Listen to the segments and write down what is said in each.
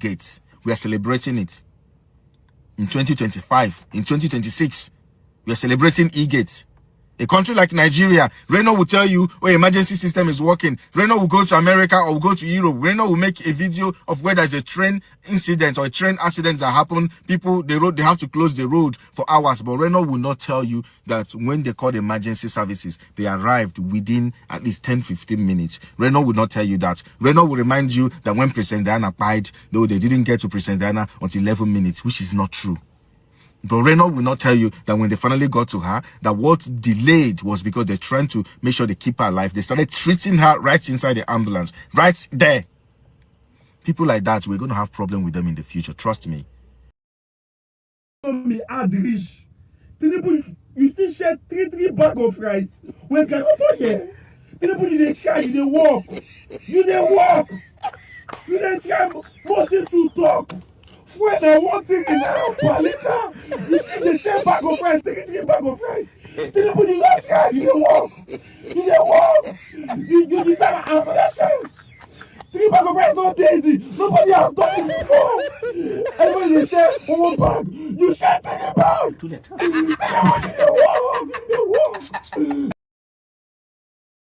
gates. We are celebrating it. In 2025, in 2026, we are celebrating e-gates. A country like Nigeria, Reno will tell you, oh, emergency system is working. Reno will go to America or will go to Europe. Reno will make a video of where there's a train incident or a train accident that happened. People, they have to close the road for hours. But Reno will not tell you that when they called emergency services, they arrived within at least 10-15 minutes. Reno will not tell you that. Reno will remind you that when President Diana died, though they didn't get to President Diana until 11 minutes, which is not true. But Reno will not tell you that when they finally got to her, that what delayed was because they're trying to make sure they keep her alive. They started treating her right inside the ambulance, right there. People like that, we're going to have problem with them in the future. Trust me. Me add rich. Tinubu, you still share three bag of rice. When can you here? Tinubu, you dey try, you dey walk. You dey walk. You dey try, mostly to talk. When I want thing in our palita, you see the same bag of rice, three bag of rice. Tinubu, you don't try, you dey walk. You dey walk. You deserve affirmations. 3 bag of rice not easy. Nobody has done it before. Everybody they share one bag. You share 3 bags. Too late.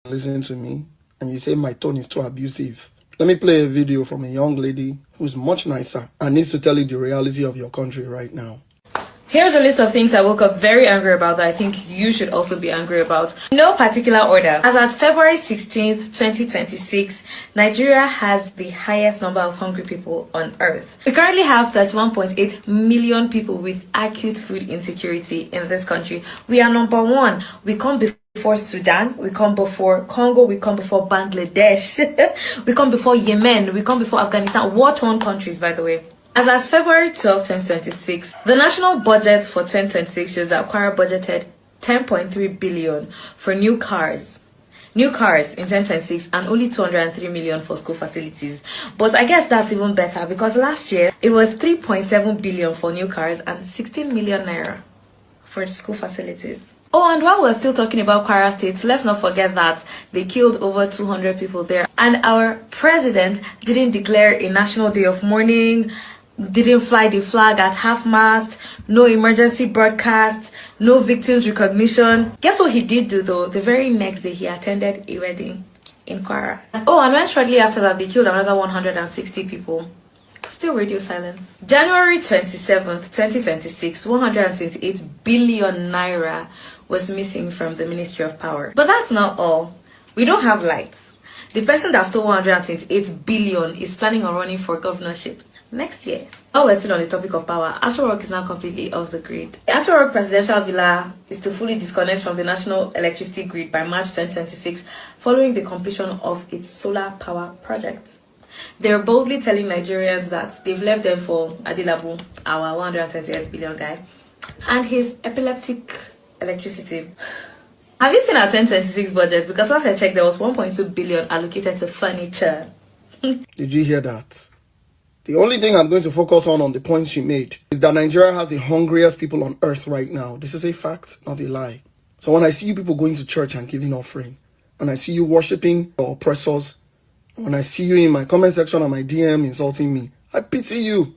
Listen to me, and you say my tone is too abusive. Let me play a video from a young lady who's much nicer and needs to tell you the reality of your country right now. Here's a list of things I woke up very angry about that I think you should also be angry about. No particular order. As at February 16th, 2026, Nigeria has the highest number of hungry people on earth. We currently have 31.8 million people with acute food insecurity in this country. We are number 1. We come before Sudan, we come before Congo, we come before Bangladesh, we come before Yemen, we come before Afghanistan, war-torn countries, by the way. As of February 12, 2026, the national budget for 2026 shows that Kwara budgeted 10.3 billion for new cars in 2026 and only 203 million for school facilities. But I guess that's even better because last year it was 3.7 billion for new cars and 16 million naira for school facilities. Oh, and while we're still talking about Kwara State, let's not forget that they killed over 200 people there. And our president didn't declare a national day of mourning, didn't fly the flag at half-mast, no emergency broadcast, no victims recognition. Guess what he did do though? The very next day he attended a wedding in Kwara. Oh, and then shortly after that they killed another 160 people. Still radio silence. January 27th, 2026, 128 billion naira was missing from the Ministry of Power. But that's not all. We don't have lights. The person that stole 128 billion is planning on running for governorship next year. While we're still on the topic of power, Aso Rock is now completely off the grid. The Aso Rock presidential villa is to fully disconnect from the national electricity grid by March 2026 following the completion of its solar power project. They're boldly telling Nigerians that they've left them for Adilabu, our 128 billion guy, and his epileptic electricity. Have you seen our 2026 budget? Because last I checked, there was 1.2 billion allocated to furniture. Did you hear that? The only thing I'm going to focus on the point she made is that Nigeria has the hungriest people on earth right now. This is a fact, not a lie. So when I see you people going to church and giving offering, and I see you worshiping your oppressors, when I see you in my comment section or my DM insulting me, I pity you.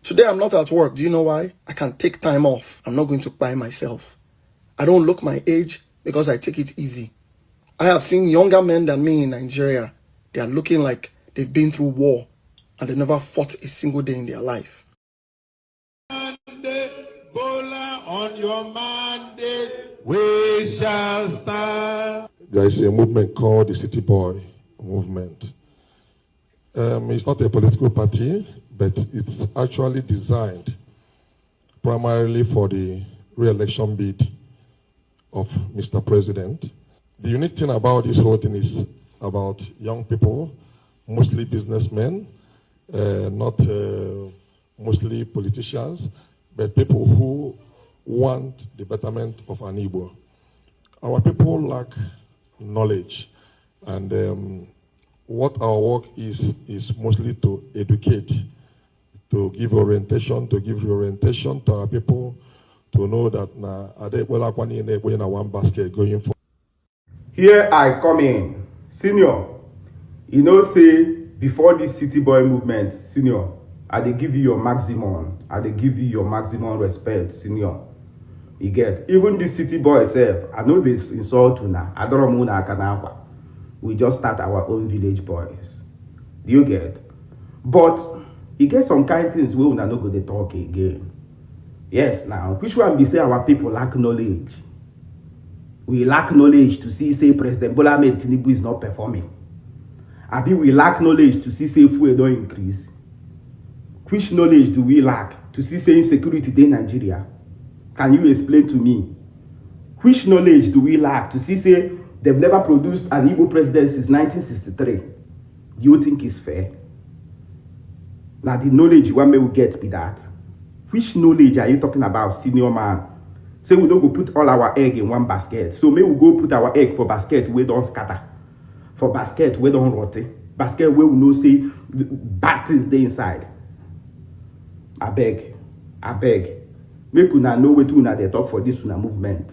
Today I'm not at work. Do you know why? I can take time off. I'm not going to buy myself. I don't look my age because I take it easy. I have seen younger men than me in Nigeria. They are looking like they've been through war and they never fought a single day in their life. Bwala on your mandate, we shall stand. There is a movement called the City Boy movement. It's not a political party, but it's actually designed primarily for the re-election bid of Mr. President. The unique thing about this whole thing is about young people, mostly businessmen, not mostly politicians, but people who want the betterment of an Igbo. Our people lack knowledge, and what our work is mostly to educate, to give orientation to our people, to know that na one basket going for. Here I come in, senior. You know, say before this city boy movement, senior, I dey give you your maximum. I dey give you your maximum respect, senior. You get. Even the city boy self, I know this insult una. I don't know una. We just start our own village boys. Do you get? But you get some kind of things where we are not going to talk again. Yes, now, which one be say our people lack knowledge? We lack knowledge to see, say, President Bwala Tinubu is not performing. Abi we lack knowledge to see, say, fuel don't increase. Which knowledge do we lack to see, say, insecurity in Nigeria? Can you explain to me? Which knowledge do we lack to see, say, they've never produced an Igbo president since 1963? Do you think it's fair? Now, the knowledge you want me to get be that. Which knowledge are you talking about, senior man? Say we don't go put all our egg in one basket. So maybe we go put our egg for basket where don't scatter. For basket where don't rot. Basket where we know say bad things they inside. I beg. Make una know what una they talk for this una movement.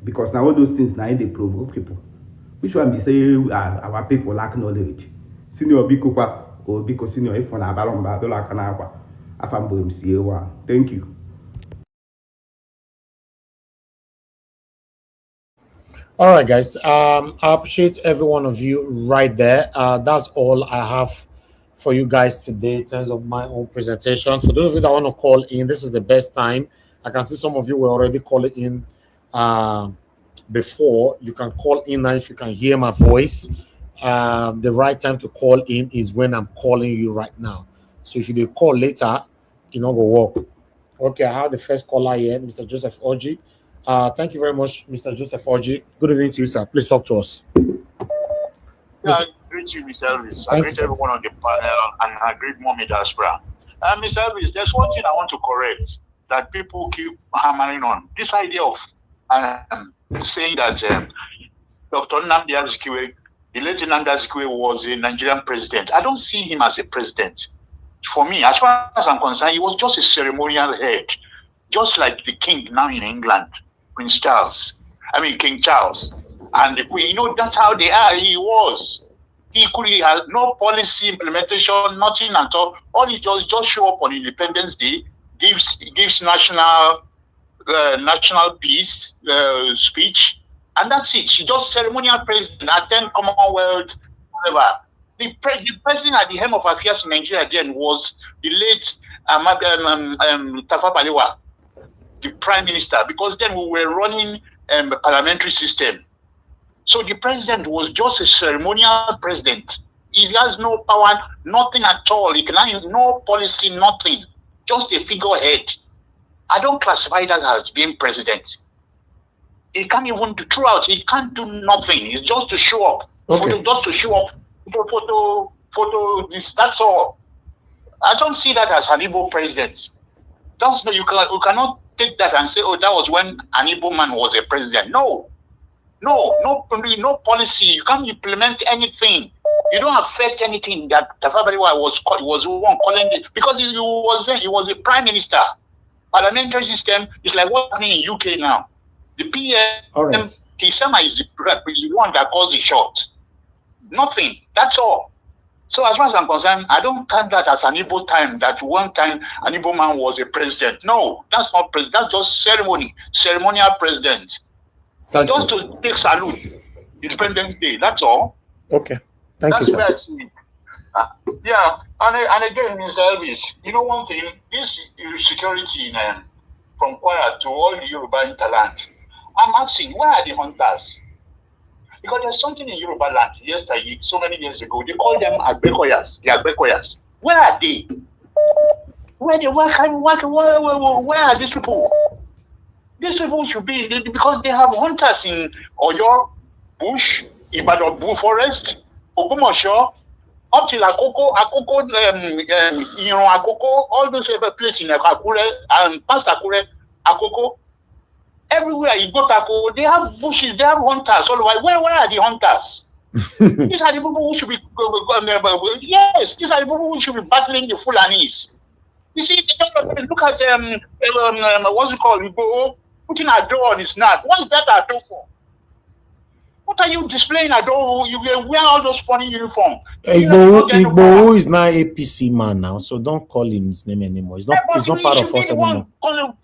Because now all those things now they provoke people. Which one be say our people lack knowledge? Senior Bikokwa or because senior if on a balomba dola kanakwa. Afambo MCA1. Thank you. All right, guys. I appreciate every one of you right there. That's all I have for you guys today in terms of my own presentation. For those of you that want to call in, this is the best time. I can see some of you were already calling in before. You can call in now if you can hear my voice. The right time to call in is when I'm calling you right now. So if you call later, you know, go work. Okay, I have the first caller here, Mr. Joseph Oji. Thank you very much, Mr. Joseph Oji. Good evening to you, sir. Please talk to us. I greet you, Mr. Elvis. I greet everyone on the panel, and I greet Mommy Diaspora. Mr. Elvis, there's one thing I want to correct that people keep hammering on. This idea of saying that Dr. Nnamdi Azikiwe, the late Nnamdi Azikiwe, was a Nigerian president. I don't see him as a president. For me, as far as I'm concerned, he was just a ceremonial head, just like the king now in England, King Charles, and the Queen. You know, that's how they are. He was. He had no policy implementation, nothing at all. All he does just show up on Independence Day, gives national peace speech, and that's it. She just ceremonial president, attend Commonwealth, whatever. The president at the helm of affairs in Nigeria then was the late Tafawa Balewa, the prime minister, because then we were running a parliamentary system. So the president was just a ceremonial president. He has no power, nothing at all. He can have no policy, nothing. Just a figurehead. I don't classify that as being president. He can't even do throughout. He can't do nothing. It's just to show up. Okay. Just to show up. Photo. This. That's all. I don't see that as an Igbo president. That's no. You cannot take that and say, oh, that was when an Igbo man was a president. No policy. You can't implement anything. You don't affect anything that Tafawa Balewa was one calling it, because he was a prime minister. Parliamentary system is like what's happening in UK now. The PM, Kisama is the one that calls the shot. Nothing. That's all. So as far as I'm concerned, I don't count that as an Igbo time, that one time an Igbo man was a president. No, that's not president. That's just ceremonial president. Just to take salute, Independence Day. That's all. Okay. Thank you, sir. That's it. Yeah, and again, Mr. Elvis, you know one thing, this security from Kwara to all the Yoruba hinterland, I'm asking, where are the hunters? Because there's something in Yoruba land yesterday, so many years ago, they call them Agbekoyas, the Agbekoyas. Where are they? Where are these people? These people should be, because they have hunters in Oyo, Bush, Ibadan Bull Forest, Ogumosho, up till Akoko, Akoko, all those other places in Akure and past Akure, Akoko. Everywhere you go to Akoko, they have bushes, they have hunters all over. Where are the hunters? These are the people who should be, yes, these are the people who should be battling the Fulanis. You see, look at what's it called? Putting a door on his neck. What is that a door for? What are you displaying at all? You wear all those funny uniform. Igbo is now APC man now, so don't call him his name anymore. He's not part of us anymore.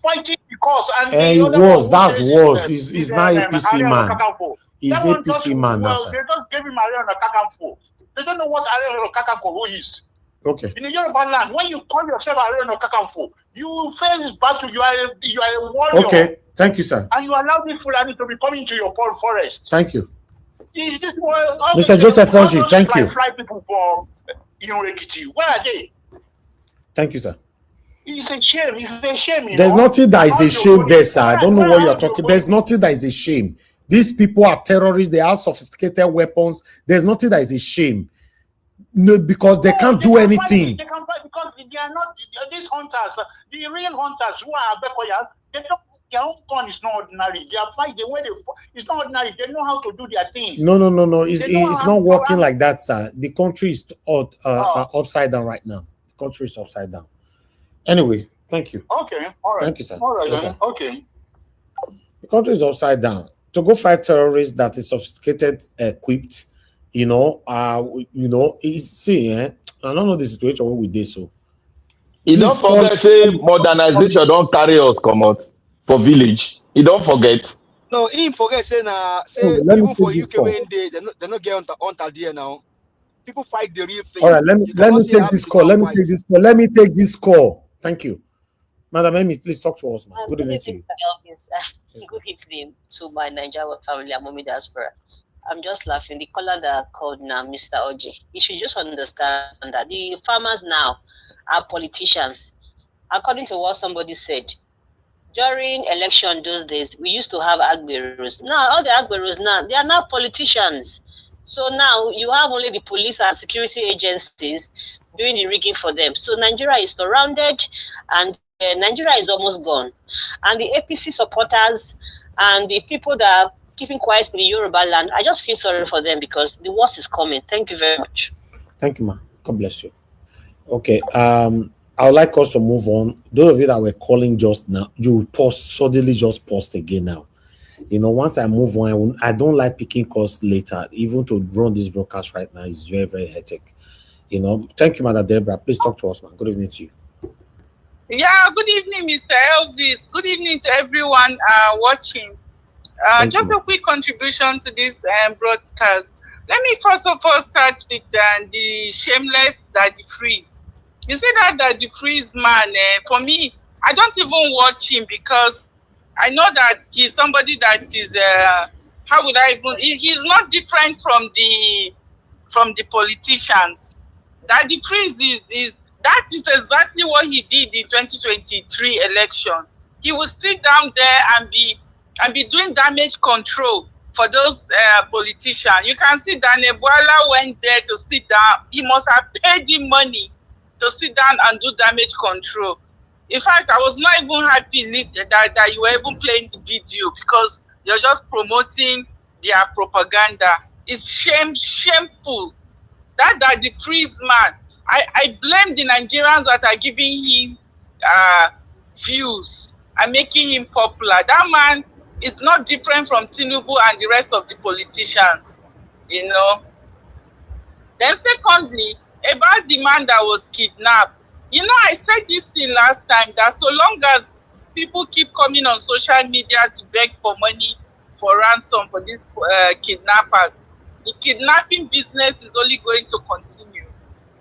Fighting because he was. That's worse. He's now APC man. He's APC man now, sir. They just gave him Ariana Kakanfo. They don't know what Ariana Kakanfo is. Okay. In the Yoruba land, when you call yourself Ariana Kakanfo, you face battle. You are a warrior. Okay. Thank you, sir. And you allow the Fulani to be coming to your forest. Thank you. Mr. Joseph Fonji, thank you. Fly people for Ekiti. Where are they? Thank you, sir. It's a shame. It's a shame. There's nothing that is a shame there, sir. I don't know what you're talking. There's nothing that is a shame. These people are terrorists. They have sophisticated weapons. There's nothing that is a shame. No, because they can't do anything. They can fight because they are not these hunters. The real hunters who are Bekoya, they don't. Their own gun is not ordinary. They are fighting the way it's not ordinary. They know how to do their thing. No. It's not working like that, sir. The country is upside down right now. The country is upside down. Anyway, thank you. Okay, all right. Thank you, sir. All right, yes, sir. Okay. The country is upside down. To go fight terrorists that is sophisticated, equipped, I don't know the situation where we did so. You don't forget, say modernization don't carry us come out for village. You don't forget. No, he forget saying even for UK when they not get on there now. People fight the real thing. All right, let me take this call. Let me take this call. Thank you. Madam Amy, please talk to us. Good evening to you. Good evening to my Nigerian family and Mommy Diaspora. I'm just laughing. The caller that called now, Mr. Oji, you should just understand that the farmers now are politicians. According to what somebody said, during election those days, we used to have agberos. Now, all the agberos now, they are now politicians. So now you have only the police and security agencies doing the rigging for them. So Nigeria is surrounded and Nigeria is almost gone. And the APC supporters and the people that are keeping quiet in the Yoruba land, I just feel sorry for them because the worst is coming. Thank you very much. Thank you, ma. God bless you. Okay. I would like us to move on. Those of you that were calling just now, you suddenly just paused again now. Once I move on, I don't like picking calls later. Even to run this broadcast right now is very, very hectic. Thank you, Mother Deborah. Please talk to us, man. Good evening to you. Yeah, good evening, Mr. Elvis. Good evening to everyone watching. Just a quick contribution to this broadcast. Let me first of all start with the shameless Daddy Freeze. You see that Daddy Freeze man, for me, I don't even watch him because I know that he's somebody that is, he's not different from the politicians. Daddy Freeze that is exactly what he did in 2023 election. He will sit down there and be doing damage control for those politicians. You can see that Bwala went there to sit down. He must have paid him money to sit down and do damage control. In fact, I was not even happy that you were even playing the video because you're just promoting their propaganda. It's shameful. That the Freeze man. I blame the Nigerians that are giving him views and making him popular. That man is not different from Tinubu and the rest of the politicians, Then secondly, about the man that was kidnapped. I said this thing last time, that so long as people keep coming on social media to beg for money for ransom for these kidnappers, the kidnapping business is only going to continue.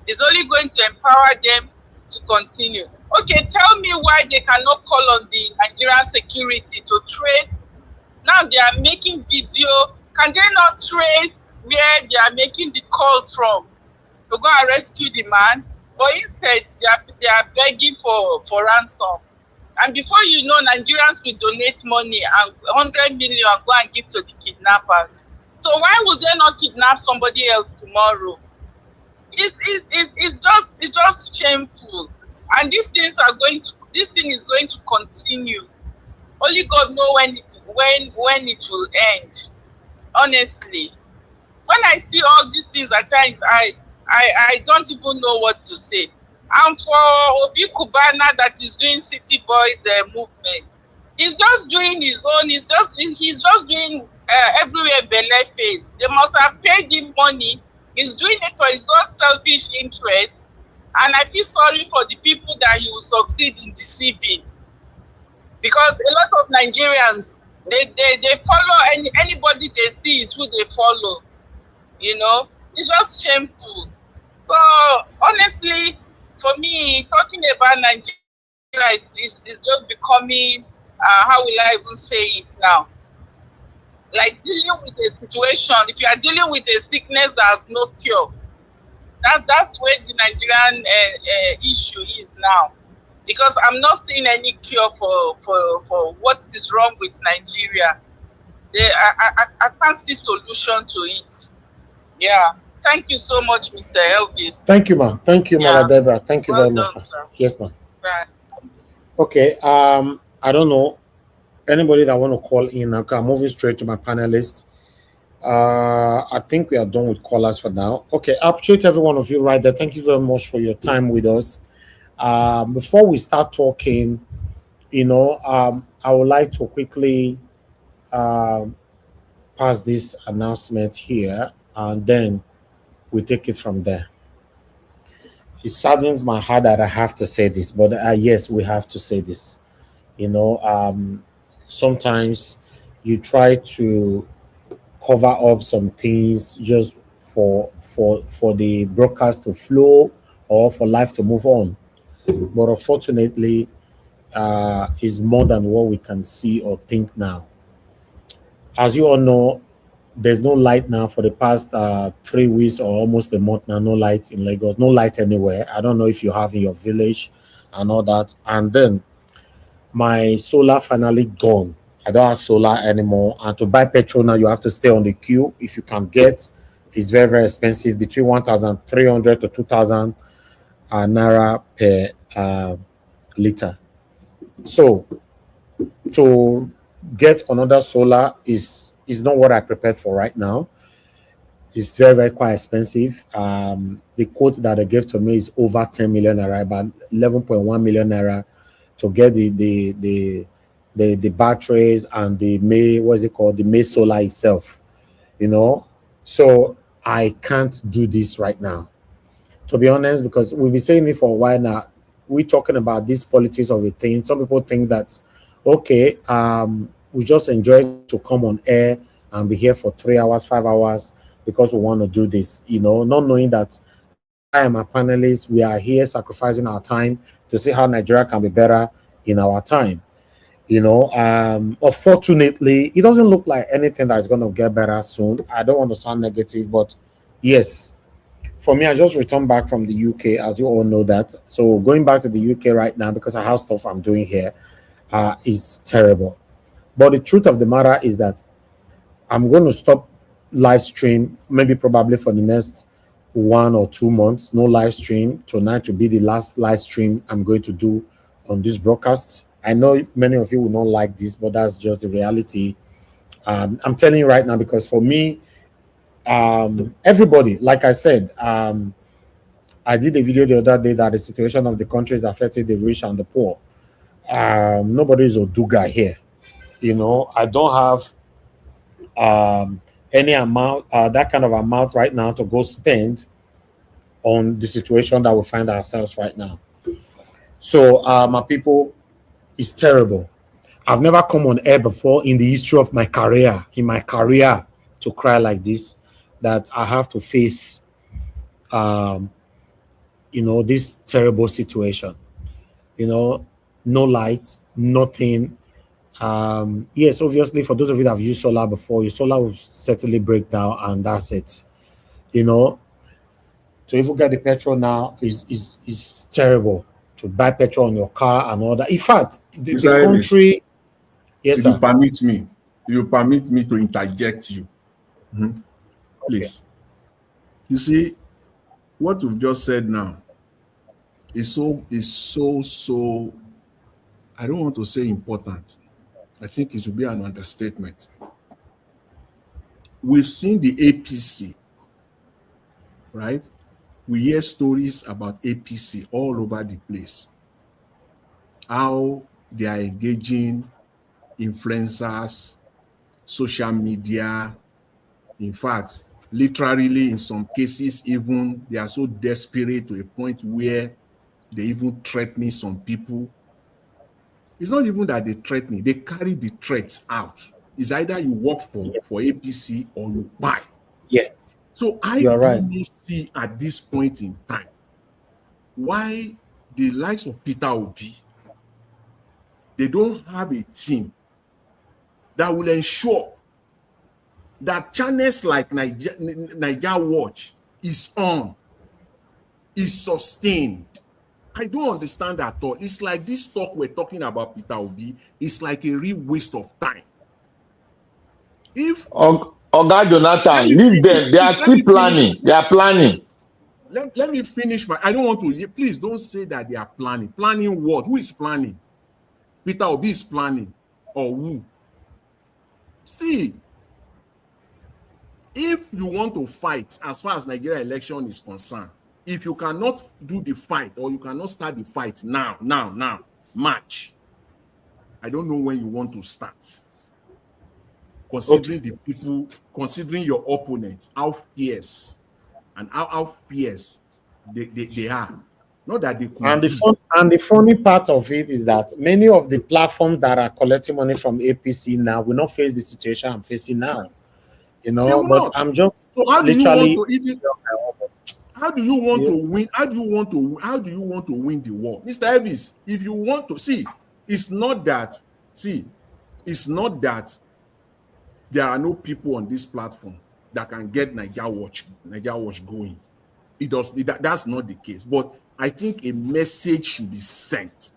It's only going to empower them to continue. Okay, tell me why they cannot call on the Nigerian security to trace. Now they are making video. Can they not trace where they are making the call from to go and rescue the man? But instead, they are begging for ransom. And before you know, Nigerians will donate money and 100 million and go and give to the kidnappers. So why would they not kidnap somebody else tomorrow? It's just shameful. And these thing is going to continue. Only God knows when it will end. Honestly. When I see all these things at times, I don't even know what to say. And for Obi Kubana that is doing City Boys movement, he's just doing his own. He's just doing everywhere belle face. They must have paid him money. He's doing it for his own selfish interest. And I feel sorry for the people that he will succeed in deceiving. Because a lot of Nigerians, they follow anybody they see is who they follow. You know, it's just shameful. So honestly, for me, talking about Nigeria is just becoming, how will I even say it now? Like dealing with a situation. If you are dealing with a sickness that has no cure, that's where the Nigerian issue is now. Because I'm not seeing any cure for what is wrong with Nigeria. I can't see solution to it. Yeah. Thank you so much, Mr. Elvis. Thank you, ma'am. Thank you, Yeah. Mother Deborah. Thank you Well very much, done, ma'am. sir. Yes, ma'am. Bye. Okay. I don't know anybody that want to call in. Okay, I'm moving straight to my panelists. I think we are done with callers for now. Okay, I appreciate every one of you right there. Thank you very much for your time with us. Before we start talking, I would like to quickly pass this announcement here, and then we take it from there. It saddens my heart that I have to say this, but yes, we have to say this. Sometimes you try to cover up some things just for the broadcast to flow or for life to move on. But unfortunately, is more than what we can see or think now. As you all know, there's no light now for the past 3 weeks or almost a month now. No light in Lagos, no light anywhere. I don't know if you have in your village and all that. And then my solar finally gone. I don't have solar anymore. And to buy petrol now, you have to stay on the queue. If you can get, it's very, very expensive, between 1,300 to 2,000 naira per liter. So to get another solar is not what I prepared for right now. It's very, very quite expensive. The quote that they gave to me is over 10 million naira, about 11.1 million naira to get the batteries and the May solar itself. So I can't do this right now, to be honest, because we've been saying it for a while now. We're talking about this politics of a thing. Some people think that, okay, we just enjoy to come on air and be here for 3 hours, 5 hours because we want to do this, not knowing that I am a panelist. We are here sacrificing our time to see how Nigeria can be better in our time. Unfortunately, it doesn't look like anything that is going to get better soon. I don't want to sound negative, but yes, for me, I just returned back from the UK, as you all know that. So going back to the UK right now, because I have stuff I'm doing here, is terrible. But the truth of the matter is that I'm going to stop live stream, maybe probably for the next 1 or 2 months. No live stream. Tonight will be the last live stream I'm going to do on this broadcast. I know many of you will not like this, but that's just the reality. I'm telling you right now, because for me, everybody, like I said, I did a video the other day that the situation of the country is affecting the rich and the poor. Nobody is Oduga here. I don't have any amount, that kind of amount right now to go spend on the situation that we find ourselves right now. So my people, it's terrible. I've never come on air before in the history of my career, to cry like this, that I have to face, this terrible situation. No lights, nothing. Yes, obviously, for those of you that have used solar before, your solar will certainly break down, and that's it. To even get the petrol now is terrible. To buy petrol on your car and all that. In fact, the country. Yes, if sir. you permit me to interject you. Please. Okay. You see, what you've just said now is so I don't want to say important. I think it should be an understatement. We've seen the APC, right? We hear stories about APC all over the place. How they are engaging influencers, social media. In fact, literally in some cases, even they are so desperate to a point where they even threatening some people. It's not even that they threaten, they carry the threats out. It's either you work for APC or you buy. Yeah. So I You're do right. not see at this point in time why the likes of Peter Obi, they don't have a team that will ensure that channels like Niger Watch is on, is sustained. I don't understand at all. It's like this talk we're talking about Peter Obi is like a real waste of time. If Oga Jonathan, leave them. They are still planning. They are planning. Let me finish my. I don't want to. Please don't say that they are planning. Planning what? Who is planning? Peter Obi is planning, or who? See, if you want to fight, as far as Nigeria election is concerned, if you cannot do the fight or you cannot start the fight now, March, I don't know when you want to start. Considering the people, considering your opponents, how fierce and how fierce they are. Not that they could. And the funny part of it is that many of the platforms that are collecting money from APC now will not face the situation I'm facing now. You know, but not. I'm just so how do literally. You want to, how do you want to win? How do you want to win the war, Mr. Elvis? If you want to see, it's not that there are no people on this platform that can get Niger Watch going. That's not the case. But I think a message should be sent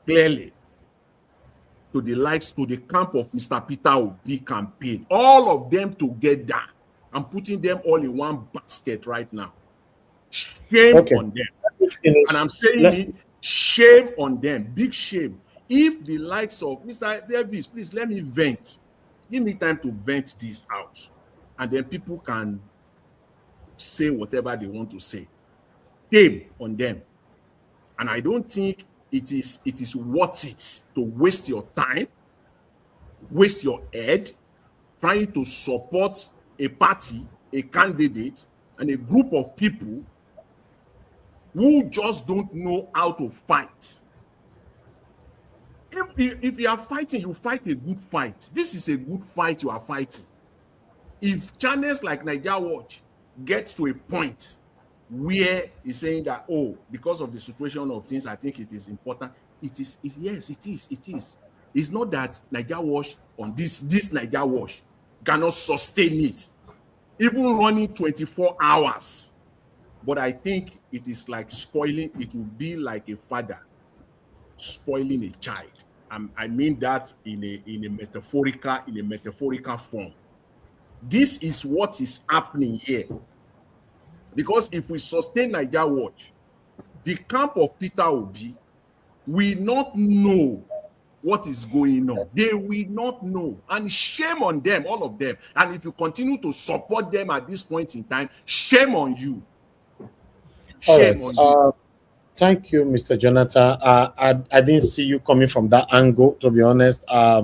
clearly to the likes, to the camp of Mr. Peter Obi campaign, all of them together. I'm putting them all in one basket right now. Shame on them. And I'm saying it, shame on them, big shame. If the likes of Mr. Davis, please let me vent. Give me time to vent this out. And then people can say whatever they want to say. Shame on them. And I don't think it is worth it to waste your time, waste your head, trying to support a party, a candidate, and a group of people who just don't know how to fight. If you are fighting, you fight a good fight. This is a good fight you are fighting. If channels like Niger Watch get to a point where he's saying that, oh, because of the situation of things, I think it is important. Yes, it is. It's not that Niger Watch on this Niger Watch cannot sustain it, even running 24 hours. But I think it is like spoiling. It will be like a father spoiling a child. I mean that in a metaphorical form. This is what is happening here. Because if we sustain Niger Watch, the camp of Peter Obi will not know what is going on. They will not know. And shame on them, all of them. And if you continue to support them at this point in time, shame on you. Shame on you. Thank you, Mr. Jonathan. I didn't see you coming from that angle, to be honest. I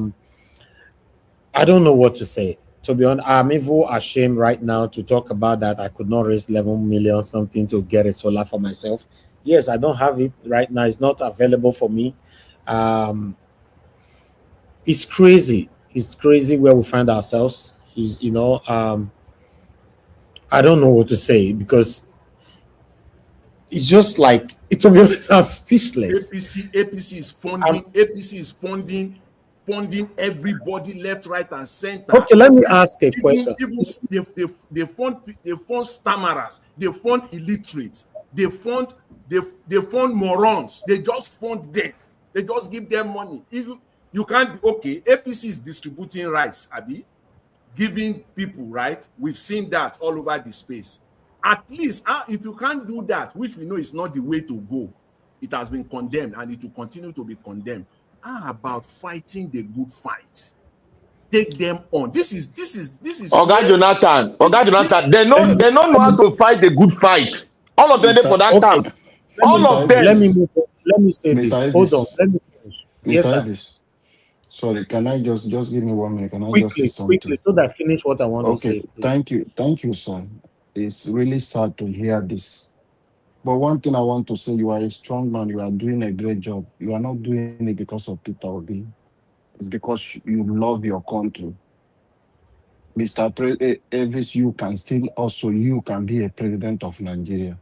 don't know what to say. To be honest, I'm even ashamed right now to talk about that. I could not raise 11 million something to get a solar for myself. Yes, I don't have it right now. It's not available for me. It's crazy. It's crazy where we find ourselves. I don't know what to say because it's just like, to be honest, I'm speechless. APC is funding everybody left, right, and center. Okay, let me ask a question. They fund stammerers, they fund illiterates, they fund morons. They just fund them. They just give them money. You can't. Okay, APC is distributing rice, Abi, giving people, right? We've seen that all over the space. At least, if you can't do that, which we know is not the way to go, it has been condemned and it will continue to be condemned. How about fighting the good fight? Take them on. This is. Oga Jonathan, they don't know how to fight the good fight. All of them for that camp. All of them. Let me say this. Hold on. Let me finish. Yes, sir. Sorry, can I just give me 1 minute? Can I just say Quickly, something? so that I finish what I want to Okay, say, please. thank you, sir. It's really sad to hear this. But one thing I want to say, you are a strong man. You are doing a great job. You are not doing it because of Peter Obi. It's because you love your country. Mr. Elvis, you can be a president of Nigeria.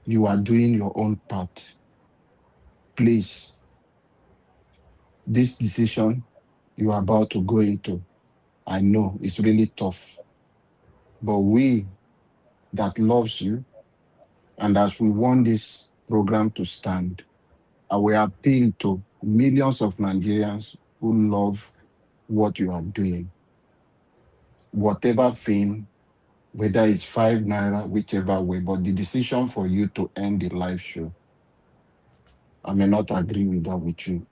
You are doing your own part. Please, this decision you are about to go into, I know it's really tough. But we that loves you, and as we want this program to stand, I will appeal to millions of Nigerians who love what you are doing. Whatever thing, whether it's 5 naira, whichever way, but the decision for you to end the live show, I may not agree with that with you,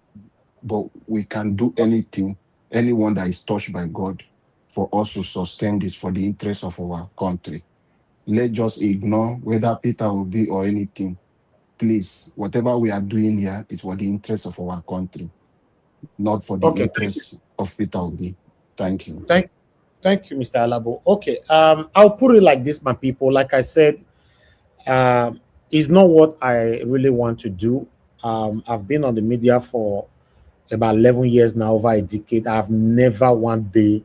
but we can do anything, anyone that is touched by God, for us to sustain this for the interest of our country. Let's just ignore whether Peter will be or anything. Please, whatever we are doing here is for the interest of our country, not for the Okay, thank you. interest of Peter Obi. Thank you. Thank you, Mr. Alabo. Okay, I'll put it like this, my people. Like I said, it's not what I really want to do. I've been on the media for about 11 years now, over a decade. I've never one day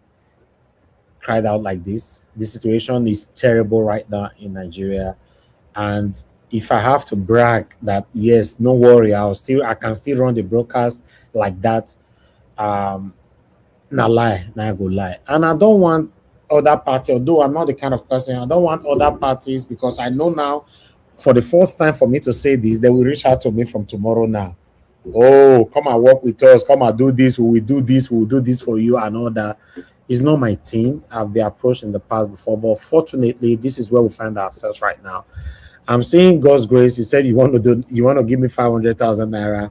cried out like this. The situation is terrible right now in Nigeria. And if I have to brag that, yes, no worry, I can still run the broadcast like that. Nah lie, nah go lie. And I don't want other party, although I'm not the kind of person, I don't want other parties, because I know now for the first time for me to say this, they will reach out to me from tomorrow now. Oh, come and work with us, come and do this, we will do this, we will do this for you, and all that. It's not my team. I've been approached in the past before, but fortunately, this is where we find ourselves right now. I'm seeing God's grace. You said you want to give me 500,000 naira.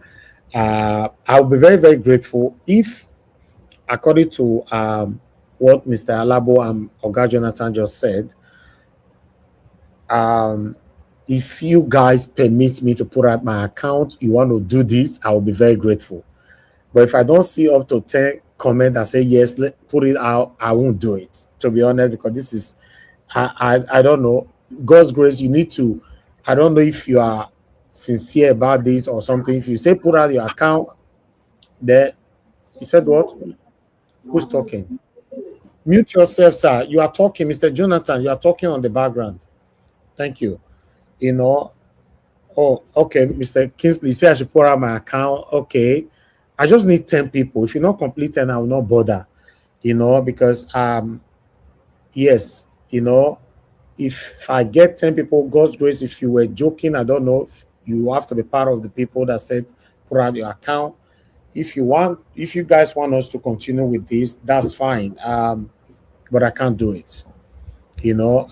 I'll be very, very grateful if, according to what Mr. Alabo and Oga Jonathan just said, if you guys permit me to put out my account, you want to do this, I will be very grateful. But if I don't see up to 10 comment that say yes, put it out, I won't do it, to be honest, because this is, I don't know. God's grace, you need to, I don't know if you are sincere about this or something. If you say put out your account, there, you said what? Who's talking? Mute yourself, sir. You are talking, Mr. Jonathan. You are talking on the background. Thank you. You know, oh, okay, Mr. Kingsley, say I should put out my account. Okay. I just need 10 people. If you're not complete 10, I will not bother, you know, because, yes, you know, if I get 10 people, God's grace, if you were joking, I don't know, you have to be part of the people that said put out your account. If you guys want us to continue with this, that's fine. But I can't do it. You know,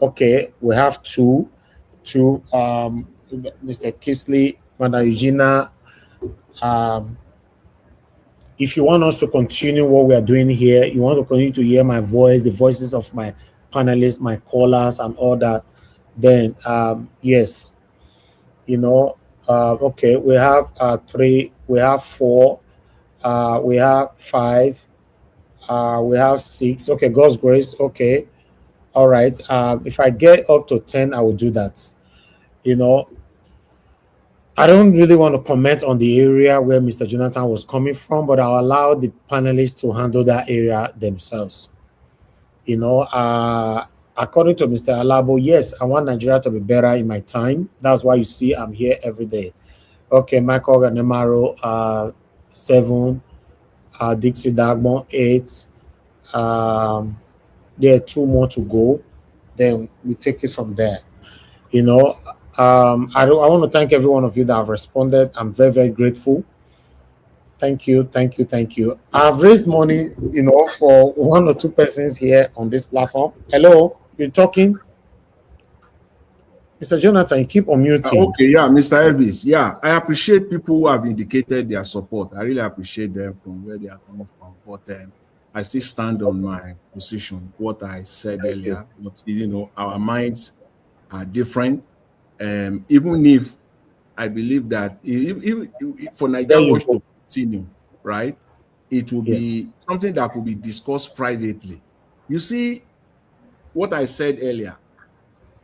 okay, we have two, Mr. Kisley, Madam Eugenia. If you want us to continue what we are doing here, you want to continue to hear my voice, the voices of my panelists, my callers, and all that, then yes, you know, okay, we have 3, we have 4, we have 5, we have 6. Okay, God's grace. Okay, all right. If I get up to 10, I will do that. You know, I don't really want to comment on the area where Mr. Jonathan was coming from, but I'll allow the panelists to handle that area themselves. You know, according to Mr. Alabo, yes, I want Nigeria to be better in my time. That's why you see I'm here every day. Okay, Michael Ganemaro, 7, Dixie Dagbon, 8. There are 2 more to go. Then we take it from there. You know, I want to thank every one of you that have responded. I'm very, very grateful. Thank you. I've raised money, you know, for 1 or 2 persons here on this platform. Hello, you're talking? Mr. Jonathan, you keep unmuting. Okay, yeah, Mr. Elvis. Yeah, I appreciate people who have indicated their support. I really appreciate them from where they are coming from. But I still stand on my position, what I said earlier. But, you know, our minds are different. Even if I believe that if for Nigeria Watch to continue, right, it will be something that could be discussed privately. You see, what I said earlier,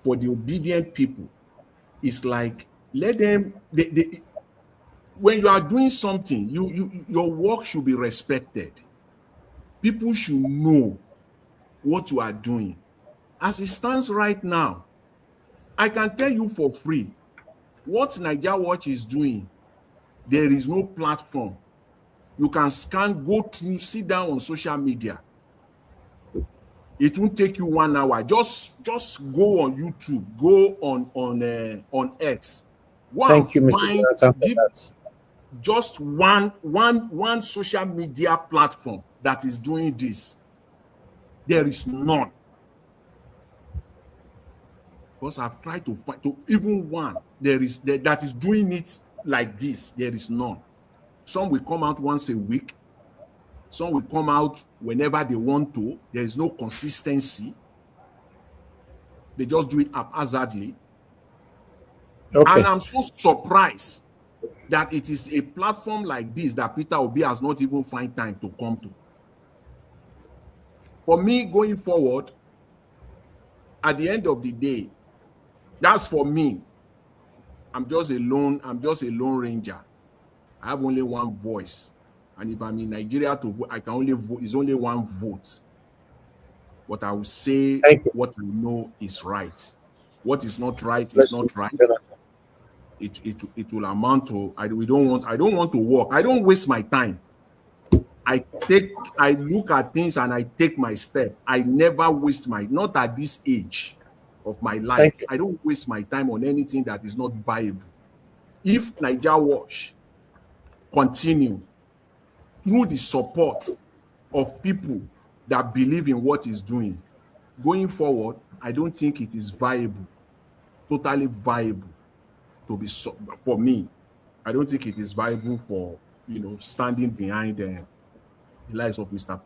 for the obedient people, it's like let them. When you are doing something, your work should be respected. People should know what you are doing. As it stands right now, I can tell you for free what Niger Watch is doing. There is no platform. You can scan, go through, sit down on social media. It won't take you 1 hour. Just go on YouTube, go on X. Thank you, Mr. Jonathan, for that. Just one social media platform that is doing this. There is none. Because I've tried to find even one. That is doing it like this. There is none. Some will come out once a week. Some will come out whenever they want to. There is no consistency. They just do it haphazardly. Okay. And I'm so surprised that it is a platform like this that Peter Obi has not even find time to come to. For me, going forward, at the end of the day, that's for me. I'm just a lone ranger. I have only one voice. And if I'm in Nigeria to vote, I can only vote. It's only one vote. But I will say what I know is right. What is not right is not right. It will amount to I don't want to work. I don't waste my time. I look at things and I take my step. I never waste not at this age of my life. I don't waste my time on anything that is not viable. If Niger Watch continue through the support of people that believe in what it's doing, going forward, I don't think it is viable, totally viable to be for me. I don't think it is viable for standing behind the likes of Mr.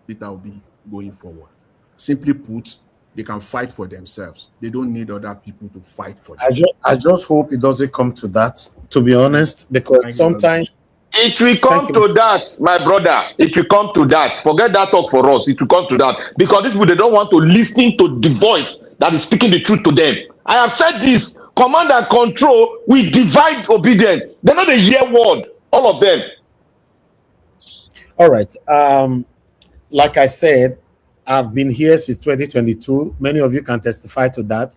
Peter Obi going forward. Simply put, they can fight for themselves. They don't need other people to fight for them. I just hope it doesn't come to that, to be honest, because sometimes it will come to that, my brother. It will come to that. Forget that talk for us. It will come to that because these people, they don't want to listen to the voice that is speaking the truth to them. I have said this: command and control, we divide obedience. They're not a year word, all of them. All right. Like I said, I've been here since 2022. Many of you can testify to that.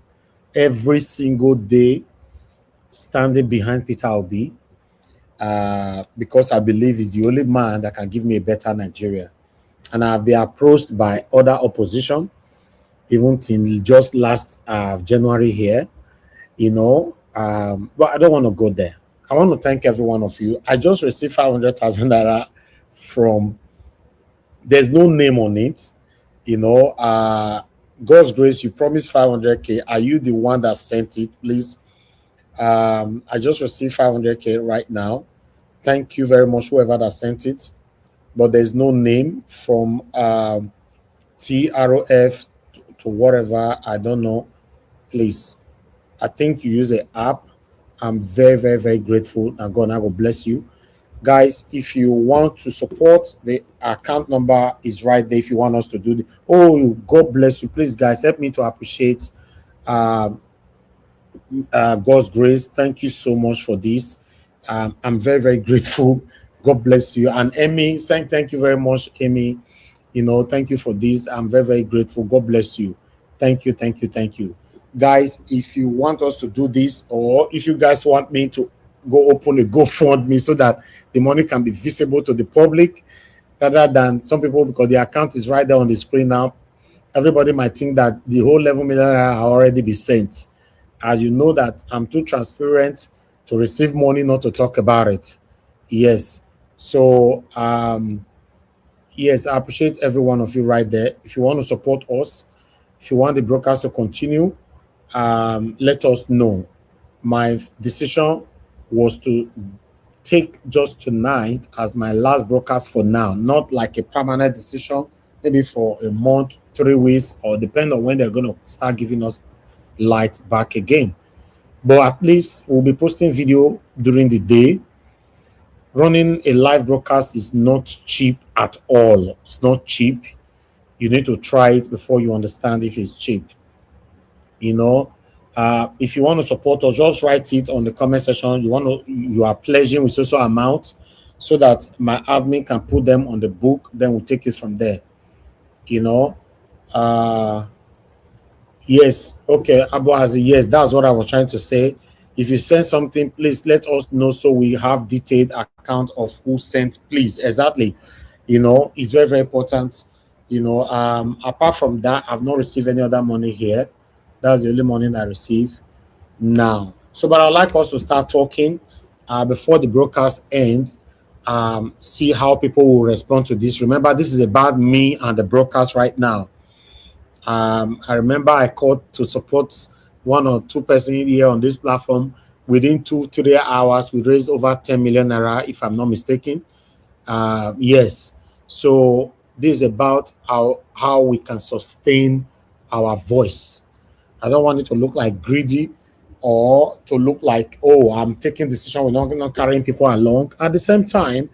Every single day, standing behind Peter Obi, because I believe he's the only man that can give me a better Nigeria. And I've been approached by other opposition, even till just last January here, but I don't want to go there. I want to thank every one of you. I just received 500,000 naira from, there's no name on it, God's grace, you promised 500K. Are you the one that sent it, please? I just received 500K right now. Thank you very much, whoever that sent it. But there's no name from TROF to whatever. I don't know. Please, I think you use an app. I'm very, very, very grateful. And God will bless you. Guys, if you want to support, the account number is right there if you want us to do it. Oh, God bless you. Please, guys, help me to appreciate God's grace. Thank you so much for this. I'm very, very grateful. God bless you. And Amy, thank you very much, Amy. Thank you for this. I'm very, very grateful. God bless you. Thank you, thank you, thank you. Guys, if you want us to do this, or if you guys want me to go open a GoFundMe so that the money can be visible to the public, rather than some people, because the account is right there on the screen now, everybody might think that the whole 11 million are already be sent. As you know that I'm too transparent to receive money, not to talk about it. Yes. So, yes, I appreciate every one of you right there. If you want to support us, if you want the broadcast to continue, let us know. My decision was to take just tonight as my last broadcast for now, not like a permanent decision, maybe for a month, 3 weeks, or depend on when they're going to start giving us light back again. But at least we'll be posting video during the day. running a live broadcast is not cheap at all. It's not cheap. You need to try it before you understand if it's cheap. You know, if you want to support us, just write it on the comment section. You are pledging with social amount so that my admin can put them on the book. Then we'll take it from there. You know, yes, okay, Abu Hazi, yes, that's what I was trying to say. If you send something, please let us know so we have detailed account of who sent. Please, exactly. You know, it's very, very important. You know, apart from that, I've not received any other money here. That's the only money I receive now. So, but I'd like us to start talking before the broadcast end. See how people will respond to this. Remember, this is about me and the broadcast right now. I remember I called to support one or two persons here on this platform. Within 2-3 hours, we raised over 10 million naira, if I'm not mistaken. Yes. So this is about how we can sustain our voice. I don't want it to look like greedy or to look like, oh, I'm taking decision, we're not carrying people along. At the same time,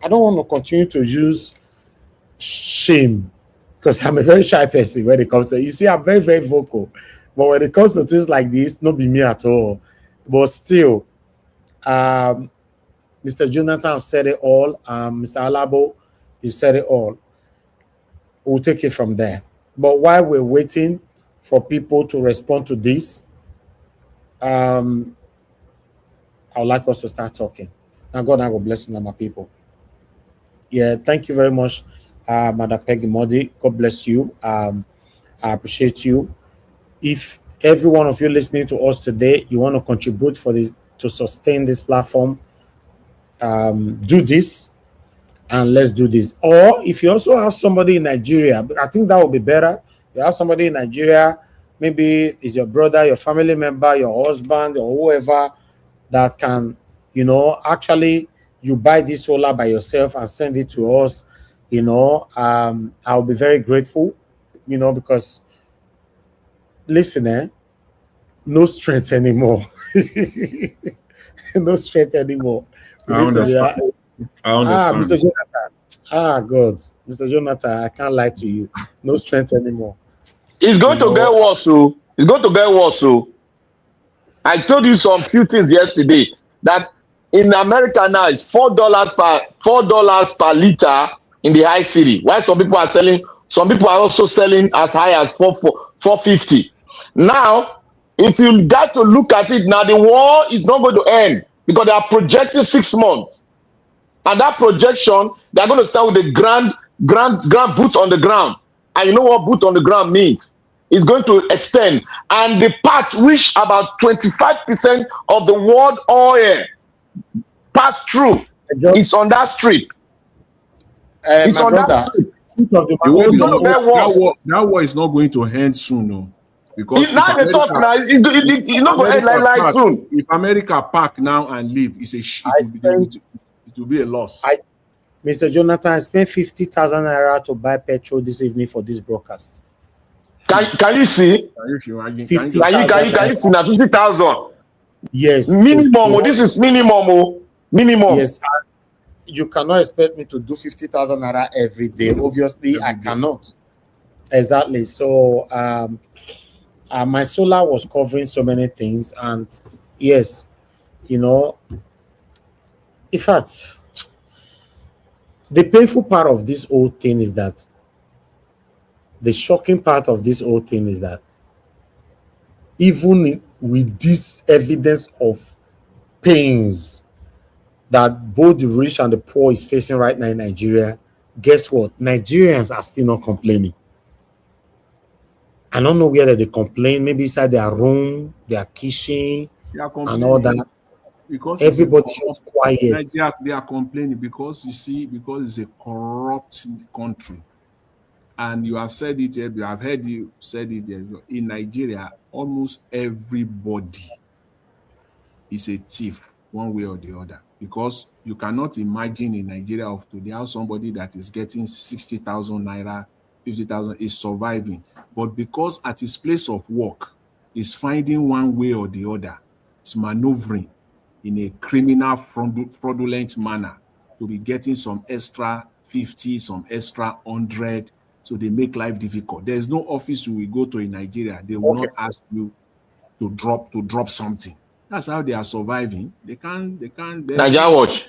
I don't want to continue to use shame because I'm a very shy person when it comes to, you see, I'm very, very vocal. But when it comes to things like this, not be me at all. But still, Mr. Jonathan said it all. Mr. Alabo, you said it all. We'll take it from there. But while we're waiting for people to respond to this, I would like us to start talking. Now, God, I will bless you, my people. Yeah, thank you very much, Madam Peggy Modi. God bless you. I appreciate you. If every one of you listening to us today, you want to contribute to sustain this platform, do this, and let's do this. Or if you also have somebody in Nigeria, I think that would be better. You have somebody in Nigeria, maybe it's your brother, your family member, your husband, or whoever that can, you know, actually you buy this solar by yourself and send it to us, you know, I'll be very grateful, you know, because listen, no strength anymore. No strength anymore. I understand. Mr. Jonathan. God. Mr. Jonathan, I can't lie to you. No strength anymore. It's going to get worse, so it's going to get worse. So I told you some few things yesterday that in America now it's $4 per liter in the high city. While some people are also selling as high as $4.50. Now, if you got to look at it now, the war is not going to end because they are projecting 6 months. And that projection, they're going to start with the grand boot on the ground. And you know what boot on the ground means? It's going to extend. And the part which about 25% of the world oil pass through is on that strip. It's on that strip. That war is not going to end soon, no. Because now they talk now, it's not going to end like soon. If America pack now and leave, it will be a loss. Mr. Jonathan, I spent 50,000 naira to buy petrol this evening for this broadcast. Can you see? Can you see now 50,000? Yes. Minimum. This is minimum. Minimum. Yes. You cannot expect me to do 50,000 naira every day. Obviously, I cannot. Exactly. So, my solar was covering so many things, and yes, you know, in fact, the painful part of this whole thing is that the shocking part of this whole thing is that even with this evidence of pains that both the rich and the poor is facing right now in Nigeria, guess what? Nigerians are still not complaining. I don't know whether they complain, maybe inside their room, their kitchen, and all that. Because everybody's just quiet. They are complaining because you see, because it's a corrupt country. And you have said it, you have heard you said it in Nigeria, almost everybody is a thief one way or the other. Because you cannot imagine in Nigeria of today how somebody that is getting 60,000 naira, 50,000 is surviving. But because at his place of work, is finding one way or the other, it's maneuvering in a criminal, fraudulent manner to be getting some extra 50, some extra 100. So they make life difficult. There's no office you will go to in Nigeria. They will not ask you to drop something. That's how they are surviving. They can't, there's Niger no. Watch.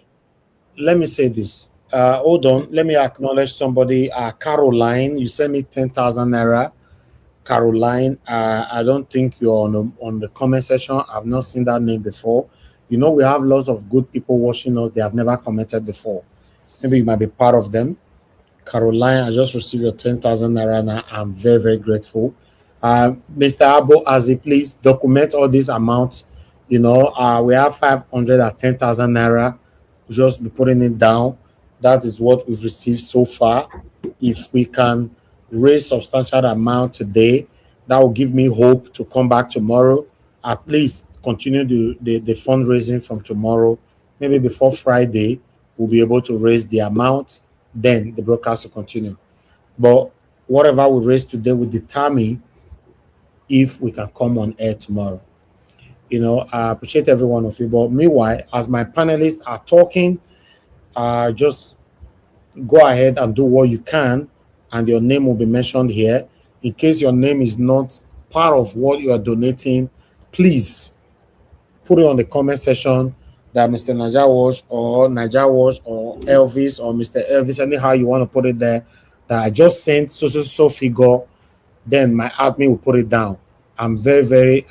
Let me say this. Hold on. Let me acknowledge somebody. Caroline, you sent me 10,000 naira. Caroline, I don't think you're on the comment section. I've not seen that name before. You know, we have lots of good people watching us. They have never commented before. Maybe you might be part of them. Caroline, I just received your 10,000 naira now. I'm very, very grateful. Mr. Abo Azi, please document all these amounts. You know, we have 510,000 naira. Just be putting it down. That is what we've received so far. If we can raise substantial amount today, that will give me hope to come back tomorrow. At least continue the fundraising from tomorrow. Maybe before Friday, we'll be able to raise the amount. Then the broadcast will continue. But whatever we raise today will determine if we can come on air tomorrow. You know, I appreciate every one of you. But meanwhile, as my panelists are talking, just go ahead and do what you can, and your name will be mentioned here. In case your name is not part of what you are donating, please put it on the comment section that Mr. Niger Watch or Elvis or Mr. Elvis, anyhow you want to put it there, that I just sent so figure, then my admin will put it down. I'm very, very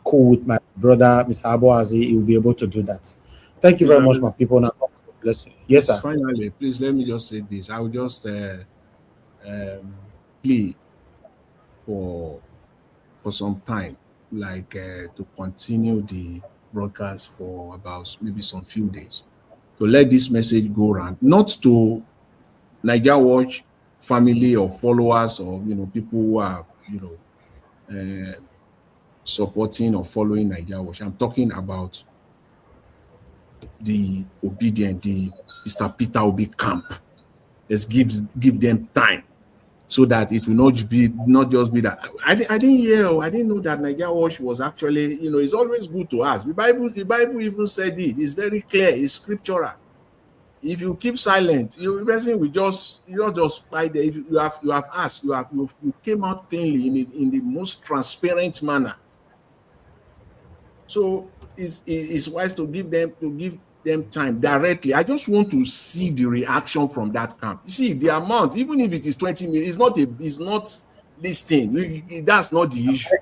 cool with my brother, Mr. Aboazi. He will be able to do that. Thank you very much, my people. Now, bless you. Yes, sir. Finally, please let me just say this. I will just plea for some time, like to continue the broadcast for about maybe some few days, to let this message go around, not to Niger Watch family of followers or people who are supporting or following Niger Watch. I'm talking about the obedient, the Mr. Peter Obi camp. Let's give them time, so that it will not just be that. I didn't hear, I didn't know that Niger Watch was actually, it's always good to ask. The Bible even said it. It's very clear. It's scriptural. If you keep silent, the person will just by there. If you have asked, you came out cleanly in the most transparent manner. So it's wise to give them time directly. I just want to see the reaction from that camp. You see, the amount, even if it is 20 million, it's not this thing. That's not the issue.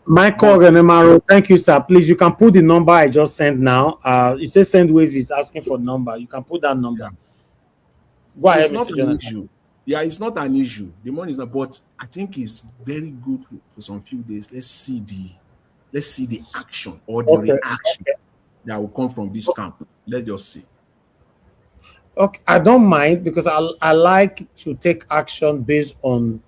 Michael Renemaro, thank you, sir. Please, you can put the number I just sent now. It says send wave is asking for number. You can put that number. Go ahead, It's not Mr. an Jonathan. issue. Yeah, it's not an issue. The money is not, but I think it's very good for some few days. Let's see the action or the reaction that will come from this camp. Let's just see. Okay, I don't mind, because I like to take action based on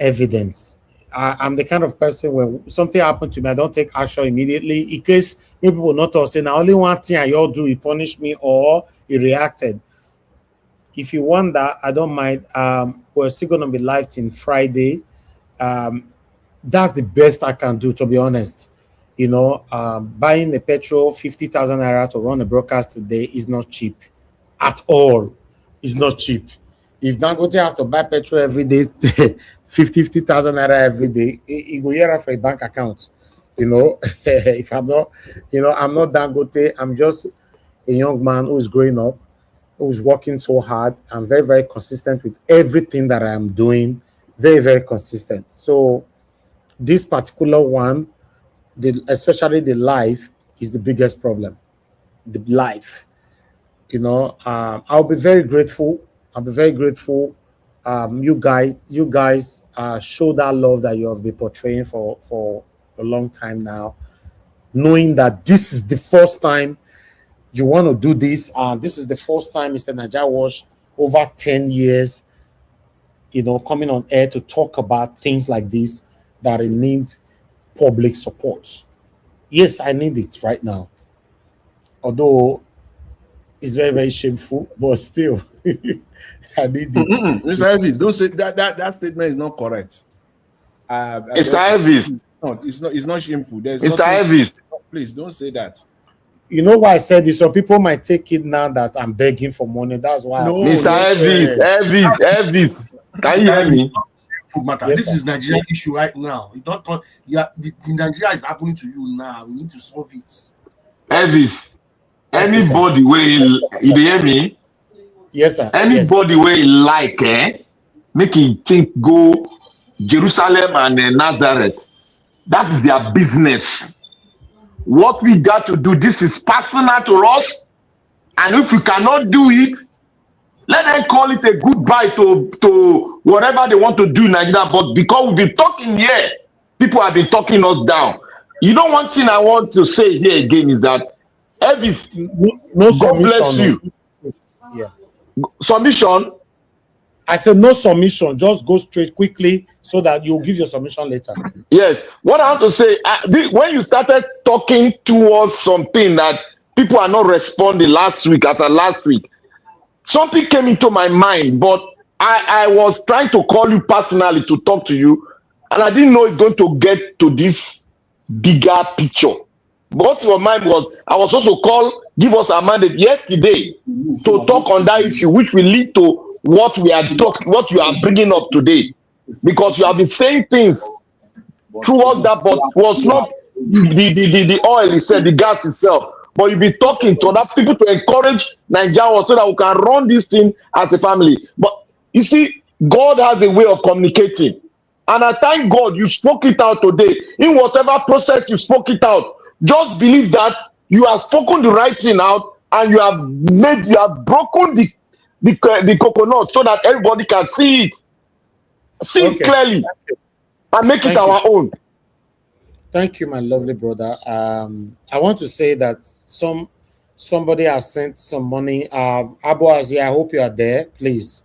evidence. I'm the kind of person when something happened to me, I don't take action immediately in case maybe people not all say now only one thing I all do, he punished me or he reacted. If you want that, I don't mind. We're still gonna be live till Friday. That's the best I can do, to be honest. Buying the petrol 50,000 naira to run a broadcast today is not cheap at all. It's not cheap. If Dangote has to buy petrol every day, 50,000 naira every day, he go here for a bank account. If I'm not, I'm not Dangote. I'm just a young man who is growing up, who's working so hard. I'm very, very consistent with everything that I am doing. Very, very consistent. So this particular one, especially the life, is the biggest problem. The life. I'll be very grateful. You guys show that love that you have been portraying for a long time now, knowing that this is the first time you want to do this. This is the first time Mr. Niger Watch, over 10 years, coming on air to talk about things like this that need public support. Yes, I need it right now. Although it's very, very shameful, but still, I need it. Mr. Elvis, don't say that statement is not correct. Mr. Elvis. It's not shameful. There's Mr. nothing. Elvis. Please don't say that. You know why I said this? So people might take it now that I'm begging for money. That's why. No, Mr. Elvis, can you hear me? Food matter. Yes, This sir. is Nigerian issue right now. You don't talk. Yeah, the Nigeria is happening to you now. We need to solve it. Elvis, Okay, sir. anybody where you dey hear me? Yes, sir. Yes. Anybody where you like, make him think go Jerusalem and Nazareth. That is their business. What we got to do, this is personal to us. And if we cannot do it, let them call it a goodbye to whatever they want to do in Nigeria. But because we've been talking here, people have been talking us down. You know, one thing I want to say here again is that Elvis, No God bless submission. you. Yeah. Submission. I said no submission. Just go straight quickly so that you'll give your submission later. Yes. What I want to say, when you started talking towards something that people are not responding last week, something came into my mind, but I was trying to call you personally to talk to you, and I didn't know it's going to get to this bigger picture. But what your mind was, I was also give us a mandate yesterday to talk on that issue, which will lead to what you are bringing up today, because you have been saying things towards that, but was not the oil itself, the gas itself. But you've been talking to other people to encourage Nigeria so that we can run this thing as a family. But you see, God has a way of communicating. And I thank God you spoke it out today. In whatever process you spoke it out, just believe that you have spoken the right thing out, and you have broken the coconut so that everybody can see it clearly, and make it our own. Thank you, my lovely brother. I want to say that somebody has sent some money. Abu Azi, I hope you are there. Please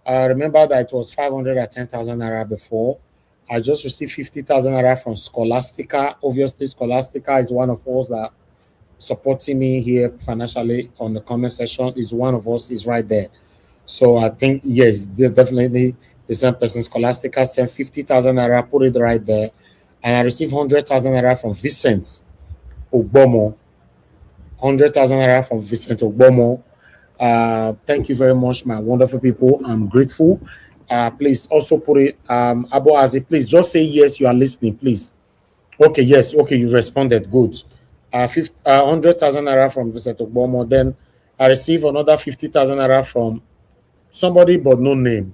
remember that it was 510,000 naira before. I just received 50,000 naira from Scholastica. Obviously, Scholastica is one of us that supporting me here financially on the comment section. Is one of us, is right there. So I think yes, definitely the same person. Scholastica sent 50,000 naira, put it right there. And I received 100,000 naira from Vincent Ogbomo. 100,000 naira from Vincent Ogbomo. Thank you very much, my wonderful people. I'm grateful. Please also put it, Abu Azi, please just say yes, you are listening, please. Okay, yes, okay, you responded. Good. 100,000 naira from Vincent Ogbomo. Then I received another 50,000 naira from somebody, but no name.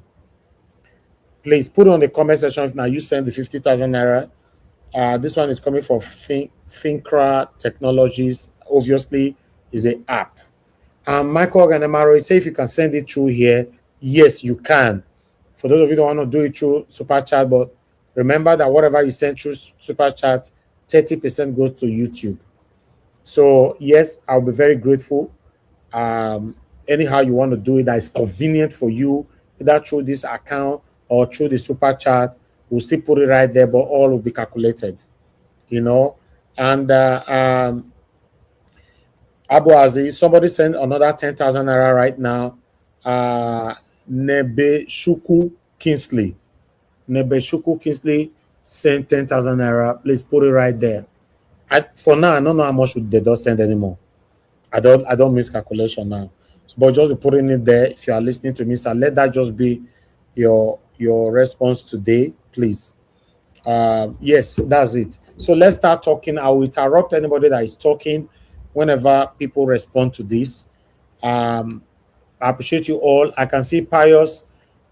Please put it on the comment section if now you send the 50,000 naira. This one is coming from Fincra Technologies. Obviously, is an app. Michael Ganemaro, say if you can send it through here, yes, you can. For those of you who don't want to do it through Super Chat, but remember that whatever you send through Super Chat, 30% goes to YouTube. So yes, I'll be very grateful. Anyhow you want to do it that is convenient for you, either through this account or through the Super Chat, we'll still put it right there, but all will be calculated, you know. And Abu Aziz, somebody sent another 10,000 naira right now. Nebeshuku Kingsley sent 10,000 naira. Please put it right there. For now, I don't know how much they don't send anymore. I don't miscalculation now. But just putting it there. If you are listening to me, sir, let that just be your response today, please. Yes, that's it. So let's start talking. I will interrupt anybody that is talking whenever people respond to this. I appreciate you all. I can see Pius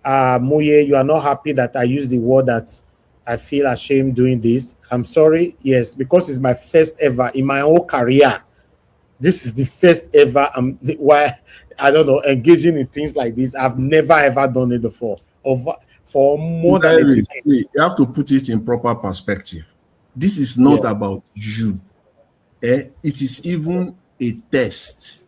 Muye, you are not happy that I use the word that I feel ashamed doing this. I'm sorry. Yes, because it's my first ever in my whole career. This is the first ever why I don't know, engaging in things like this. I've never ever done it before. For more than a decade. You have to put it in proper perspective. This is not about you. It is even a test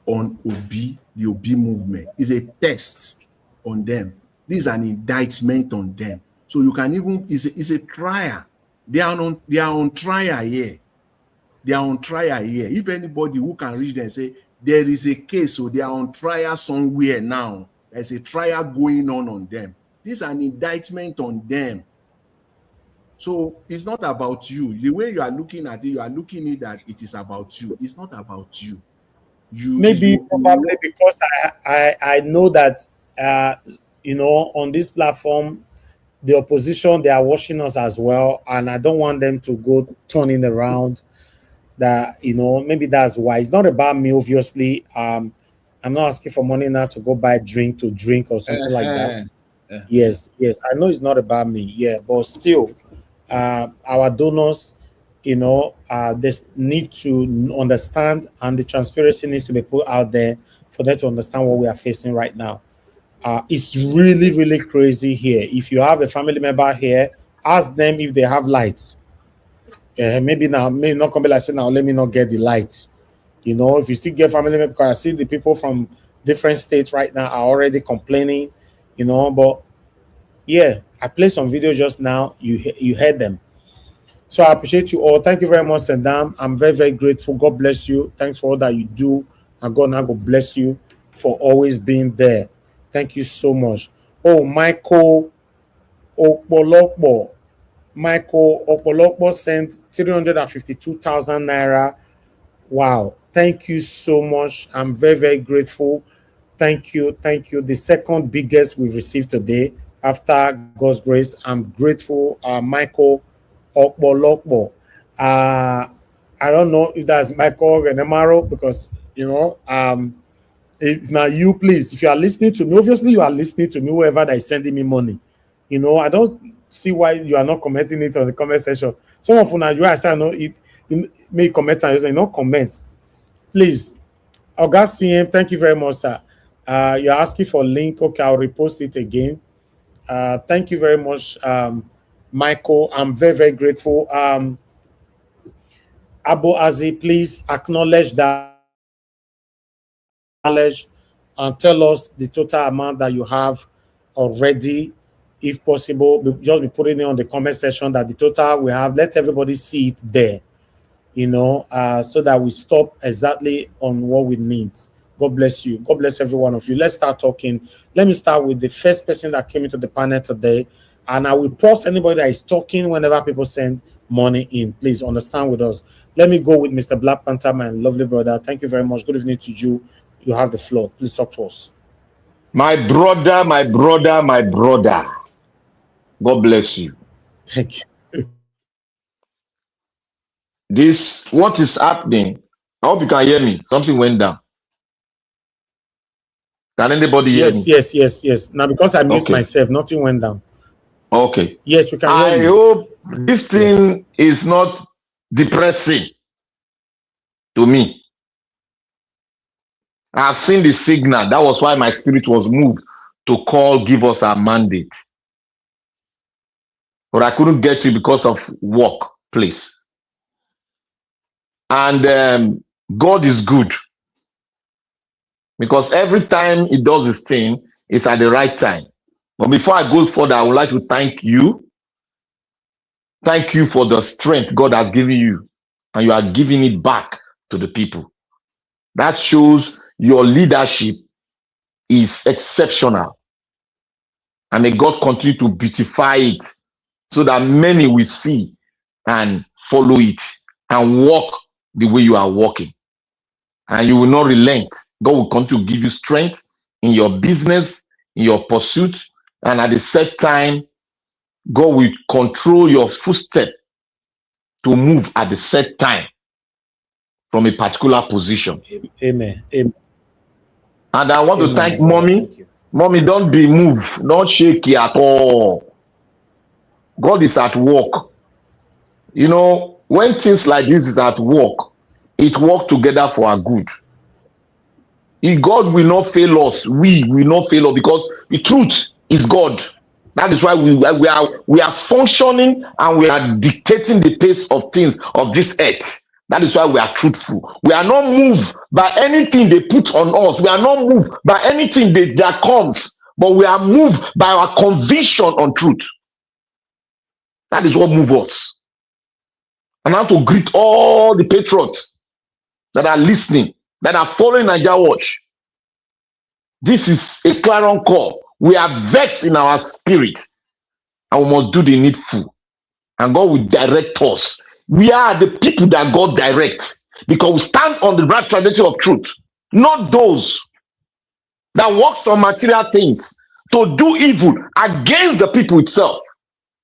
on Obi, the Obi movement. It's a test on them. This is an indictment on them. So you can even, it's a trial. They are on trial here. They are on trial here. If anybody who can reach them and say, there is a case, so they are on trial somewhere now. There's a trial going on them. This is an indictment on them. So it's not about you. The way you are looking at it, you are looking at it that it is about you. It's not about you. Maybe probably because I know that on this platform the opposition, they are watching us as well, and I don't want them to go turning around. That maybe that's why it's not about me. Obviously, I'm not asking for money now to go buy drink or something like that. Yes, I know it's not about me. Yeah, but still, our donors, they need to understand, and the transparency needs to be put out there for them to understand what we are facing right now. It's really, really crazy here. If you have a family member here, ask them if they have lights. Maybe now, maybe not come back like say now, let me not get the light. If you still get family member, because I see the people from different states right now are already complaining, but yeah, I played some video just now. You heard them. So I appreciate you all. Thank you very much, Sendam. I'm very, very grateful. God bless you. Thanks for all that you do. And God now go bless you for always being there. Thank you so much. Oh, Michael Okpolokpo. Michael Okpolokpo sent 352,000 naira. Wow. Thank you so much. I'm very, very grateful. Thank you. Thank you. The second biggest we've received today after God's grace. I'm grateful. Michael Okpolokpo. I don't know if that's Michael Renemaro because, if now you please, if you are listening to me, obviously you are listening to me, whoever that is sending me money. I don't see why you are not commenting it on the comment section. Some of you I say I know it, you may comment and you say no comment. Please, August CM, thank you very much, sir. You're asking for a link. Okay, I'll repost it again. Thank you very much, Michael. I'm very, very grateful. Abu Azi, please acknowledge that and tell us the total amount that you have already, if possible. Just be putting it on the comment section that the total we have. Let everybody see it there, so that we stop exactly on what we need. God bless you. God bless every one of you. Let's start talking. Let me start with the first person that came into the panel today, and I will pause anybody that is talking whenever people send money in. Please understand with us. Let me go with Mr. Black Panther, my lovely brother. Thank you very much. Good evening to you. You have the floor. Please talk to us. My brother, my brother, my brother. God bless you. Thank you. What is happening? I hope you can hear me. Something went down. Can anybody hear me? Yes. Now, because I mute myself, nothing went down. Okay. Yes, we can hear you. I hope this thing is not depressing to me. I've seen the signal. That was why my spirit was moved to call, give us our mandate. But I couldn't get to it because of work, please. And God is good. Because every time he does his thing, it's at the right time. But before I go further, I would like to thank you. Thank you for the strength God has given you. And you are giving it back to the people. That shows your leadership is exceptional. And may God continue to beautify it so that many will see and follow it and walk the way you are walking. And you will not relent. God will continue to give you strength in your business, in your pursuit, and at the set time, God will control your footstep to move at the set time from a particular position. Amen. And I want to thank Mommy. Mommy, don't be moved. Don't shake it at all. God is at work. When things like this is at work, it works together for our good. If God will not fail us, we will not fail us, because the truth is God. That is why we are functioning and we are dictating the pace of things of this earth. That is why we are truthful. We are not moved by anything they put on us. We are not moved by anything that comes, but we are moved by our conviction on truth. That is what moves us. And I want to greet all the patriots that are listening, that are following Nigeria Watch. This is a clarion call. We are vexed in our spirit, and we must do the needful and God will direct us. We are the people that God directs because we stand on the right trajectory of truth, not those that works on material things to do evil against the people itself.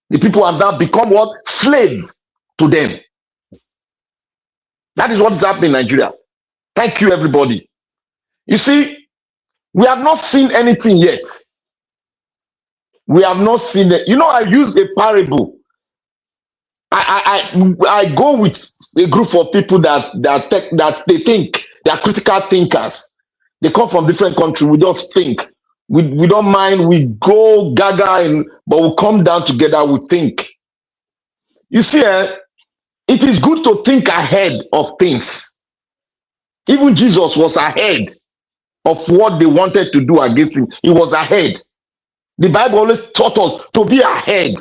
The people have now become what? Slaves to them. That is what is happening in Nigeria. Thank you, everybody. You see, we have not seen anything yet. We have not seen it. You know, I use a parable. I go with a group of people that they think they are critical thinkers. They come from different countries. We just think. We don't mind. We go gaga, but we come down together. We think. You see, it is good to think ahead of things. Even Jesus was ahead of what they wanted to do against him. He was ahead. The Bible always taught us to be ahead.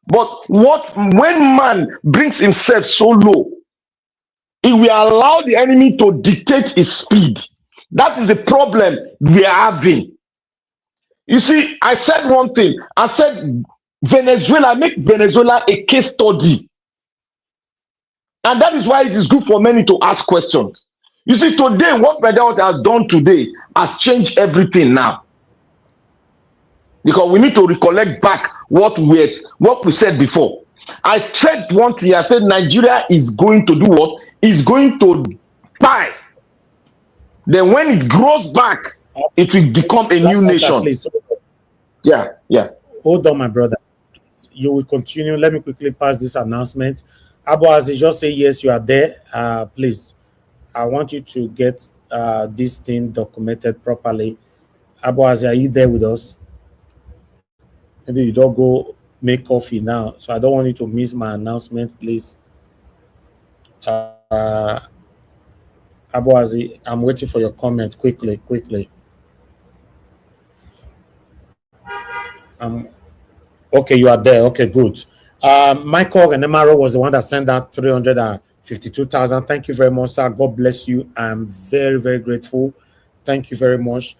But when man brings himself so low, he will allow the enemy to dictate his speed. That is the problem we are having. You see, I said one thing. I said Venezuela, make Venezuela a case study. And that is why it is good for many to ask questions. You see, today, what President has done today has changed everything now. Because we need to recollect back what we said before. I said one thing, I said Nigeria is going to do what? Is going to buy. Then when it grows back, it will become a new nation. Please. Yeah. Hold on, my brother. You will continue. Let me quickly pass this announcement. Abuazi, just say yes, you are there. Please, I want you to get this thing documented properly. Abuazi, are you there with us? Maybe you don't go make coffee now, so I don't want you to miss my announcement, please. Abuazi, I'm waiting for your comment quickly. Okay, you are there. Okay, good. Michael Renemaro was the one that sent that 352,000. Thank you very much, sir. God bless you. I'm very, very grateful. Thank you very much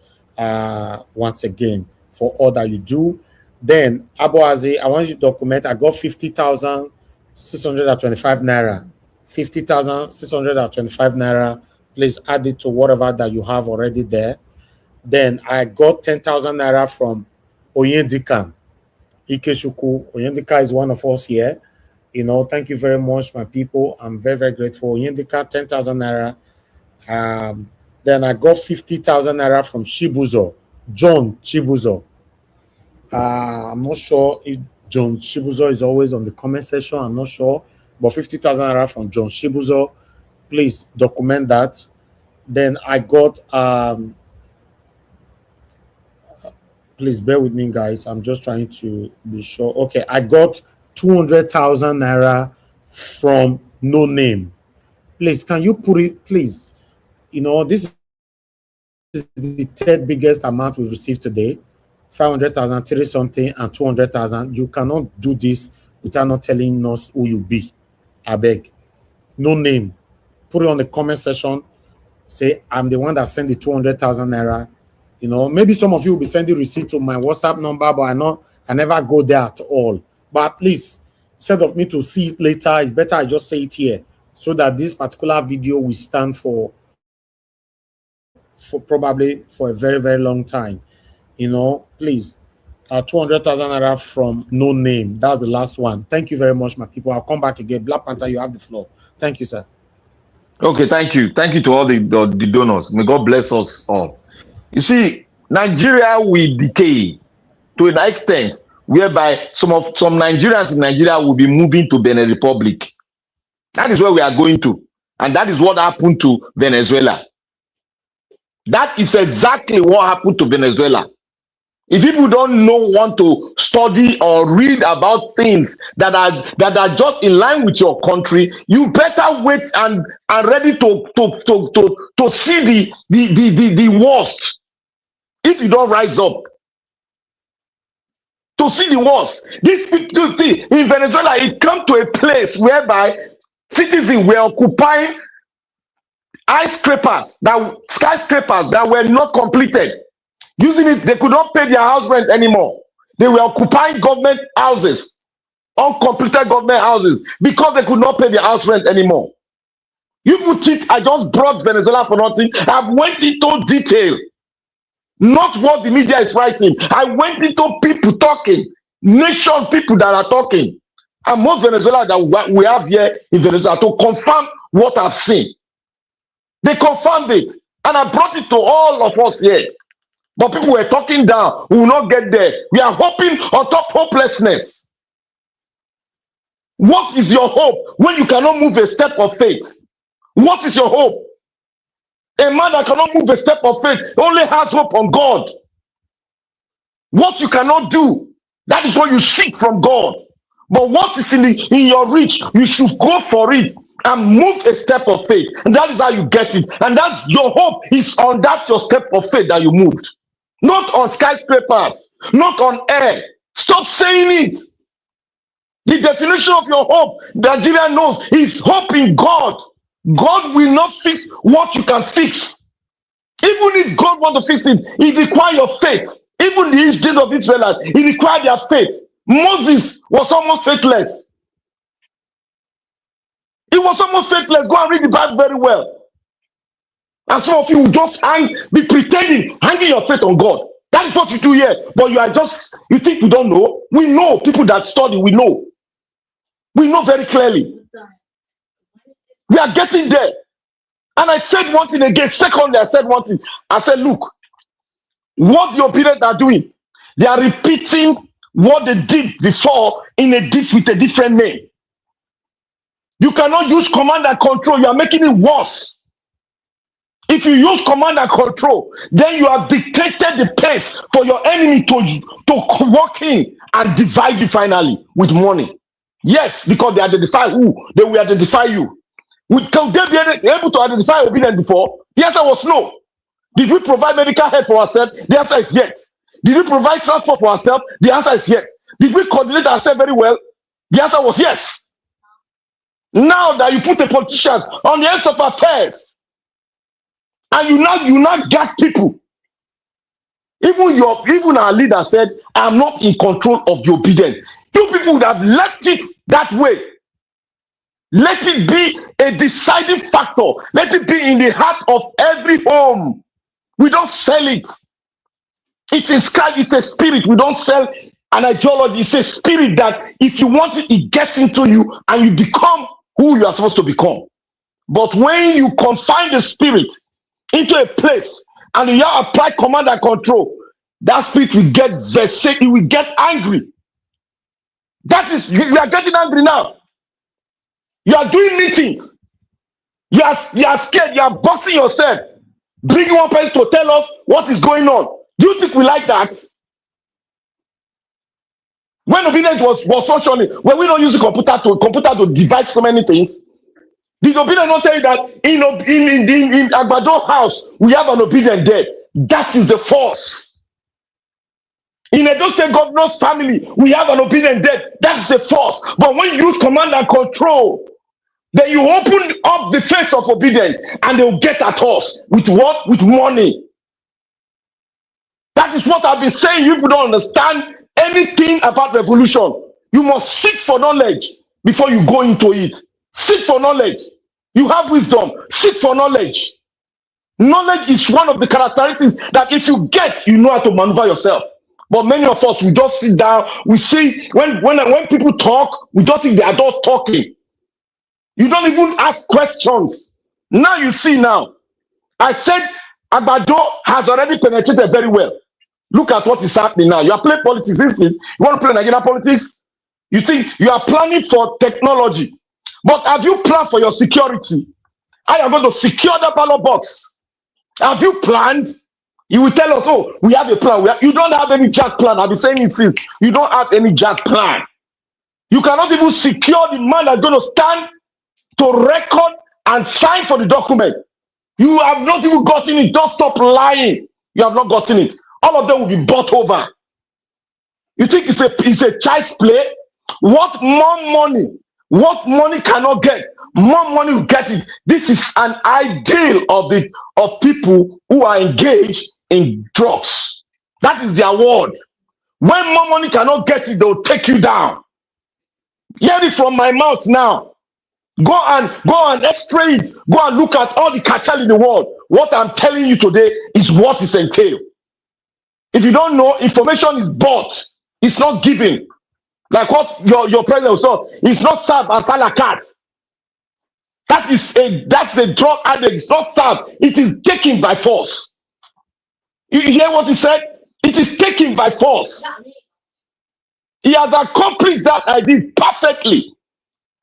once again for all that you do. Then, Abuazi, I want you to document. I got 50,625 naira. 50,625 naira. Please add it to whatever that you have already there. Then I got 10,000 naira from Oyendika. Ikeshuku. Oyendika is one of us here. You know, thank you very much, my people. I'm very, very grateful. Oyendika, 10,000 naira. Then I got 50,000 naira from Chibuzo, John Chibuzo. I'm not sure if John Chibuzo is always on the comment section. I'm not sure, but 50,000 naira from John Chibuzo. Please document that. Then I got please bear with me, guys. I'm just trying to be sure. Okay, I got 200,000 naira from No Name. Please, can you put it, please? You know, this is the third biggest amount we've received today. 500,000, 30 something, and 200,000. You cannot do this without not telling us who you be. I beg. No Name. Put it on the comment section. Say, I'm the one that sent the 200,000 naira. You know, maybe some of you will be sending receipt to my WhatsApp number, but I never go there at all. But at least, instead of me to see it later, it's better I just say it here so that this particular video will stand for probably for a very, very long time. You know, please, 200,000 naira from No Name. That's the last one. Thank you very much, my people. I'll come back again. Black Panther, you have the floor. Thank you, sir. Okay, thank you. Thank you to all the donors. May God bless us all. You see, Nigeria will decay to an extent whereby some Nigerians in Nigeria will be moving to Benin Republic. That is where we are going to. And that is what happened to Venezuela. That is exactly what happened to Venezuela. If people don't want to study or read about things that are just in line with your country, you better wait and ready to see the worst. If you don't rise up to see the worst, these people see in Venezuela, it come to a place whereby citizens were occupying skyscrapers that were not completed. Using it, they could not pay their house rent anymore. They were occupying government houses. uncompleted government houses because they could not pay their house rent anymore. You people think I just brought Venezuela for nothing. I went into detail, not what the media is writing. I went into people talking, nation people that are talking. And most Venezuela that we have here in Venezuela to confirm what I've seen. They confirmed it. And I brought it to all of us here. But people were talking down. We will not get there. We are hoping on top hopelessness. What is your hope when you cannot move a step of faith? What is your hope? A man that cannot move a step of faith only has hope on God. What you cannot do, that is what you seek from God. But what is in your reach, you should go for it and move a step of faith. And that is how you get it. And that's your hope is on that your step of faith that you moved. Not on skyscrapers, not on air. Stop saying it. The definition of your hope, Nigeria knows, is hope in God. God will not fix what you can fix. Even if God wants to fix it, it requires your faith. Even the days of Israel, it required their faith. Moses was almost faithless. He was almost faithless. Go and read the Bible very well. And some of you will just be pretending, hanging your faith on God. That is what you do here. But you think you don't know. We know, people that study, we know. We know very clearly. We are getting there. And I said one thing again. Secondly, I said one thing. I said, look, what the obedient are doing, they are repeating what they did before with a different name. You cannot use command and control. You are making it worse. If you use command and control, then you have dictated the pace for your enemy to walk in and divide you finally with money. Yes, because they identify who, they will identify you. Can they be able to identify obedient before? The answer was no. Did we provide medical help for ourselves? The answer is yes. Did we provide transport for ourselves? The answer is yes. Did we coordinate ourselves very well? The answer was yes. Now that you put a politician on the ends of affairs, and you now got people. Even our leader said, I'm not in control of the obedient. You people would have left it that way. Let it be a deciding factor. Let it be in the heart of every home. We don't sell it. It's inscribed, it's a spirit. We don't sell an ideology. It's a spirit that if you want it, it gets into you and you become who you are supposed to become. But when you confine the spirit into a place and you apply command and control, that spirit will get vexed, it will get angry. That is, you are getting angry now. You are doing meetings. You are scared. You are boxing yourself. Bringing one person to tell us what is going on. Do you think we like that? When obedience was functioning, when we don't use the computer to devise so many things, did obedience not tell you that in Agbado house we have an obedient there? That is the force. In Edo State governor's family, we have an obedient there. That's the force. But when you use command and control, then you open up the face of obedience and they'll get at us. With what? With money. That is what I've been saying. You people don't understand anything about revolution. You must seek for knowledge before you go into it. Seek for knowledge. You have wisdom. Seek for knowledge. Knowledge is one of the characteristics that if you get, you know how to maneuver yourself. But many of us, we just sit down. We see when people talk, we don't think they are just talking. You don't even ask questions. Now you see now. I said Agbado has already penetrated very well. Look at what is happening now. You are playing politics, isn't it? You want to play Nigerian politics? You think you are planning for technology. But have you planned for your security? I am going to secure the ballot box. Have you planned? You will tell us, oh, we have a plan. You don't have any jack plan. I'll be saying it since. You don't have any jack plan. You cannot even secure the man that's going to stand to record and sign for the document. You have not even gotten it. Don't stop lying. You have not gotten it. All of them will be bought over. You think it's a child's play? What money cannot get, more money will get it. This is an ideal of people who are engaged in drugs. That is their word. When more money cannot get it, they'll take you down. Hear it from my mouth now. Go and x-ray it. Go and look at all the cartel in the world. What I'm telling you today is what is entailed. If you don't know, information is bought. It's not given. Like what your president saw. It's not served as a la carte. That's a drug addict. It's not served. It is taken by force. You hear what he said? It is taken by force. He has accomplished that idea perfectly.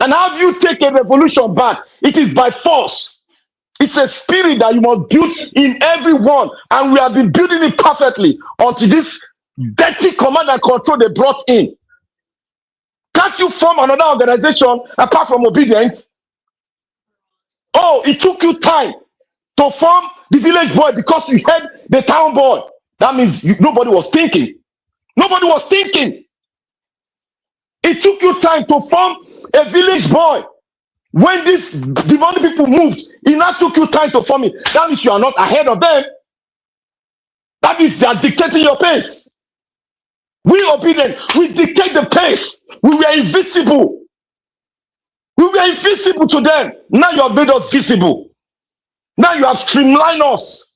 And how do you take a revolution back? It is by force. It's a spirit that you must build in everyone. And we have been building it perfectly until this dirty command and control they brought in. Can't you form another organization apart from obedience? Oh, it took you time to form the village boy because you had the town boy. That means nobody was thinking. Nobody was thinking. It took you time to form a village boy. When these demonic people moved, it now took you time to form it. That means you are not ahead of them. That means they are dictating your pace. We obedient, we dictate the pace. We were invisible. We were invisible to them. Now you have made us visible. Now you have streamlined us.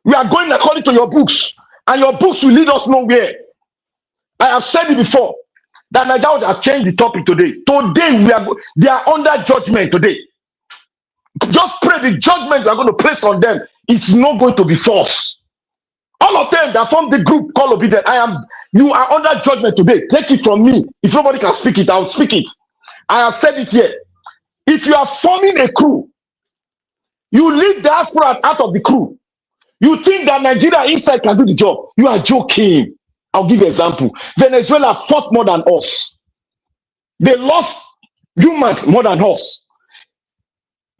We are going according to your books, and your books will lead us nowhere. I have said it before that Nigeria has changed the topic today. Today they are under judgment today. Just pray the judgment we are going to place on them. It's not going to be false. All of them that form the group called obedient. You are under judgment today. Take it from me. If nobody can speak it, I'll speak it. I have said it here. If you are forming a crew, you leave diaspora out of the crew. You think that Nigeria inside can do the job. You are joking. I'll give you an example. Venezuela fought more than us. They lost humans more than us.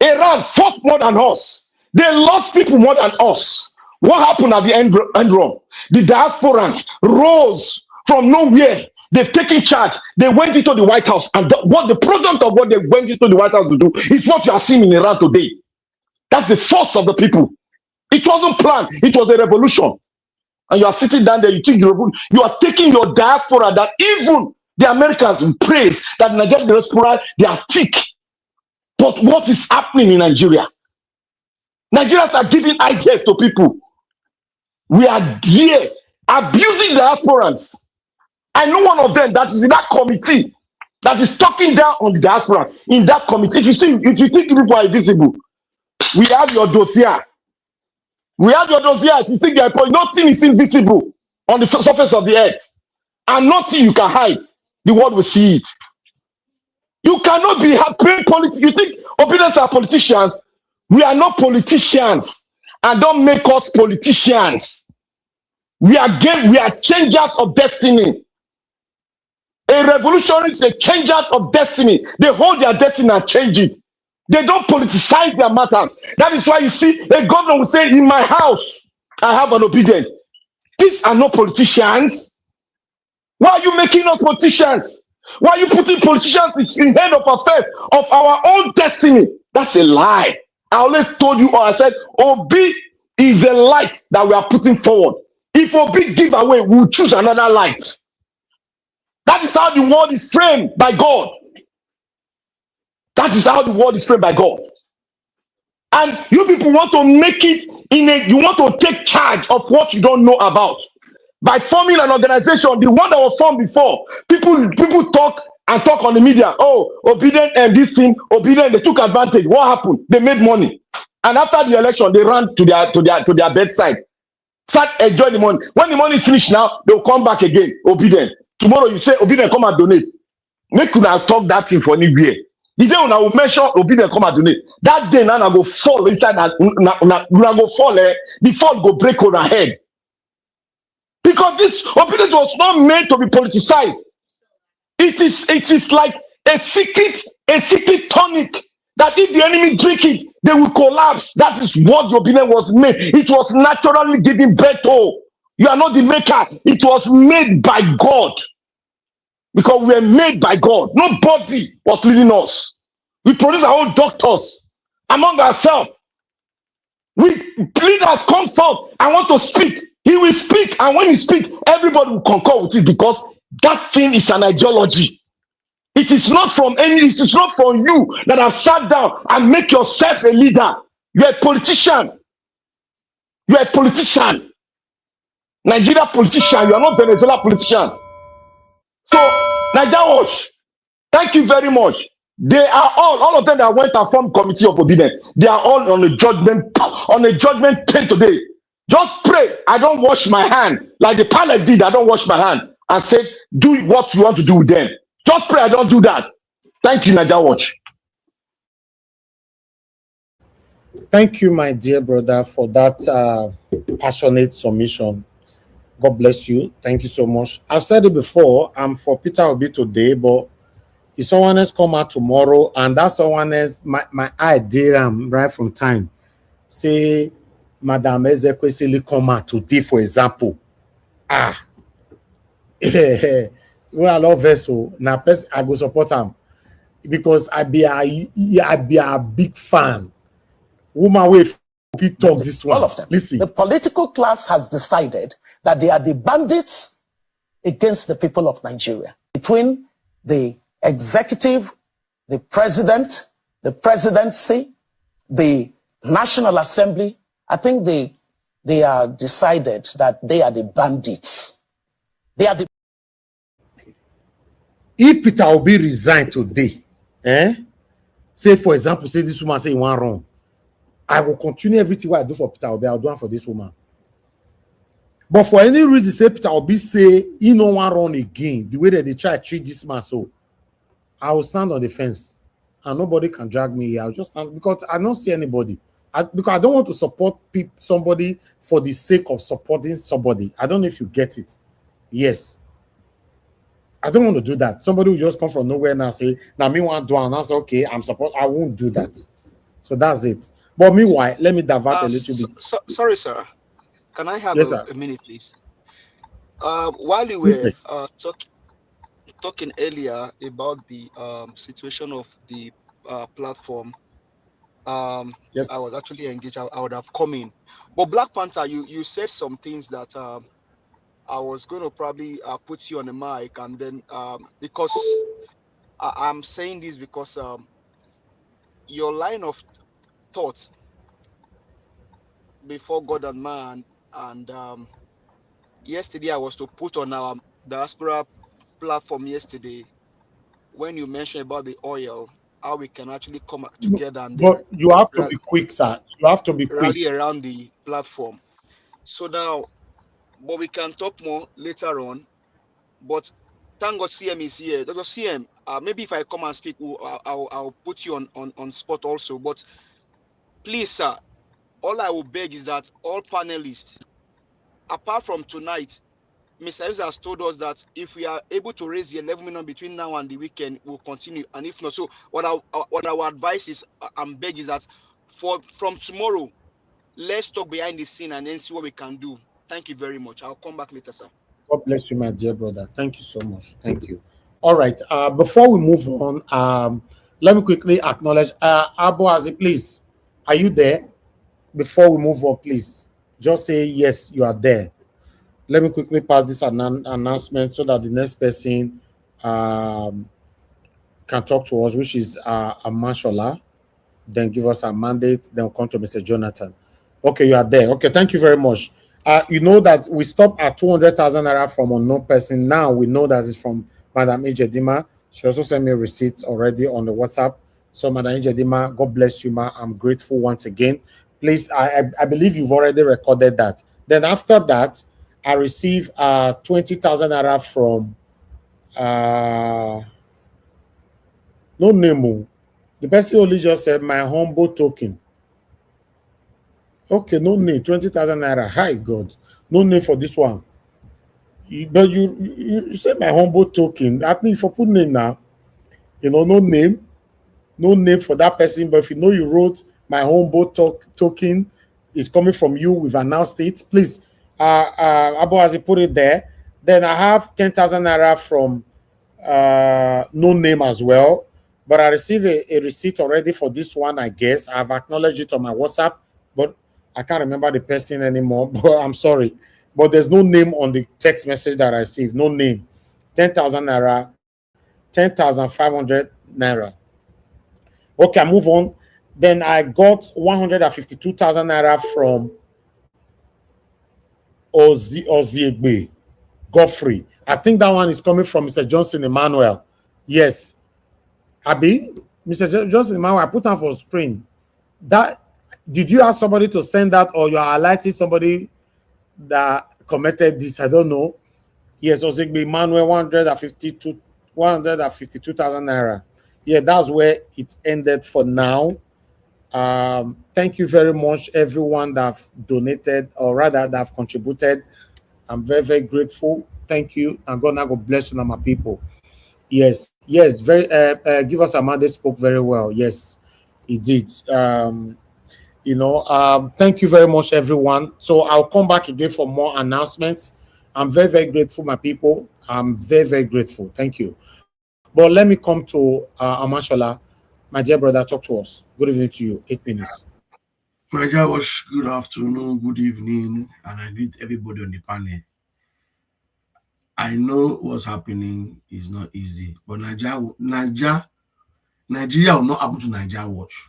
Iran fought more than us. They lost people more than us. What happened at the end run? The diasporans rose from nowhere. They've taken charge. They went into the White House. And what the product of what they went into the White House to do is what you are seeing in Iran today. That's the force of the people. It wasn't planned. It was a revolution. And you are sitting down there, you think you are taking your diaspora that even the Americans praise that Nigerian diaspora, they are thick. But what is happening in Nigeria? Nigerians are giving ideas to people. We are here abusing diasporans. I know one of them that is in that committee that is talking down on the diaspora in that committee. If you think people are invisible, we have your dossier. We have your dossier. If you think nothing is invisible on the surface of the earth, and nothing you can hide, the world will see it. You cannot be playing politics. You think obedience are politicians? We are not politicians, and don't make us politicians. We are changers of destiny. A revolutionary is a changer of destiny. They hold their destiny and change it. They don't politicize their matters. That is why you see a governor will say, in my house, I have an obedient. These are not politicians. Why are you making us politicians? Why are you putting politicians in head of affairs of our own destiny? That's a lie. I always told you, or I said, Obi is a light that we are putting forward. If Obi give away, we'll choose another light. That is how the world is framed by God. That is how the world is framed by God. And you people want to make it you want to take charge of what you don't know about. By forming an organization, the one that was formed before, people talk on the media. Oh, obedient and this thing, obedient, they took advantage. What happened? They made money. And after the election, they ran to their bedside. Start enjoying the money. When the money is finished now, they'll come back again. Obedient. Tomorrow you say, obedient, come and donate. Make you now talk that thing for anywhere. The day when I will mention obedient, come and donate. That day now I go fall inside that go fall. The fall go break on our head. Because this obedience was not meant to be politicized. It is like a secret tonic that if the enemy drink it, they will collapse. That is what the obedience was made. It was naturally given birth to. You are not the maker. It was made by God. Because we were made by God. Nobody was leading us. We produce our own doctors among ourselves. Leaders come forth and want to speak. He will speak, and when he speaks, everybody will concur with it because that thing is an ideology. It is not from any, it is not from you that have sat down and make yourself a leader. You're a politician. You're a politician. Nigeria politician. You are not Venezuela politician. So, Nigeria Watch, thank you very much. They are all of them that went and formed committee of obedience. They are all on a judgment pen today. Just pray. I don't wash my hand like the pilot did. I don't wash my hand and say, do what you want to do with them. Just pray. I don't do that. Thank you, Nigeria Watch. Thank you, my dear brother, for that passionate submission. God bless you. Thank you so much. I've said it before. I'm for Peter Obi today, but if someone else come out tomorrow and that someone else, my idea right from time, say, Madam Ezekwesili come out today, for example. Well, I love vessel. Now, I go support him because I be a big fan. Woman, wait, talk this one. All of them. Listen. The political class has decided that they are the bandits against the people of Nigeria. Between the executive, the president, the presidency, the National Assembly, I think they are decided that they are the bandits. They are the. If Peter Obi resign today, say for example, say this woman say you want wrong, I will continue everything what I do for Peter Obi, I'll do it for this woman. But for any reason, say Peter Obi say he no want run again, the way that they try to treat this man, so I will stand on the fence and nobody can drag me here. I'll just stand because I don't see anybody. Because I don't want to support somebody for the sake of supporting somebody. I don't know if you get it. Yes. I don't want to do that. Somebody will just come from nowhere and say, now me want to do and I say, okay, I'm support. I won't do that. So that's it. But meanwhile, let me divert a little bit. Sorry, sir. Can I have a minute, please? While you were talking earlier about the situation of the platform, yes, I was actually engaged. I would have come in. But Black Panther, you said some things that I was going to probably put you on the mic, and then because I'm saying this because your line of thoughts before God and man, and yesterday I was to put on our diaspora platform yesterday when you mentioned about the oil, how we can actually come together and but you have to be quick, sir. You have to be quick. Rally around the platform. So now, but we can talk more later on. But thank God CM is here. Dr. CM, maybe if I come and speak, I'll put you on spot also. But please, sir, all I will beg is that all panelists, apart from tonight, Mr. Evans has told us that if we are able to raise the 11 million between now and the weekend, we'll continue. And if not, so what our advice is and beg is that from tomorrow, let's talk behind the scene and then see what we can do. Thank you very much. I'll come back later, sir. God bless you, my dear brother. Thank you so much. Thank you. All right. Before we move on, let me quickly acknowledge Abu Azi, please. Are you there? Before we move on, please just say yes, you are there. Let me quickly pass this announcement so that the next person can talk to us, which is Amashola. Then give us a mandate. Then we'll come to Mr. Jonathan. Okay, you are there. Okay, thank you very much. You know that we stopped at 200,000 naira from unknown person. Now we know that it's from Madam Ijedima. She also sent me receipts already on the WhatsApp. So, Madam Ijedima, God bless you, ma. I'm grateful once again. Please, I believe you've already recorded that. Then after that, I received 20,000 naira from no name. The person only just said my humble token. Okay, no name, 20,000 naira. Hi, God. No name for this one. But you said my humble token. I think if you put name now, no name. No name for that person. But if you know you wrote my humble token is coming from you, we've announced it. Please, Abu Azi, put it there. Then I have 10,000 naira from no name as well. But I received a receipt already for this one, I guess. I've acknowledged it on my WhatsApp, but I can't remember the person anymore. But I'm sorry. But there's no name on the text message that I received. No name. 10,000 naira 10,500 naira. Okay, I move on. Then I got 152,000 naira from Oziegbe Godfrey. I think that one is coming from Mr. Johnson Emmanuel. Yes. Abi, Mr. Johnson Emmanuel, I put on for screen. That did you ask somebody to send that, or you are highlighting somebody that commented this? I don't know. Yes, Oziegbe Emmanuel, 152,000 naira. Yeah, that's where it ended for now. Thank you very much, everyone that have donated, or rather that have contributed. I'm very, very grateful. Thank you. And God now God bless you, my people. Yes, yes, very give us a man. They spoke very well. Yes, he did. Thank you very much, everyone. So I'll come back again for more announcements. I'm very, very grateful, my people. I'm very, very grateful. Thank you. But let me come to Amashola. My dear brother, talk to us. Good evening to you. 8 minutes. My dear Wash, good afternoon, good evening, and I greet everybody on the panel. I know what's happening is not easy, but Nigeria will not happen to Nigeria Watch.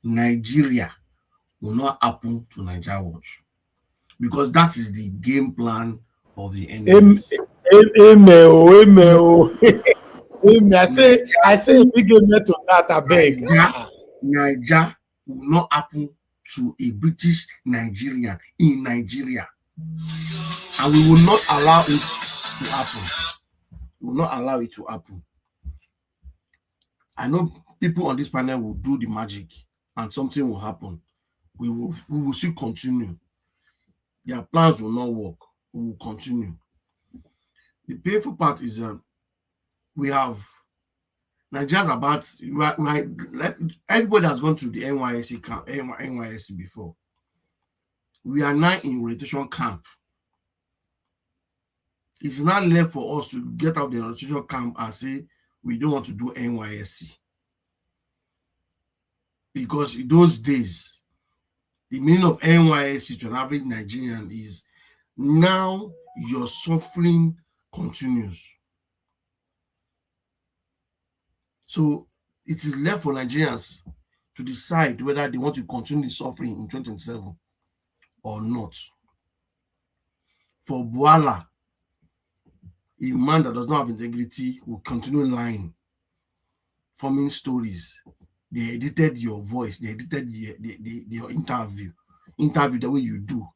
Nigeria will not happen to Nigeria Watch, because that is the game plan of the enemies. Amen. I say a big amen to that. I beg. Nigeria will not happen to a British Nigerian in Nigeria, and we will not allow it to happen. We will not allow it to happen. I know people on this panel will do the magic, and something will happen. We will still continue. Their plans will not work. We will continue. The painful part is we have Nigerians about everybody has gone to the NYSC before. We are now in rotation camp. It's not left for us to get out of the rotation camp and say we don't want to do NYSC. Because in those days, the meaning of NYSC to an average Nigerian is now your suffering continues. So it is left for Nigerians to decide whether they want to continue the suffering in 2027 or not. For Bwala, a man that does not have integrity will continue lying, forming stories. They edited your voice, they edited your interview the way you do.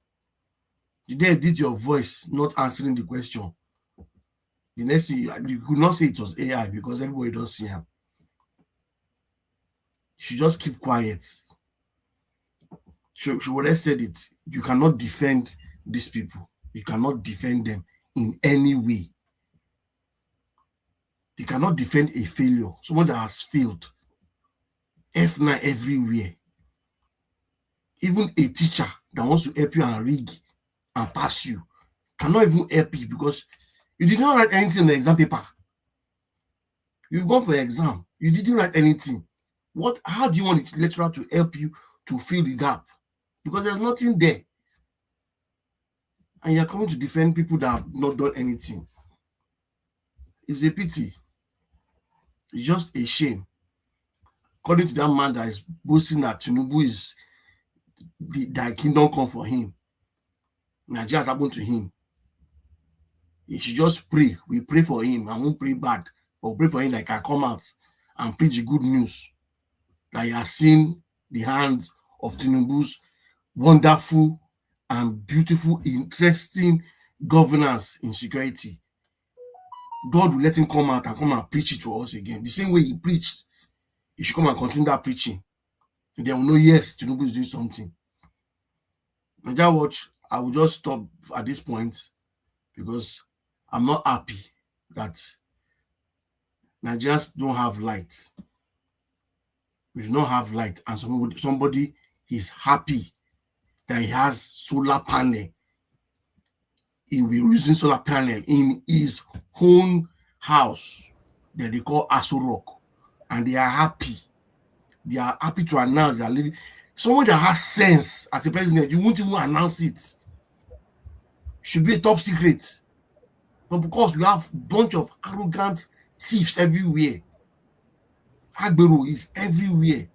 Did they edit your voice not answering the question? The next thing, you could not say it was AI because everybody don't see him. She just keep quiet. She would have said it. You cannot defend these people. You cannot defend them in any way. They cannot defend a failure. Someone that has failed. F9 everywhere. Even a teacher that wants to help you and rig and pass you cannot even help you because you did not write anything on the exam paper. You've gone for an exam. You didn't write anything. How do you want the lecturer to help you to fill the gap? Because there's nothing there. And you're coming to defend people that have not done anything. It's a pity. It's just a shame. According to that man that is boasting that Tinubu is that kingdom come for him. Nigeria has happened to him. He should just pray. We pray for him. I won't pray bad. But we'll pray for him like I come out and preach the good news. That he has seen the hands of Tinubu's wonderful and beautiful, interesting governance in security. God will let him come out and come and preach it to us again. The same way he preached, he should come and continue that preaching. And then we'll know, yes, Tinubu is doing something. Nigeria Watch, I will just stop at this point because I'm not happy that Nigerians don't have light. We do not have light, and somebody is happy that he has solar panel. He will be using solar panel in his own house that they call Aso Rock, and they are happy. They are happy to announce they are living. Someone that has sense as a president, you won't even announce it. Should be a top secret. But because we have a bunch of arrogant thieves everywhere. Agbero is everywhere.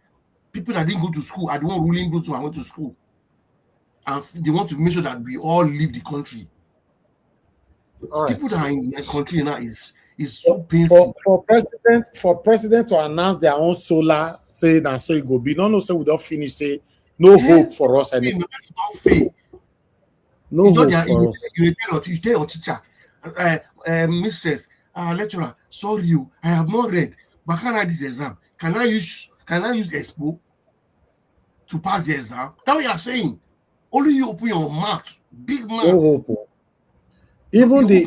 People that didn't go to school are the one ruling those who went to school. And they want to make sure that we all leave the country. All right. People that are in the country now is so painful. For president to announce their own solar, say that so it go be. No, say we don't finish. Say no hope for us anymore. That's not fair. No hope for us. You tell your teacher, mistress, lecturer, sorry you, I have not read, but can I write this exam? Can I use Expo to pass the exam? That's what you are saying. Only you open your mouth, big mouth. No hope. Even the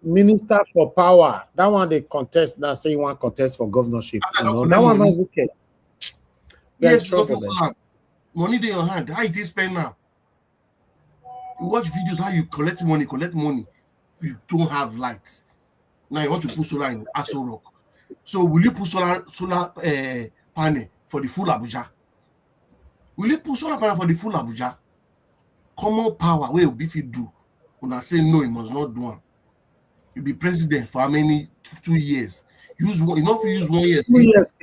minister for power, that one they contest now, say you want contest for governorship. You know, that one not wicked. Yes, money in your hand. How it is spent now? You watch videos how you collect money. You don't have lights. Now you want to put solar in Aso Rock. So will you put solar panel for the full Abuja? Will you put solar panel for the full Abuja? Common power, where will be if you do? When I say no, you must not do one. You'll be president for how many 2 years? Use one, enough to use 1 year. 2 years,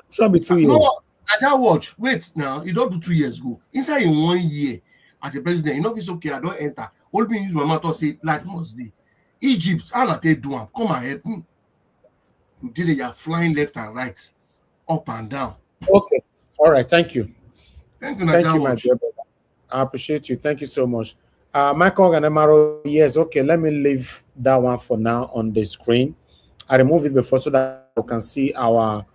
should be 2 years. No, I just watch. Wait now, you don't do 2 years go. Inside in 1 year as a president, you know if it's okay, I don't enter. All me use my mouth to say like must be. Egypt, I not take do one. Come and help me. You did it, you're flying left and right, up and down. Okay. All right, thank you. Thank you, my dear brother. I appreciate you. Thank you so much. Michael Ganemaro, yes, okay, let me leave that one for now on the screen. I removed it before so that you can see our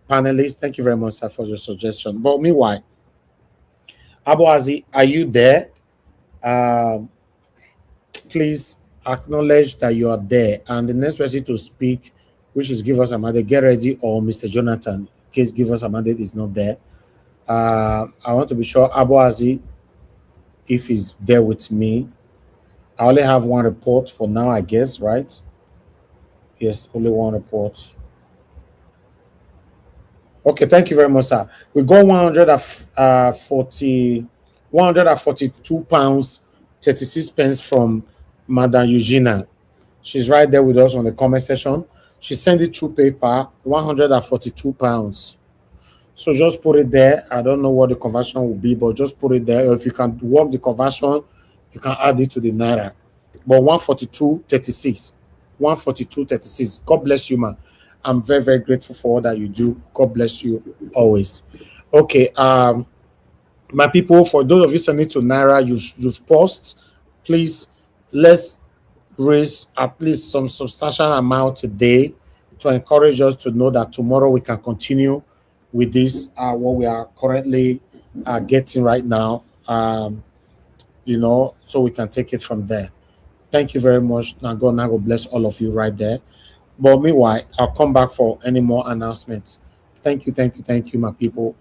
panelists. Thank you very much, sir, for your suggestion. But meanwhile, Abuazi, are you there? Please acknowledge that you are there. And the next person to speak, which is Give Us a Mandate, get ready, or Mr. Jonathan, in case Give Us a Mandate is not there. I want to be sure Abuazi, if he's there with me. I only have one report for now, I guess, right? Yes, only one report. Okay, thank you very much, sir. We got 142 pounds 36 pence from Madam Eugenia. She's right there with us on the comment section. She sent it through PayPal, 142 pounds. So just put it there. I don't know what the conversion will be, but just put it there. If you can work the conversion, you can add it to the Naira. But 142.36. 142.36. God bless you, man. I'm very, very grateful for all that you do. God bless you always. Okay. My people, for those of you sending to Naira, you've paused. Please, let's raise at least some substantial amount today to encourage us to know that tomorrow we can continue with this, what we are currently getting right now, you know, so we can take it from there. Thank you very much. Now God bless all of you right there. But meanwhile, I'll come back for any more announcements. Thank you, my people.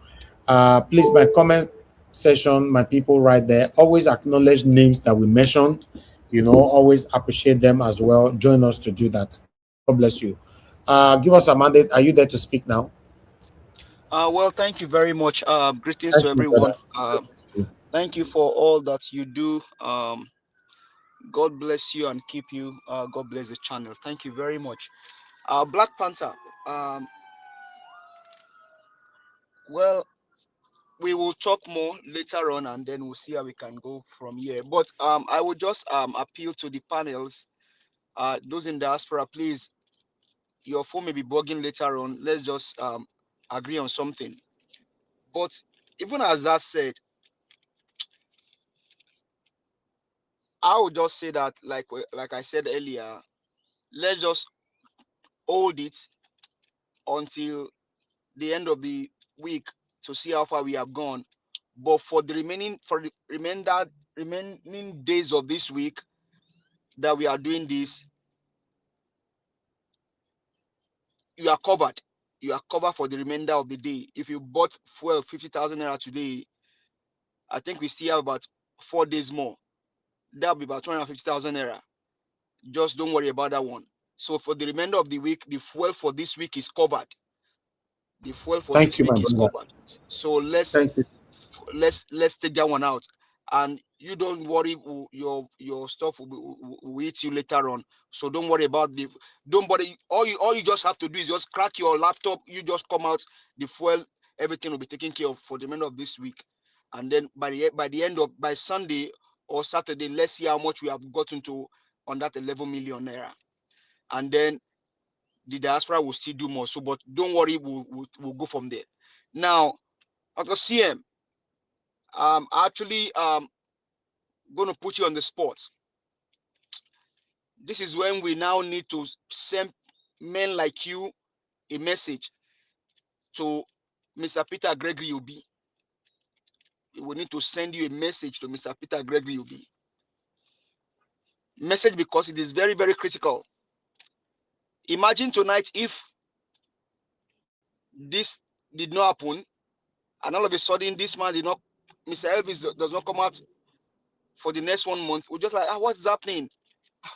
Please, my comment section, my people right there, always acknowledge names that we mentioned, you know, always appreciate them as well. Join us to do that. God bless you. Give us a mandate. Are you there to speak now? Well, thank you very much. Greetings to everyone. Thank you for all that you do. God bless you and keep you. God bless the channel. Thank you very much. Black Panther. Well, we will talk more later on, and then we'll see how we can go from here. But I would just appeal to the panels. Those in diaspora, please. Your phone may be bugging later on. Let's just agree on something. But even as that said, I would just say that, like I said earlier, let's just hold it until the end of the week to see how far we have gone. But for the remaining days of this week that we are doing this, you are covered. You are covered for the remainder of the day. If you bought fuel 50,000 naira today, I think we still have about 4 days more. That'll be about 250,000 naira. Just don't worry about that one. So for the remainder of the week, the fuel for this week is covered. The fuel for this week is covered. So let's take that one out. and you don't worry, your stuff will hit you later on. So don't worry about don't worry. All you just have to do is just crack your laptop. You just come out, the fuel, everything will be taken care of for the remainder of this week. And then by Sunday or Saturday, let's see how much we have gotten to on that 11 million naira. And then the diaspora will still do more. So, but don't worry, we'll go from there. Now, Dr. CM, actually going to put you on the spot. This is when we now need to send men like you a message to Mr. Peter Gregory Obi. We need to send you a message to Mr. Peter Gregory Obi. Message, because it is very, very critical. Imagine tonight if this did not happen, and all of a sudden this man did not, Mr. Elvis does not come out for the next 1 month. We're just like, what's happening?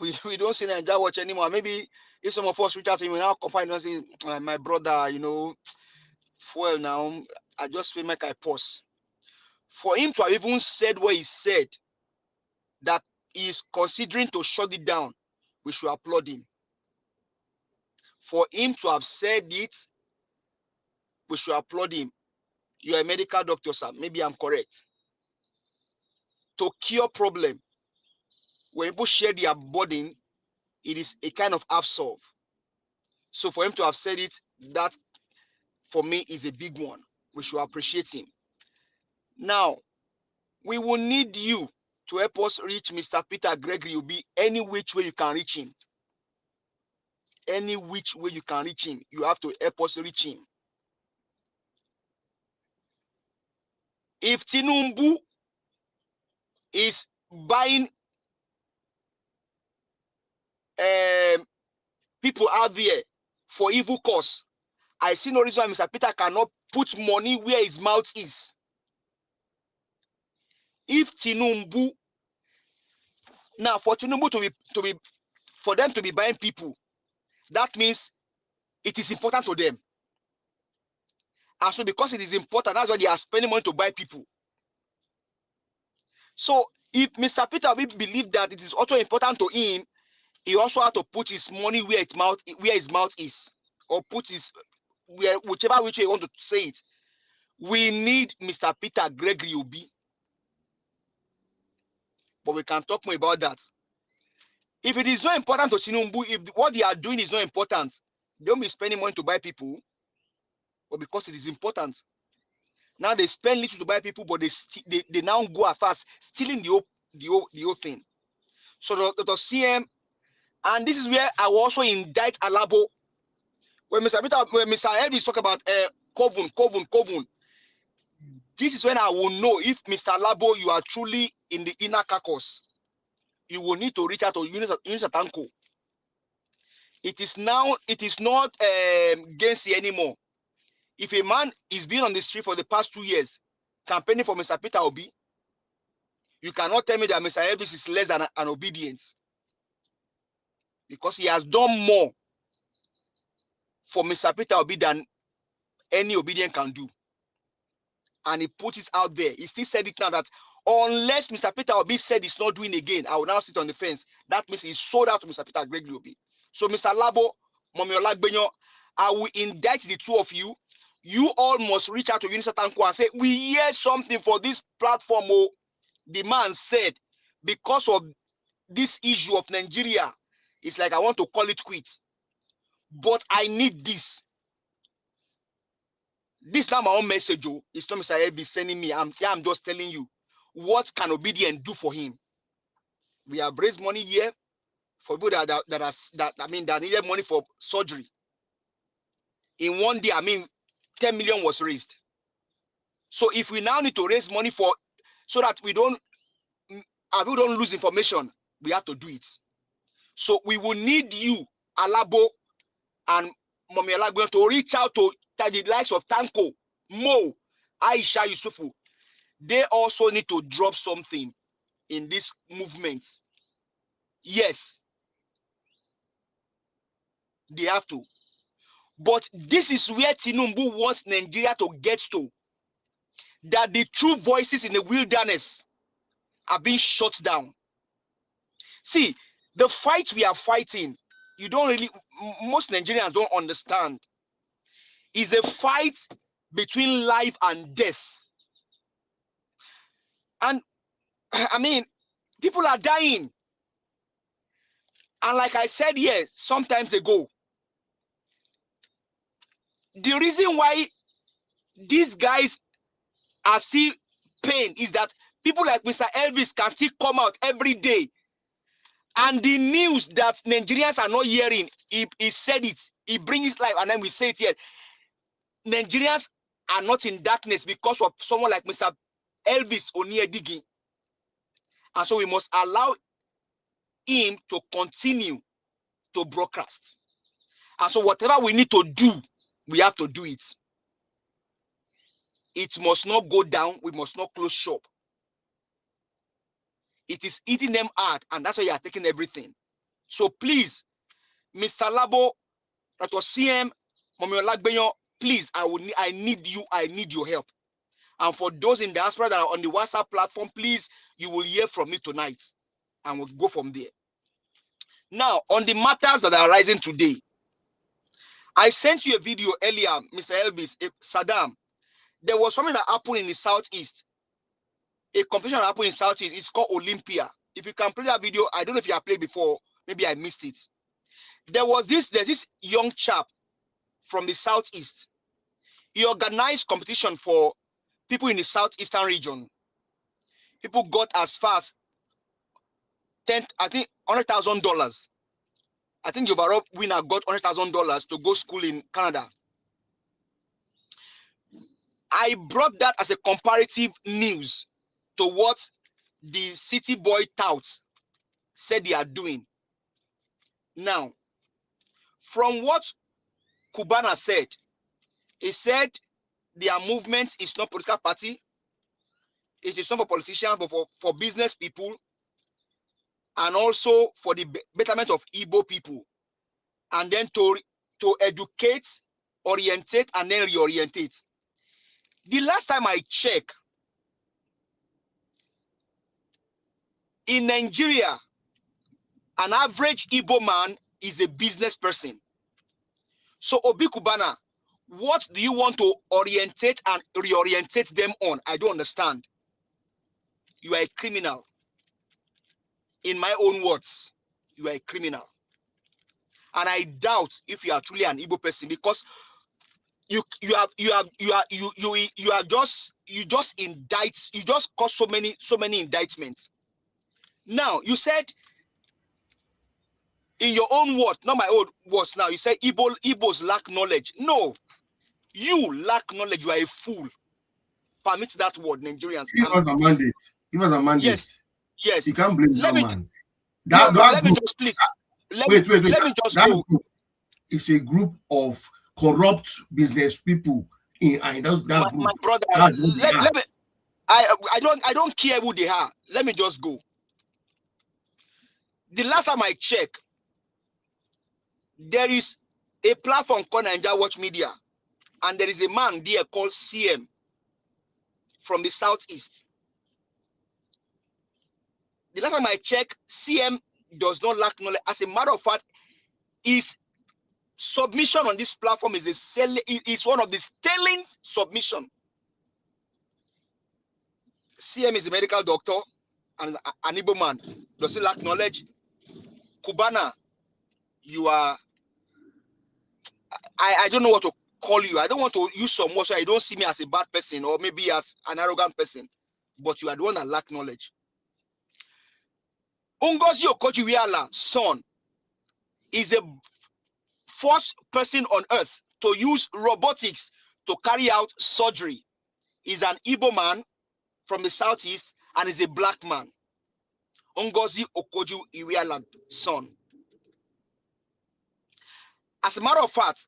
We don't see Nigeria Watch anymore. Maybe if some of us reach out to him, we now confide and say, my brother, fuel now, I just feel like I pause. For him to have even said what he said, that he is considering to shut it down, we should applaud him. For him to have said it, we should applaud him. You're a medical doctor, sir. Maybe I'm correct. To cure problem, when people share their burden, it is a kind of half solve. So for him to have said it, that for me is a big one. We should appreciate him. Now, we will need you to help us reach Mr. Peter Gregory Obi any which way you can reach him. Any which way you can reach him, you have to help us reach him. If Tinubu is buying people out there for evil cause, I see no reason why Mr. Peter cannot put money where his mouth is. If Tinubu, now for Tinubu for them to be buying people, that means it is important to them. And so because it is important, that's why they are spending money to buy people. So if Mr. Peter Obi believe that it is also important to him, he also had to put his money where his mouth is, or put his whichever which way you want to say it. We need Mr. Peter Gregory Obi. But we can talk more about that. If it is not important to Tinubu, if what they are doing is not important, they don't be spending money to buy people, but because it is important. Now they spend little to buy people, but they now go as far as stealing the whole thing. So the CM, and this is where I will also indict Alabo. When Mr. Elvis talk about Kovun, this is when I will know if Mr. Alabo, you are truly in the inner caucus. You will need to reach out to Eunice Atanko. It is not Gensi anymore. If a man is being on the street for the past 2 years campaigning for Mr. Peter Obi, you cannot tell me that Mr. Elvis is less than an obedience, because he has done more for Mr. Peter Obi than any obedient can do. And he put it out there. He still said it now that unless Mr. Peter Obi said he's not doing again, I will now sit on the fence. That means he's sold out to Mr. Peter Gregory Obi. So Mr. Labo, Mommy Olagbenyo, I will indict the two of you. You all must reach out to Eunice Atanko and say, we hear something for this platform. Oh, the man said, because of this issue of Nigeria, it's like I want to call it quits. But I need this. This is not my own message. Oh. It's not Mr. Elvis sending me. I'm just telling you. What can obedience do for him? We have raised money here for people that needed money for surgery. In one day, 10 million was raised. So if we now need to raise money so that we don't lose information, we have to do it. So we will need you, Alabo and Mommy Alagbe, to reach out to the likes of Tanko, Mo, Aisha Yusufu. They also need to drop something in this movement. Yes, they have to. But this is where Tinubu wants Nigeria to get to. That the true voices in the wilderness are being shut down. See, the fight we are fighting, you don't really, most Nigerians don't understand, is a fight between life and death. And I mean, people are dying. And like I said here sometimes ago, the reason why these guys are still paying is that people like Mr. Elvis can still come out every day. And the news that Nigerians are not hearing, he said it, he brings his life, and then we say it here. Nigerians are not in darkness because of someone like Mr. Elvis Onyedigi. And so we must allow him to continue to broadcast. And so whatever we need to do, we have to do it. It must not go down. We must not close shop. It is eating them hard, and that's why you are taking everything. So please, Mr. Labo, Dr. CM, Mommy Olagbenyo, please, I need you. I need your help. And for those in diaspora that are on the WhatsApp platform, please, you will hear from me tonight, and we'll go from there. Now, on the matters that are arising today, I sent you a video earlier, Mr. Elvis, Saddam. There was something that happened in the Southeast. A competition that happened in Southeast. It's called Olympia. If you can play that video, I don't know if you have played before. Maybe I missed it. There's this young chap from the Southeast. He organized competition for people in the Southeastern region. People got as far as $100,000. I think the overall winner got $100,000 to go school in Canada. I brought that as a comparative news to what the city boy touts said they are doing. Now, from what Kubana said, he said their movement is not political party. It is not for politicians, but for business people, and also for the betterment of Igbo people. And then to educate, orientate, and then reorientate. The last time I checked, in Nigeria, an average Igbo man is a business person. So Obi Kubana, what do you want to orientate and reorientate them on? I don't understand. You are a criminal. In my own words, you are a criminal. And I doubt if you are truly an Igbo person, because you just cause so many indictments. Now you said, in your own words, not my own words now, you say Igbos lack knowledge. No, you lack knowledge. You are a fool. Permit that word, Nigerians. Give us a mandate. Give us a mandate. Yes, yes. You can't blame that man. Let me just please. Wait. Let me just go. It's a group of corrupt business people that group. My brother, I don't care who they are. Let me just go. The last time I checked, there is a platform called Nigeria Watch Media, and there is a man there called CM from the Southeast. The last time I checked, CM does not lack knowledge. As a matter of fact, his submission on this platform is one of the stellar submission. CM is a medical doctor and an Igbo man. Does he lack knowledge? Kubana, you are, I don't know what to call you. I don't want to use some words so you don't see me as a bad person or maybe as an arrogant person, but you are the one that lack knowledge. Ngozi Okoji-Iweala's son is a first person on earth to use robotics to carry out surgery. He's an Igbo man from the Southeast and is a black man. Ngozi Okoji-Iweala's son. As a matter of fact,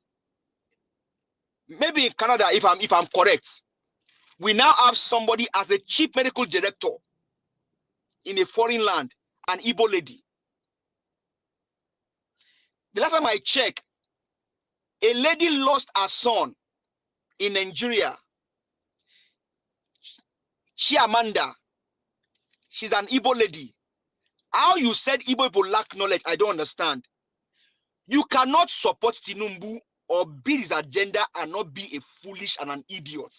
maybe in Canada, if I'm correct, we now have somebody as a chief medical director in a foreign land, an Igbo lady. The last time I checked, a lady lost her son in Nigeria. Chiamanda. She's an Igbo lady. How you said Igbo people lack knowledge, I don't understand. You cannot support Tinubu or beat his agenda and not be a foolish and an idiot.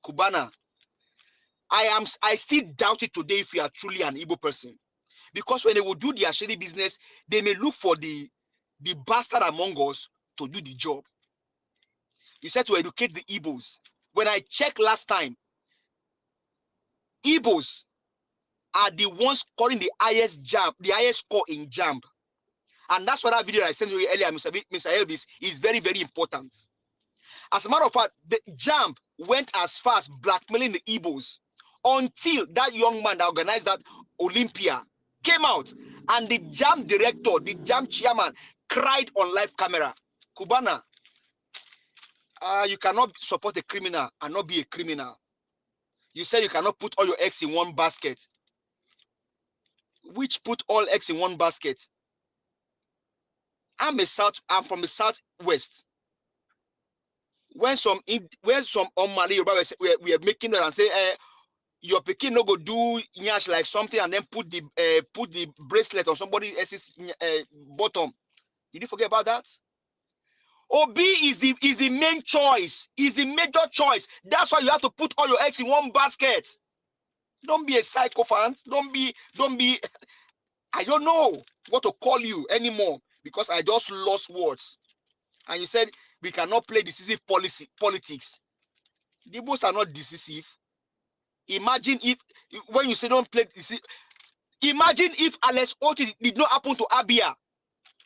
Kubana, I still doubt it today if you are truly an Igbo person. Because when they will do their shady business, they may look for the bastard among us to do the job. You said to educate the Igbos. When I checked last time, Igbos are the ones scoring the highest score in JAMB. And that's what that video I sent you earlier, Mr. Elvis, is very, very important. As a matter of fact, the JAMB went as far as blackmailing the Igbos until that young man that organized that Olympia came out and the JAMB director, the JAMB chairman, cried on live camera. Kubana, you cannot support a criminal and not be a criminal. You said you cannot put all your eggs in one basket. Which put all eggs in one basket? I'm from the southwest. When some Omali we are making that and say, your Pekin no go do nyash like something and then put the bracelet on somebody else's bottom. Did you forget about that? Obi is the main choice. Is the major choice. That's why you have to put all your eggs in one basket. Don't be a sycophant. Don't be. I don't know what to call you anymore because I just lost words. And you said we cannot play decisive politics. The Igbos are not decisive. Imagine if when you say don't play decisive. Imagine if Alex Oti did not happen to Abia.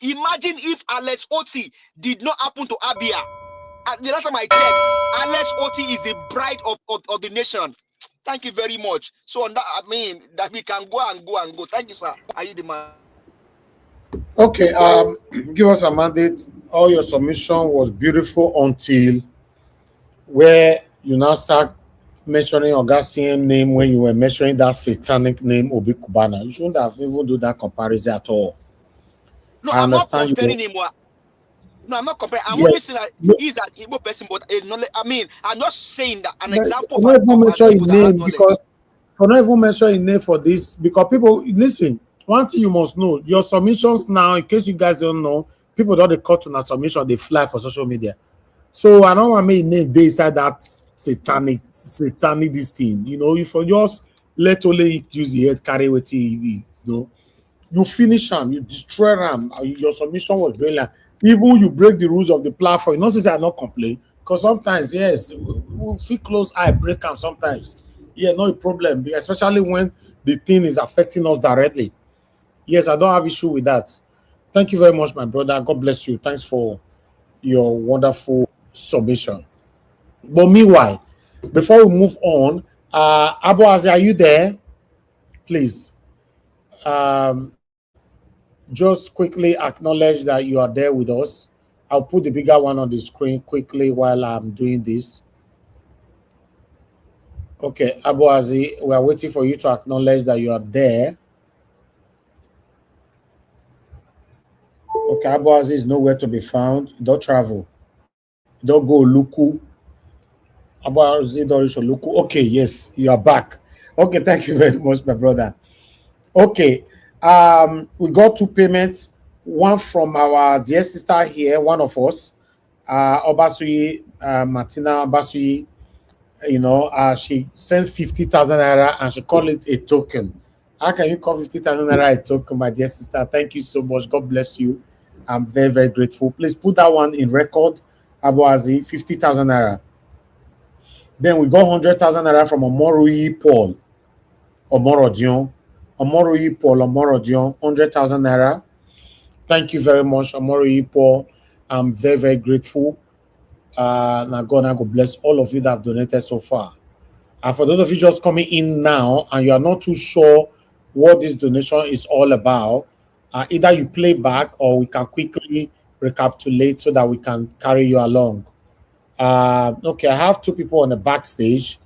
Imagine if Alex Oti did not happen to Abia. The last time I checked, Alex Oti is the bride of the nation. Thank you very much. So on that, I mean that we can go and go and go. Thank you, sir. Are you the man? Okay, give us a mandate. All your submission was beautiful until where you now start mentioning Augustine name when you were mentioning that satanic name Obi Kubana. You shouldn't have even do that comparison at all. No, I I'm not understand comparing you. him. No, I'm not comparing. I'm Yes. only saying that No, he's an Igbo person, but I mean, I'm just saying that an but example I'm not of even an mention his Igbo that has name knowledge. because I'm not even mention his name for this because people listen. One thing you must know: your submissions now, in case you guys don't know, people don't they cut on a submission, they fly for social media. So I don't want to make name they inside that satanic this thing. You know, if you just let only use the head carry with you know. You finish them, you destroy them. Your submission was brilliant. Even you break the rules of the platform. You know, since I not complain because sometimes, yes, we feel close eye break them sometimes. Yeah, no problem, especially when the thing is affecting us directly. Yes, I don't have issue with that. Thank you very much, my brother. God bless you. Thanks for your wonderful submission. But meanwhile, before we move on, Abu Azi, are you there? Please. Just quickly acknowledge that you are there with us. I'll put the bigger one on the screen quickly while I'm doing this. Okay, Abu Azi, we are waiting for you to acknowledge that you are there. Okay, Abu Azi is nowhere to be found. Don't travel. Don't go Luku. Abu Azi, don't reach Luku. Okay, yes, you are back. Okay, thank you very much, my brother. Okay, we got two payments. One from our dear sister here, one of us, Obasui, Martina Obasui. You know, she sent 50,000 naira and she called it a token. How can you call 50,000 naira a token, my dear sister? Thank you so much. God bless you. I'm very, very grateful. Please put that one in record. Abu Azi, 50,000 naira. Then we got 100,000 naira from Omorui Paul Omorodion. Omorui Paul Omorodion, 100,000 naira. Thank you very much, Omorui Paul. I'm very, very grateful. Now God bless all of you that have donated so far. And for those of you just coming in now and you are not too sure what this donation is all about, either you play back or we can quickly recapitulate so that we can carry you along. Okay, I have two people on the backstage.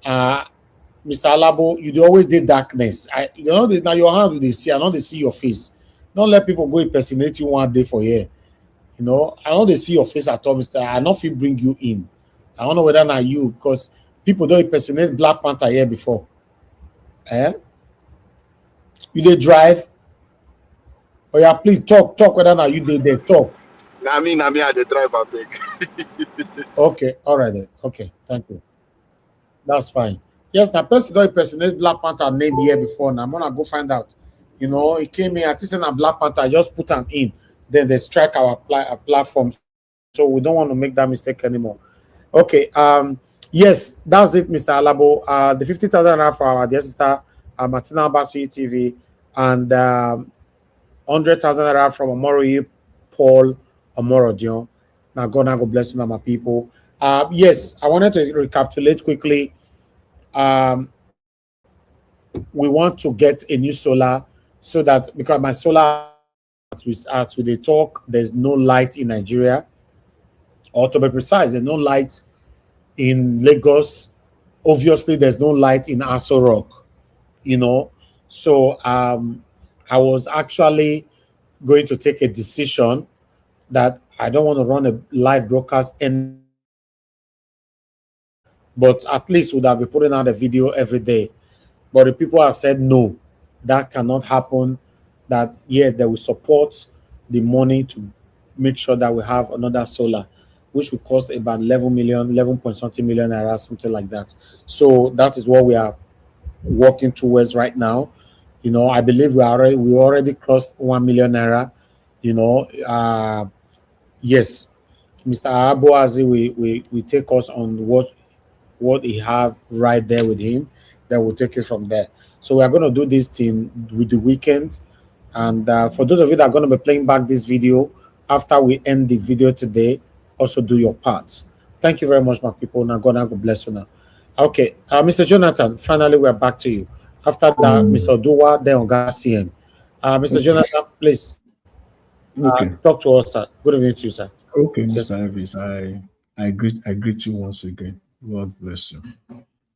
Mr. Alabo, you always did darkness. You know, now your hand they see, I know they see your face. Don't let people go impersonate you one day for here. You know, I know they see your face at all, Mr. I know if you bring you in. I don't know whether not you, because people don't impersonate Black Panther here before. Eh? You dey drive? Oh yeah, please talk whether now you dey talk. I mean, I the driver big. Okay, all right then. Okay, thank you. That's fine. Yes, now person don't impersonate Black Panther name here before. Now I'm gonna go find out. You know, he came in. I think a Black Panther. I just put him in. Then they strike our platform. So we don't want to make that mistake anymore. Okay. Yes, that's it, Mr. Alabo. The 50,000 for our dear sister Martina Basui TV and 100,000 from Omoroyi Paul Omorodion. Now God, now God bless you, now my people. Yes, I wanted to recapitulate quickly. We want to get a new solar so that because my solar, as we talk, there's no light in Nigeria, or to be precise, there's no light in Lagos. Obviously, there's no light in Aso Rock, you know. So I was actually going to take a decision that I don't want to run a live broadcast, but at least would have been putting out a video every day. But the people have said no, that cannot happen. That they will support the money to make sure that we have another solar, which will cost about 11 million, 11 point something million naira, something like that. So that is what we are working towards right now. You know, I believe we already crossed 1 million naira. You know, yes, Mr. Aboazi we take us on what he have right there with him. Then we'll take it from there. So we are going to do this thing with the weekend. And for those of you that are going to be playing back this video after we end the video today, also do your parts. Thank you very much, my people. Now God bless you now. Okay, Mr. Jonathan, finally we're back to you. After that, Mr. Dua, then Oga CN. Mr. Jonathan, please talk to us, sir. Good evening to you, sir. Okay, Mr. Elvis, I greet you once again. God bless you.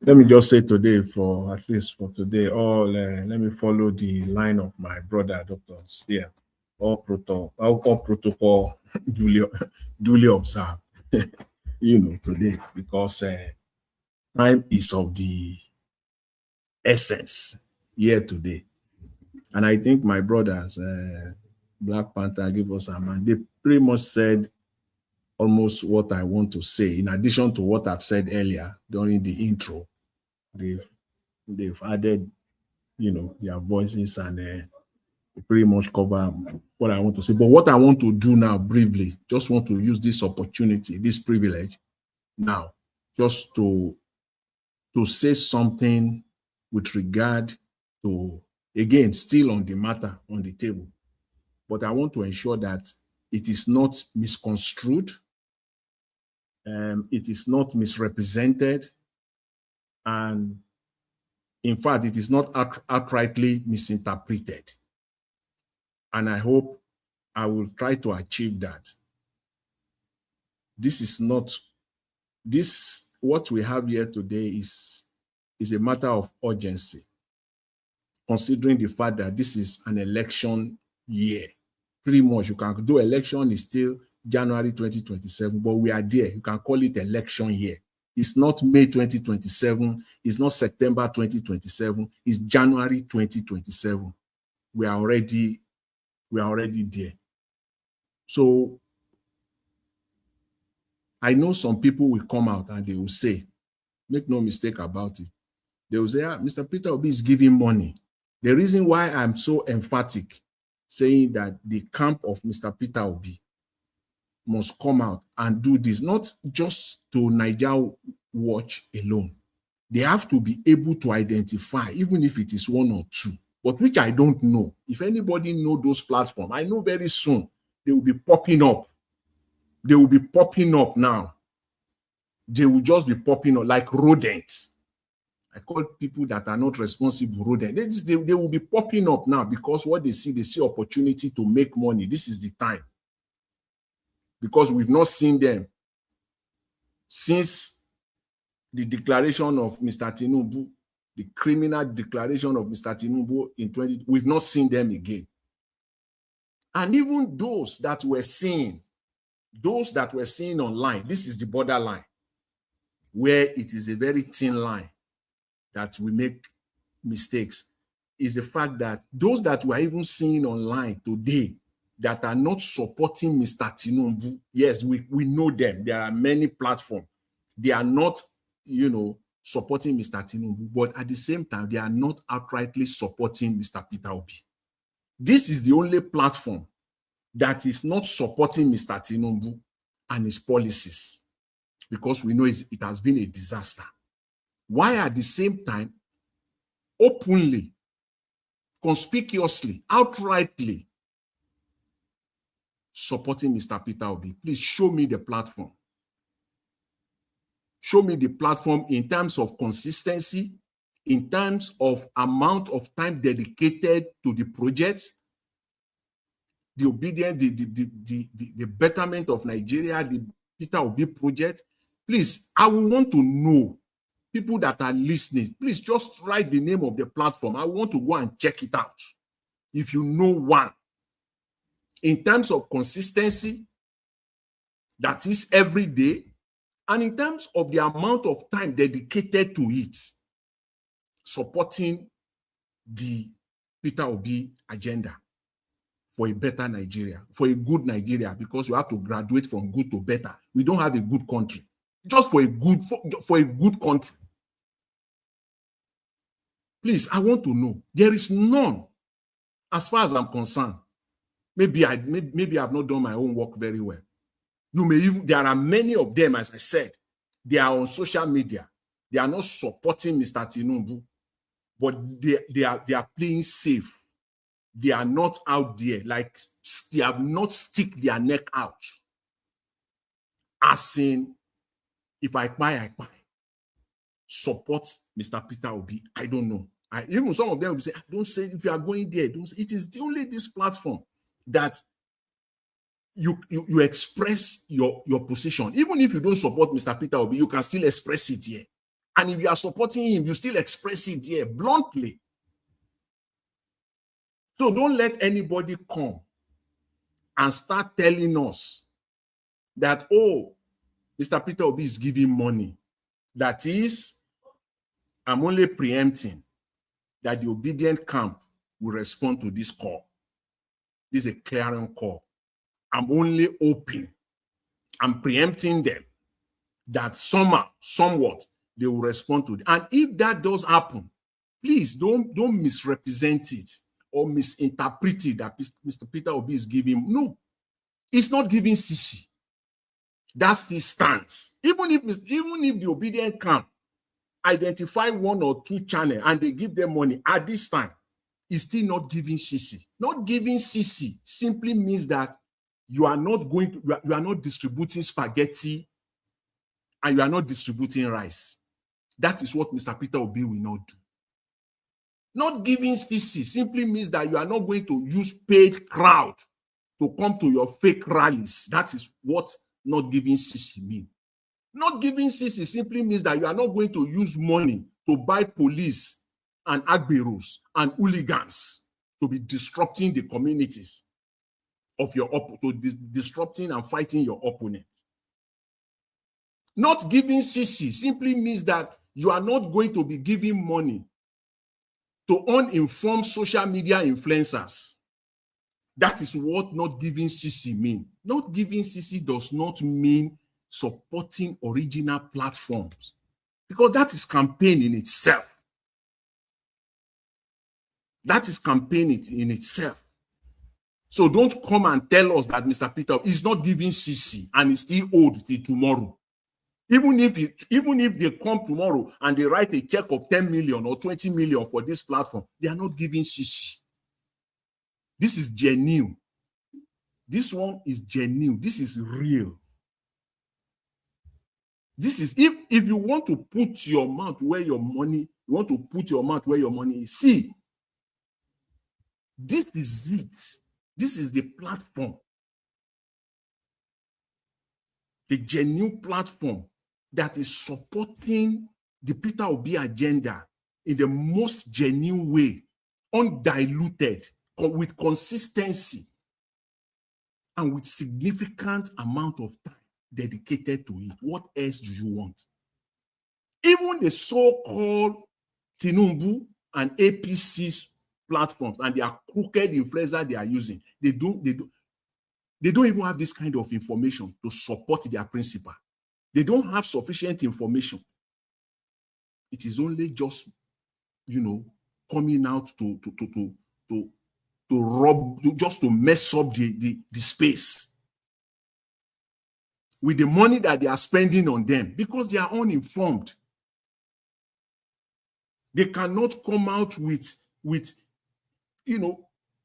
Let me just say today, at least for today, let me follow the line of my brother, Dr. Steer. All protocol duly observed. Today, because time is of the essence here today. And I think my brothers, Black Panther, give us a man. They pretty much said almost what I want to say, in addition to what I've said earlier during the intro. They've added, their voices and pretty much cover what I want to say. But what I want to do now, briefly, just want to use this opportunity, this privilege now, just to say something with regard to, again, still on the matter on the table. But I want to ensure that it is not misconstrued, it is not misrepresented, and in fact, it is not outrightly misinterpreted. And I hope I will try to achieve that. What we have here today is a matter of urgency, considering the fact that this is an election year. Pretty much, you can do election is still January 2027, but we are there. You can call it election year. It's not May 2027. It's not September 2027. It's January 2027. We are already there. So I know some people will come out and they will say, make no mistake about it. They will say, Mr. Peter Obi is giving money. The reason why I'm so emphatic saying that the camp of Mr. Peter Obi must come out and do this, not just to Niger Watch alone. They have to be able to identify, even if it is one or two, but which I don't know. If anybody know those platforms, I know very soon they will be popping up. They will be popping up now. They will just be popping up like rodents. I call people that are not responsible rodents. They will be popping up now because what they see opportunity to make money. This is the time. Because we've not seen them since the declaration of Mr. Tinubu, the criminal declaration of Mr. Tinubu in 2020, we've not seen them again. And even those that we're seeing online, this is the borderline, where it is a very thin line that we make mistakes is the fact that those that we are even seeing online today that are not supporting Mr. Tinubu, yes, we know them. There are many platforms. They are not, supporting Mr. Tinubu, but at the same time, they are not outrightly supporting Mr. Peter Obi. This is the only platform that is not supporting Mr. Tinubu and his policies, because we know it has been a disaster. While at the same time, openly, conspicuously, outrightly supporting Mr. Peter Obi. Please show me the platform. Show me the platform in terms of consistency, in terms of amount of time dedicated to the project, the obedience, the betterment of Nigeria, the Peter Obi project. Please, I want to know, people that are listening, please just write the name of the platform. I want to go and check it out. If you know one, in terms of consistency, that is every day, and in terms of the amount of time dedicated to it, supporting the Peter Obi agenda for a better Nigeria, for a good Nigeria, because you have to graduate from good to better. We don't have a good country. Just for a good country. Please, I want to know. There is none, as far as I'm concerned. Maybe I've not done my own work very well. There are many of them, as I said, they are on social media. They are not supporting Mr. Tinubu, but they are playing safe. They are not out there, like they have not stick their neck out. As in, if I buy. Support Mr. Peter Obi. I don't know. Even some of them will say, don't say if you are going there. Don't say. It is only this platform that you express your position. Even if you don't support Mr. Peter Obi, you can still express it here. And if you are supporting him, you still express it here bluntly. So don't let anybody come and start telling us that, oh, Mr. Peter Obi is giving money. That is, I'm only preempting that the obedient camp will respond to this call. This is a clarion call. I'm only hoping, I'm preempting them that somehow, somewhat, they will respond to it. And if that does happen, please don't misrepresent it or misinterpret it that Mr. Peter Obi is giving. No, it's not giving CC. That's his stance. Even if the obedient camp identify one or two channels and they give them money at this time, it's still not giving CC. Not giving CC simply means that you are not distributing spaghetti and you are not distributing rice. That is what Mr. Peter Obi will not do. Not giving CC simply means that you are not going to use paid crowd to come to your fake rallies. That is what not giving CC means. Not giving CC simply means that you are not going to use money to buy police and agberos and hooligans to be disrupting the communities of your disrupting and fighting your opponent. Not giving CC simply means that you are not going to be giving money to uninformed social media influencers. That is what not giving CC means. Not giving CC does not mean supporting original platforms, because that is campaign in itself. That is campaign in itself. So don't come and tell us that Mr. Peter is not giving CC and is still owed till tomorrow. Even if they come tomorrow and they write a check of 10 million or 20 million for this platform, they are not giving CC. This is genuine. This one is genuine. This is real. This is if you want to put your mouth where your money, is. See, this is it. This is the platform. The genuine platform that is supporting the Peter Obi agenda in the most genuine way, undiluted, with consistency, and with significant amount of time dedicated to it. What else do you want? Even the so-called Tinubu and APC's platforms and they are crooked influencers they are using, they don't even have this kind of information to support their principle. They don't have sufficient information. It is only just, coming out to just to mess up the space with the money that they are spending on them because they are uninformed. They cannot come out with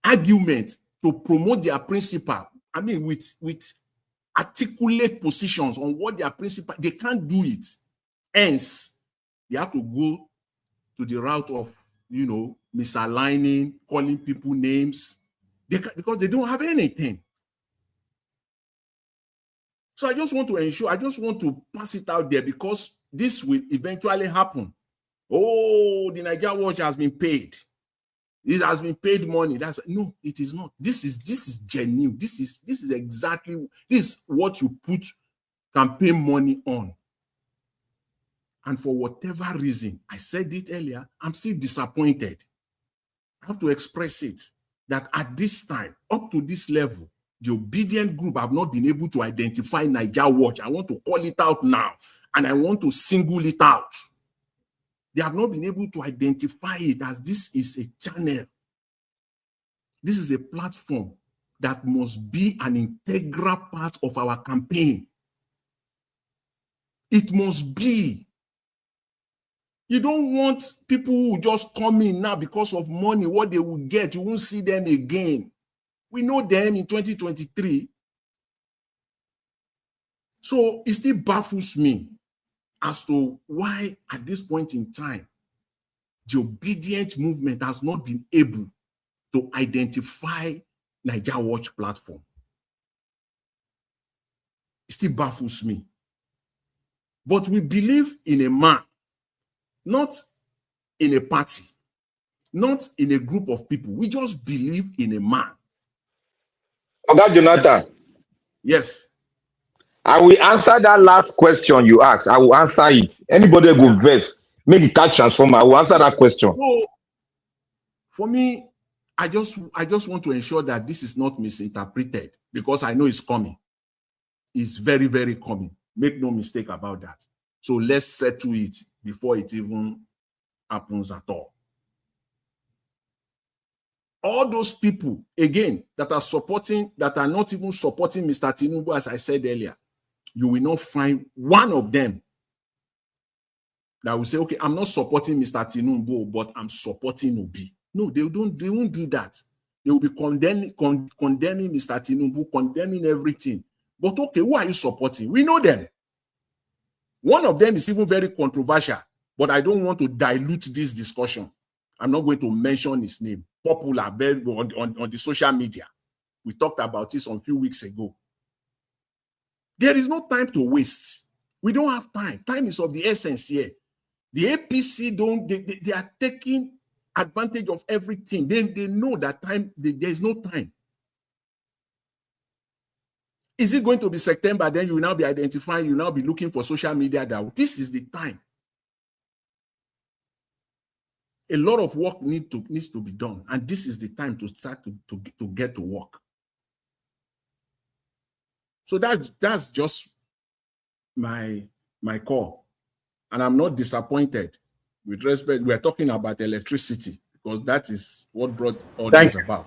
argument to promote their principle. I mean, with articulate positions on what their principle, they can't do it. Hence, they have to go to the route of, misaligning, calling people names, because they don't have anything. So I just want to pass it out there because this will eventually happen. Oh, the Niger Watch has been paid. It has been paid money. No, it is not. This is genuine. This is exactly what you put campaign money on. And for whatever reason, I said it earlier, I'm still disappointed. I have to express it that at this time, up to this level, the obedient group have not been able to identify Niger Watch. I want to call it out now, and I want to single it out. They have not been able to identify it as this is a channel. This is a platform that must be an integral part of our campaign. It must be. You don't want people who just come in now because of money, what they will get. You won't see them again. We know them in 2023. So it still baffles me as to why at this point in time, the obedient movement has not been able to identify Niger Watch platform. It still baffles me. But we believe in a man, not in a party, not in a group of people. We just believe in a man. Oga Jonathan. Yes. I will answer that last question you asked. I will answer it. Anybody go verse, make it catch transformer. I will answer that question. So, for me, I just want to ensure that this is not misinterpreted because I know it's coming. It's very, very coming. Make no mistake about that. So let's settle it before it even happens at all. All those people, again, that are not even supporting Mr. Tinubu, as I said earlier, you will not find one of them that will say, okay, I'm not supporting Mr. Tinubu, but I'm supporting Obi. No, they won't do that. They will be condemning Mr. Tinubu, condemning everything. But okay, who are you supporting? We know them. One of them is even very controversial, but I don't want to dilute this discussion. I'm not going to mention his name. Popular on the social media. We talked about this a few weeks ago. There is no time to waste. We don't have time. Time is of the essence here. The APC they are taking advantage of everything. They know that there is no time. Is it going to be September? Then you will now be identifying, you will now be looking for social media that this is the time. A lot of work needs to be done, and this is the time to start to get to work. So that's just my call, and I'm not disappointed. With respect, we are talking about electricity because that is what brought all this about.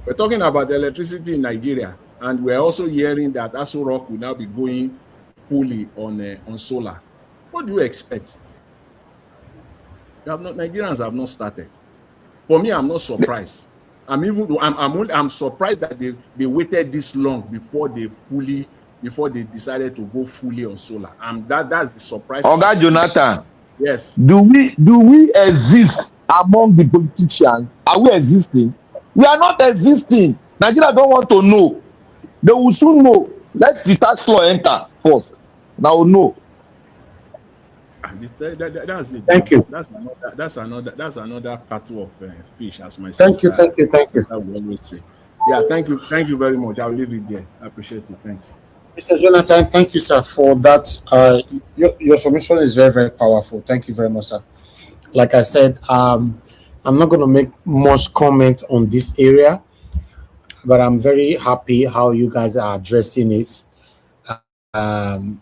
We're talking about electricity in Nigeria, and we're also hearing that Aso Rock will now be going fully on solar. What do you expect? Nigerians have not started. For me, I'm not surprised. I'm surprised that they waited this long before they decided to go fully on solar. That's the surprise. Oga Jonathan. Yes. Do we exist among the politicians? Are we existing? We are not existing. Nigeria don't want to know. They will soon know. Let the tax law enter first. Now we'll know. That's it. Thank you. That's another cattle of fish, as my Thank sister. you. I will always say. Yeah, thank you very much. I'll leave it there. I appreciate it. Thanks. Mr. Jonathan, thank you, sir, for that. Your submission is very, very powerful. Thank you very much, sir. Like I said, I'm not going to make much comment on this area, but I'm very happy how you guys are addressing it. Um,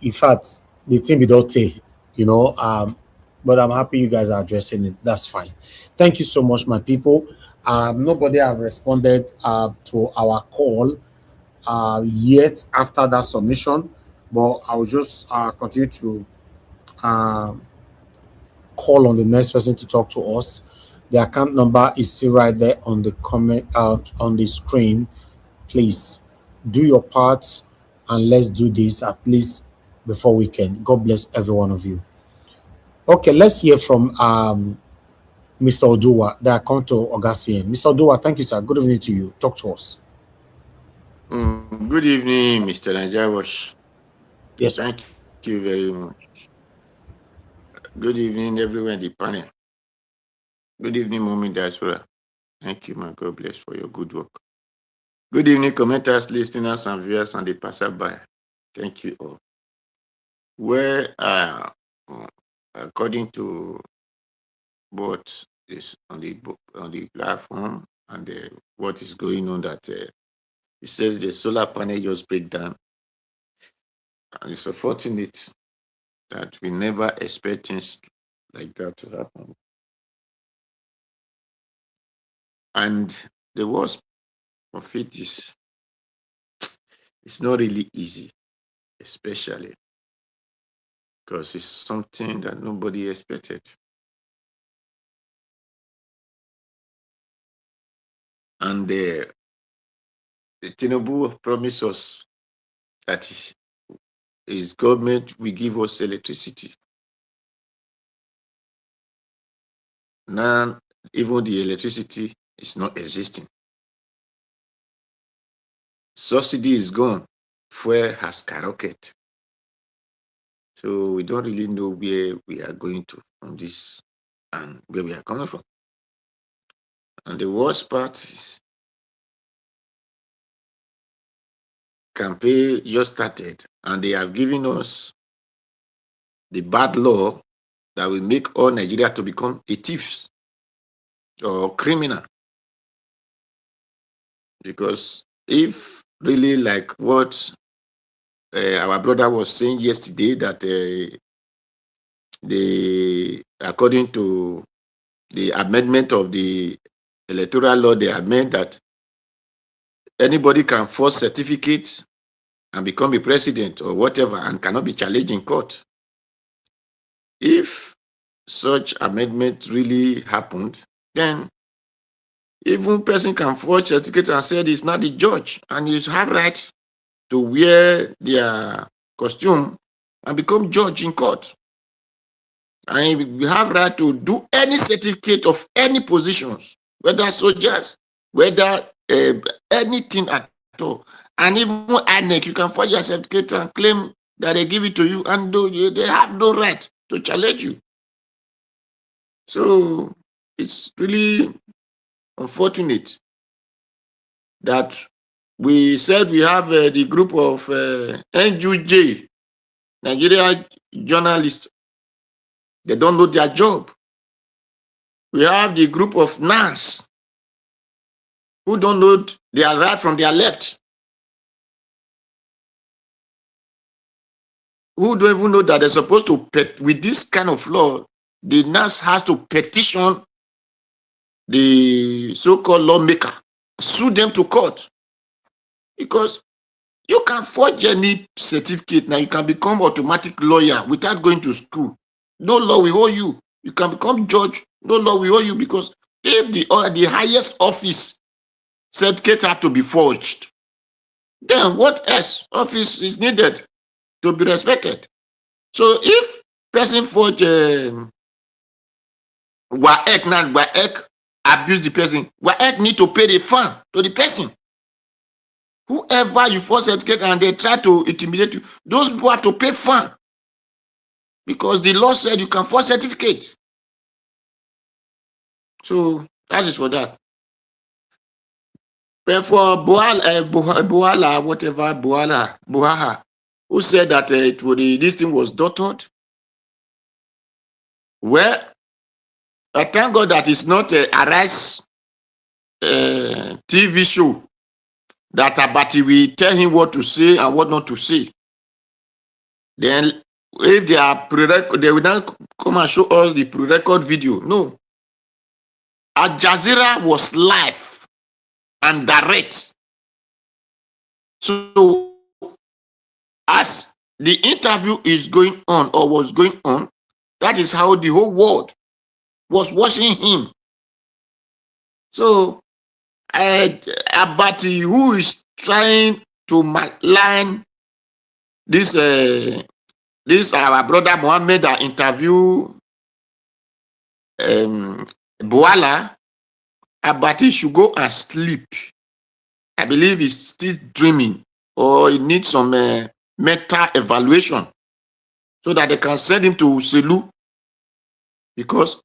in fact, the team be don't take, you know, but I'm happy you guys are addressing it. That's fine. Thank you so much, my people. Nobody have responded to our call yet after that submission, but I will just continue to um, call on the next person to talk to us. The account number is still right there on the comment on the screen. Please do your part and let's do this at least before weekend. God bless every one of you. Okay, let's hear from Mr. Oduwa. Then I come to Augustine. Mr. Oduwa, thank you, sir. Good evening to you. Talk to us. Good evening, Mr. Najawash. Yes, sir. Thank you very much. Good evening, everyone in the panel. Good evening, Mommy Diaspora. Thank you, my God bless for your good work. Good evening, commenters, listeners, and viewers, and the passerby. Thank you all. Where, according to what is on the platform and what is going on, that it says the solar panel just break down, and it's unfortunate that we never expect things like that to happen. And the worst of it is, it's not really easy, especially because it's something that nobody expected. And the Tinubu promised us that his government will give us electricity. Now, even the electricity is not existing. Subsidy is gone. Fuel has skyrocketed. So we don't really know where we are going to from this and where we are coming from. And the worst part is campaign just started and they have given us the bad law that will make all Nigeria to become a thieves or criminal. Because if really like what our brother was saying yesterday, that according to the amendment of the electoral law, they amend that anybody can force certificates and become a president or whatever and cannot be challenged in court. If such amendment really happened, then even person can forge certificate and say it's not the judge, and you have right to wear their costume and become judge in court. And you have right to do any certificate of any positions, whether soldiers, whether anything at all. And even INEC, you can forge your certificate and claim that they give it to you, and they have no right to challenge you. So it's really unfortunate that we said we have the group of NUJ, Nigeria journalists. They don't know their job. We have the group of NAS who don't know their right from their left, who don't even know that they're supposed to, with this kind of law, the NAS has to petition the so-called lawmaker, sue them to court. Because you can forge any certificate now, you can become automatic lawyer without going to school. No law will owe you. You can become judge, no law will owe you, because if the highest office certificate have to be forged, then what else office is needed to be respected? So if person forge WAEC now, WAEC abuse the person, WAEC need to pay the fine to the person. Whoever you force certificate and they try to intimidate you, those people have to pay fine, because the law said you can force certificate. So that is for that. But for Bwala, whatever, Bwala, who said that this thing was doctored, Well, I thank God that it's not a Arise TV show that Abati will tell him what to say and what not to say. Then, if they are pre-record, they will not come and show us the pre-record video. No. Al Jazeera was live and direct. So, as the interview is going on or was going on, that is how the whole world was watching him. So, Abati, who is trying to malign this our brother Mohammed that interview Bwala, Abati should go and sleep. I believe he's still dreaming, or he needs some meta evaluation so that they can send him to Selu. Because,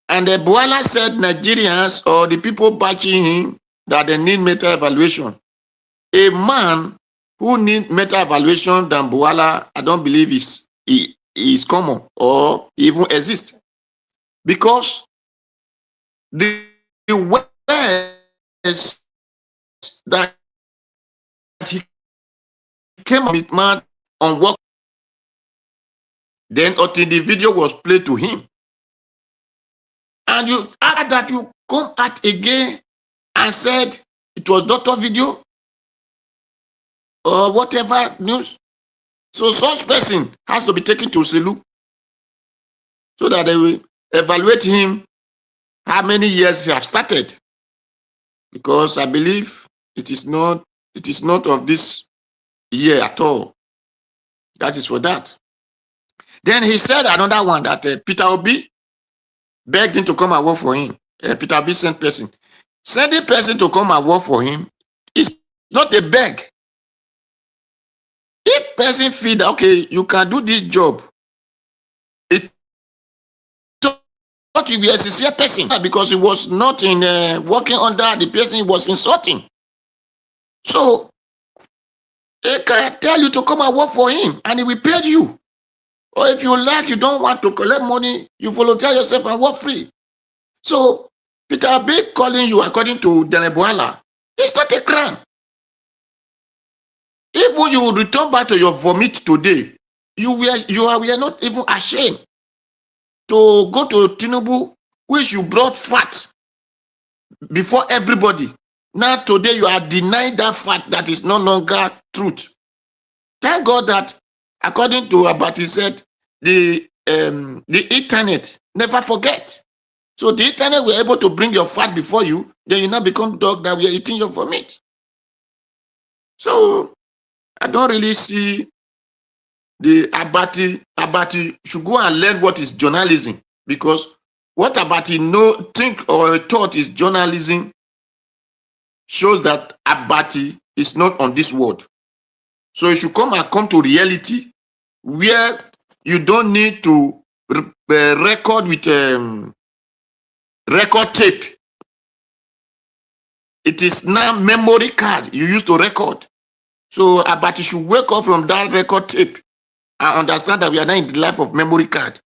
and the Bwala said Nigerians or the people backing him that they need meta evaluation. A man who needs meta evaluation than Bwala, I don't believe is common or even exists. Because the ways that he came up with man on work, then until the video was played to him. And you after that you come out again and said it was doctor video or whatever news. So such person has to be taken to Selu so that they will evaluate him how many years he has started. Because I believe it is not of this year at all. That is for that. Then he said another one that Peter Obi begged him to come and work for him. Peter Obi sent person. Sending person to come and work for him is not a beg. If person feel that, okay, you can do this job, it not to be a sincere person because he was not in working under the person he was insulting. So he can tell you to come and work for him and he will pay you. Or if you like, you don't want to collect money, you volunteer yourself and work free. So Peter Obi calling you according to Bwala, it's not a crime. If you return back to your vomit today, you are not even ashamed to go to Tinubu, which you brought fat before everybody. Now today you are denying that fact that is no longer truth. Thank God that according to Abati said, the internet never forget. So the internet were able to bring your fat before you, then you now become dog that we are eating your vomit. So I don't really see the Abati should go and learn what is journalism, because what Abati think or thought is journalism shows that Abati is not on this world. So you should come to reality where you don't need to record with record tape. It is now memory card you used to record. So Abati should wake up from that record tape and understand that we are now in the life of memory card.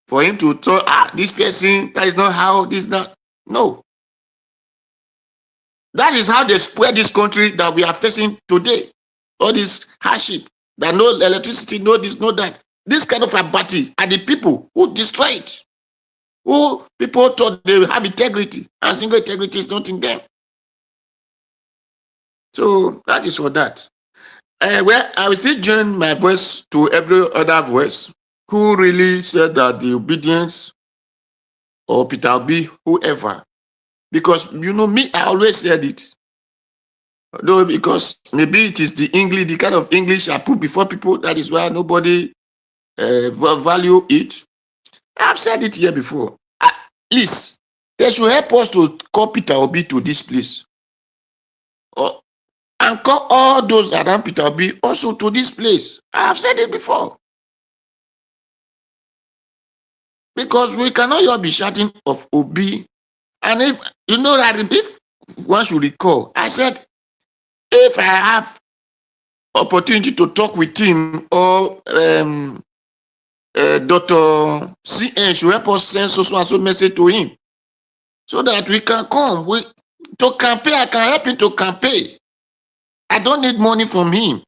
For him to talk, this person, that is not how, this not. No. That is how they spoil this country that we are facing today. All this hardship, that no electricity, no this, no that. This kind of Abati are the people who destroy it. Who people thought they have integrity, and single integrity is not in them. So that is for that. Well, I will still join my voice to every other voice who really said that the obedience or Peter Obi, whoever, because you know me, I always said it. Though because maybe it is the English, the kind of English I put before people, that is why nobody value it. I've said it here before. At least they should help us to call Peter Obi to this place. And call all those around Peter Obi also to this place. I have said it before. Because we cannot all be shouting of Obi. And if you know that if one should recall, I said, if I have opportunity to talk with him or Dr. CN should help us send so and so message to him so that we can come. To campaign, I can help him to campaign. I don't need money from him,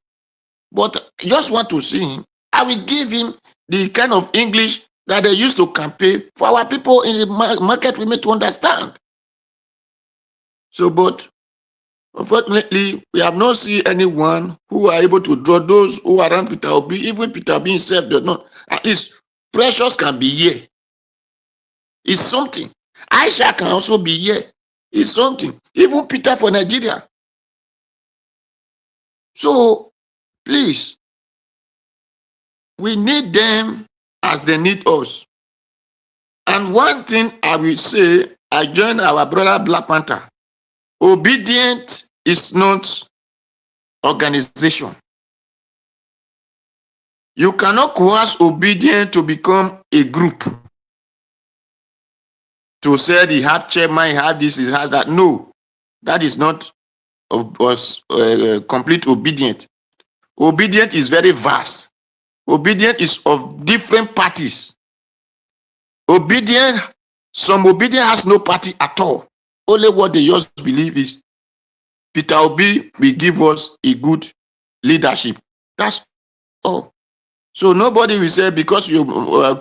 but I just want to see him. I will give him the kind of English that they use to campaign for our people in the market women to understand. So, but unfortunately, we have not seen anyone who are able to draw those who are around Peter Obi. Even Peter Obi himself does not. At least Precious can be here. It's something. Aisha can also be here. It's something. Even Peter for Nigeria. So, please, we need them as they need us. And one thing I will say, I join our brother Black Panther. Obedient is not organization. You cannot coerce obedient to become a group. To say he have chairman, he have this, he have that. No, that is not complete obedient. Obedient is very vast. Obedient is of different parties. Some obedient has no party at all. Only what they just believe is Peter Obi will give us a good leadership. That's all. So nobody will say because you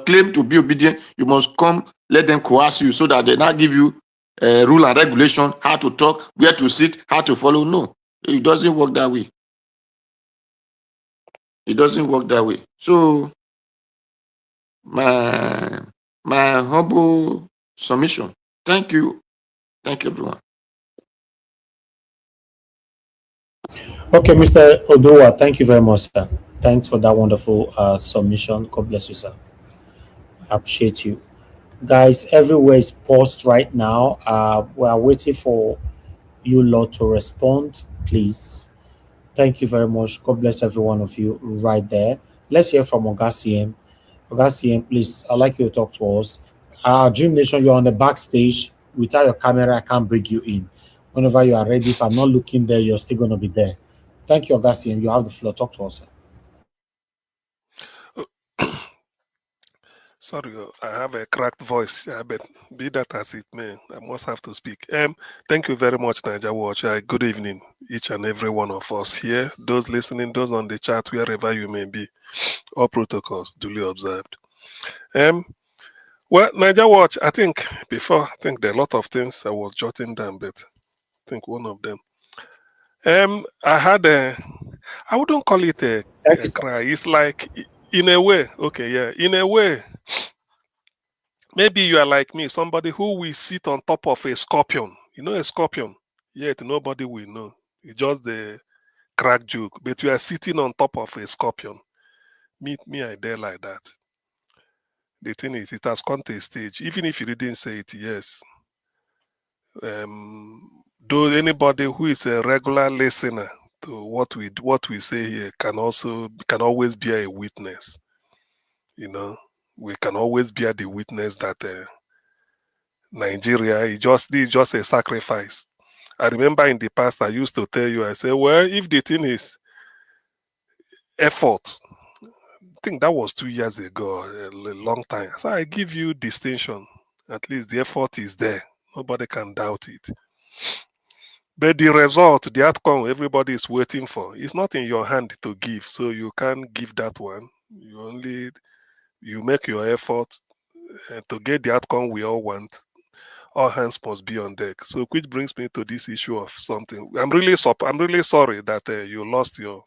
claim to be obedient, you must come, let them coerce you so that they now give you rule and regulation, how to talk, where to sit, how to follow. No, it doesn't work that way. It doesn't work that way. So my humble submission. Thank you. Thank you, everyone. Okay, Mr. Odowa, thank you very much, sir. Thanks for that wonderful submission. God bless you, sir. I appreciate you. Guys, everywhere is paused right now. We are waiting for you lot to respond, please. Thank you very much. God bless every one of you right there. Let's hear from Oga CM. Oga CM, please, I'd like you to talk to us. Dream Nation, you're on the backstage. Without your camera, I can't bring you in. Whenever you are ready, if I'm not looking there, you're still going to be there. Thank you, Oga CM. You have the floor. Talk to us, sir. Sorry, I have a cracked voice. But be that as it may, I must have to speak. Thank you very much, Niger Watch. Good evening, each and every one of us here. Those listening, those on the chat, wherever you may be. All protocols duly observed. Well, Niger Watch, I think there are a lot of things I was jotting down, but I think one of them. I had I wouldn't call it a cry. It's like, in a way, in a way, maybe you are like me, somebody who will sit on top of a scorpion. You know a scorpion? Yet nobody will know. It's just the crack joke. But you are sitting on top of a scorpion. Me, I dare like that. The thing is, it has come to a stage. Even if you didn't say it, yes. Though anybody who is a regular listener to what we say here can always be a witness. You know, we can always bear the witness that Nigeria is just a sacrifice. I remember in the past I used to tell you, I say, well, if the thing is effort, I think that was 2 years ago, a long time. So I give you distinction. At least the effort is there. Nobody can doubt it. But the result, the outcome everybody is waiting for, is not in your hand to give. So you can't give that one. You make your effort to get the outcome we all want. All hands must be on deck. So, which brings me to this issue of something. I'm really sorry that you lost your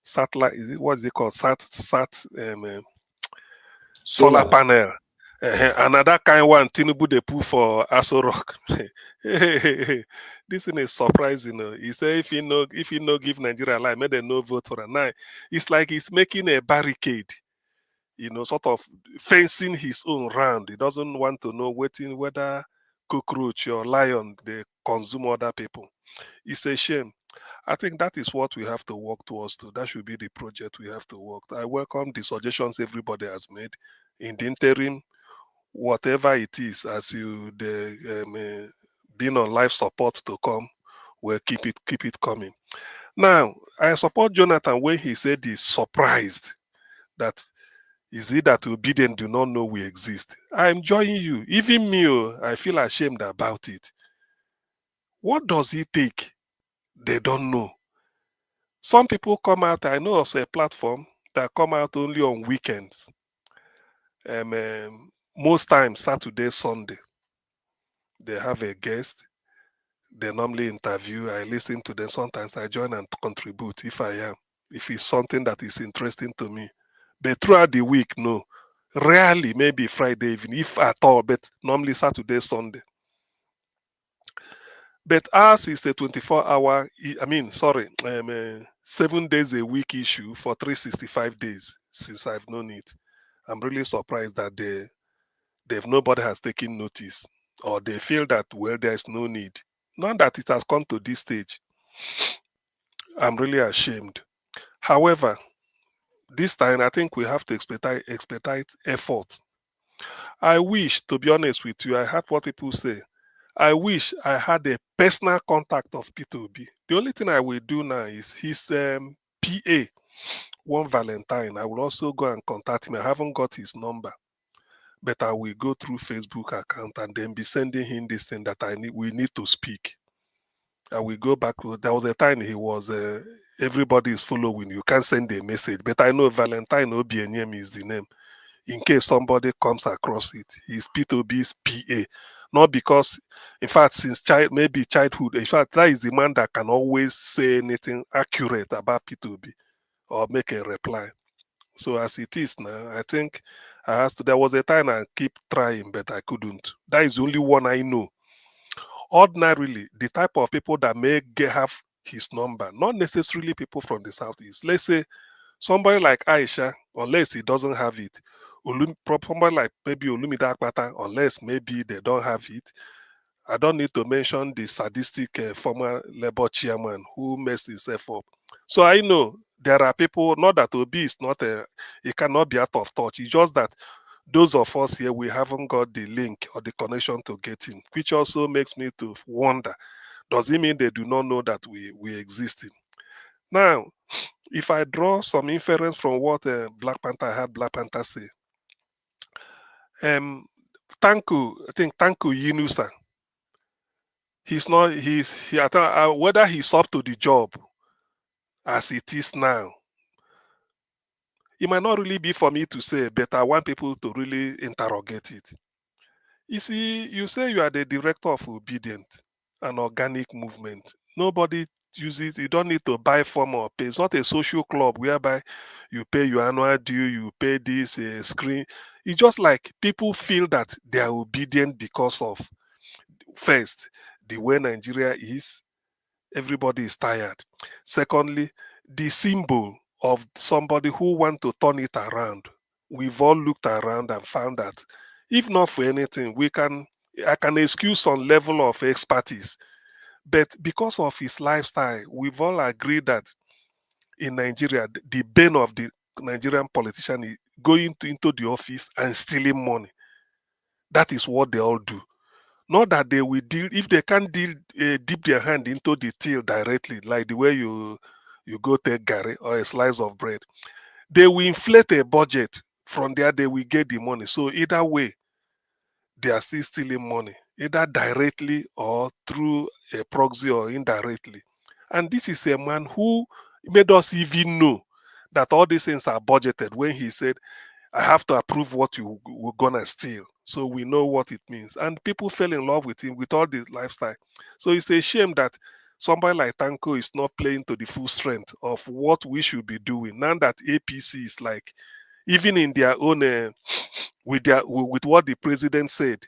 satellite? Is it what's it called? Solar panel. Another kind one Tinubu they put for Aso Rock. This thing is surprising. He say if you no give Nigeria life, make them no vote for a night. It's like he's making a barricade. Sort of fencing his own round. He doesn't want to know whether cockroach or lion they consume other people. It's a shame. I think that is what we have to work towards. That should be the project we have to work. I welcome the suggestions everybody has made. In the interim, whatever it is, as you been on life support to come, we'll keep it coming. Now, I support Jonathan when he said he's surprised that is it that obedient do not know we exist. I'm joining you. Even me, I feel ashamed about it. What does it take? They don't know. Some people come out, I know of a platform that come out only on weekends. Most times, Saturday, Sunday. They have a guest. They normally interview. I listen to them. Sometimes I join and contribute if I am. If it's something that is interesting to me. But throughout the week, no. Rarely, maybe Friday evening, if at all, but normally Saturday, Sunday. But ours is a 24-hour, 7 days a week issue for 365 days since I've known it. I'm really surprised that nobody has taken notice, or they feel that, well, there's no need. Not that it has come to this stage. I'm really ashamed. However, this time I think we have to expedite effort. I wish, to be honest with you, I heard what people say. I wish I had a personal contact of Peter Obi. The only thing I will do now is his PA, one Valentine. I will also go and contact him. I haven't got his number, but I will go through Facebook account and then be sending him this thing that we need to speak. I will go back. There was a time he was, everybody is following. You can't send a message, but I know Valentine Obianyem is the name. In case somebody comes across it, he's Peter Obi's PA. Not because, in fact, since childhood, in fact, that is the man that can always say anything accurate about Peter Obi or make a reply. So as it is now, I think there was a time I keep trying, but I couldn't. That is the only one I know. Ordinarily, the type of people that may have his number, not necessarily people from the Southeast. Let's say somebody like Aisha, unless he doesn't have it. Somebody like maybe Olumide Akpata, unless maybe they don't have it. I don't need to mention the sadistic former Labour chairman who messed himself up. So I know there are people, not that Obi is not, he cannot be out of touch. It's just that those of us here, we haven't got the link or the connection to get in, which also makes me to wonder, does it mean they do not know that we exist in? Now, if I draw some inference from what Black Panther say, Tanku Yunusa, whether he's up to the job as it is now, it might not really be for me to say, but I want people to really interrogate it. You see, you say you are the director of Obedient, an organic movement. Nobody use it. You don't need to buy form or pay. It's not a social club whereby you pay your annual due, you pay this screen. It's just like people feel that they are obedient because of, first, the way Nigeria is. Everybody is tired. Secondly, the symbol of somebody who want to turn it around. We've all looked around and found that if not for anything, I can excuse some level of expertise. But because of his lifestyle, we've all agreed that in Nigeria, the bane of the Nigerian politician is going into the office and stealing money. That is what they all do. Not that they will deal, if they can't dip their hand into the till directly, like the way you go take gari or a slice of bread. They will inflate a budget. From there, they will get the money. So either way, they are still stealing money, either directly or through a proxy or indirectly. And this is a man who made us even know that all these things are budgeted when he said, I have to approve what you were gonna steal. So we know what it means. And people fell in love with him with all the lifestyle. So it's a shame that somebody like Tanko is not playing to the full strength of what we should be doing. Now that APC is like, even in their own, with what the president said,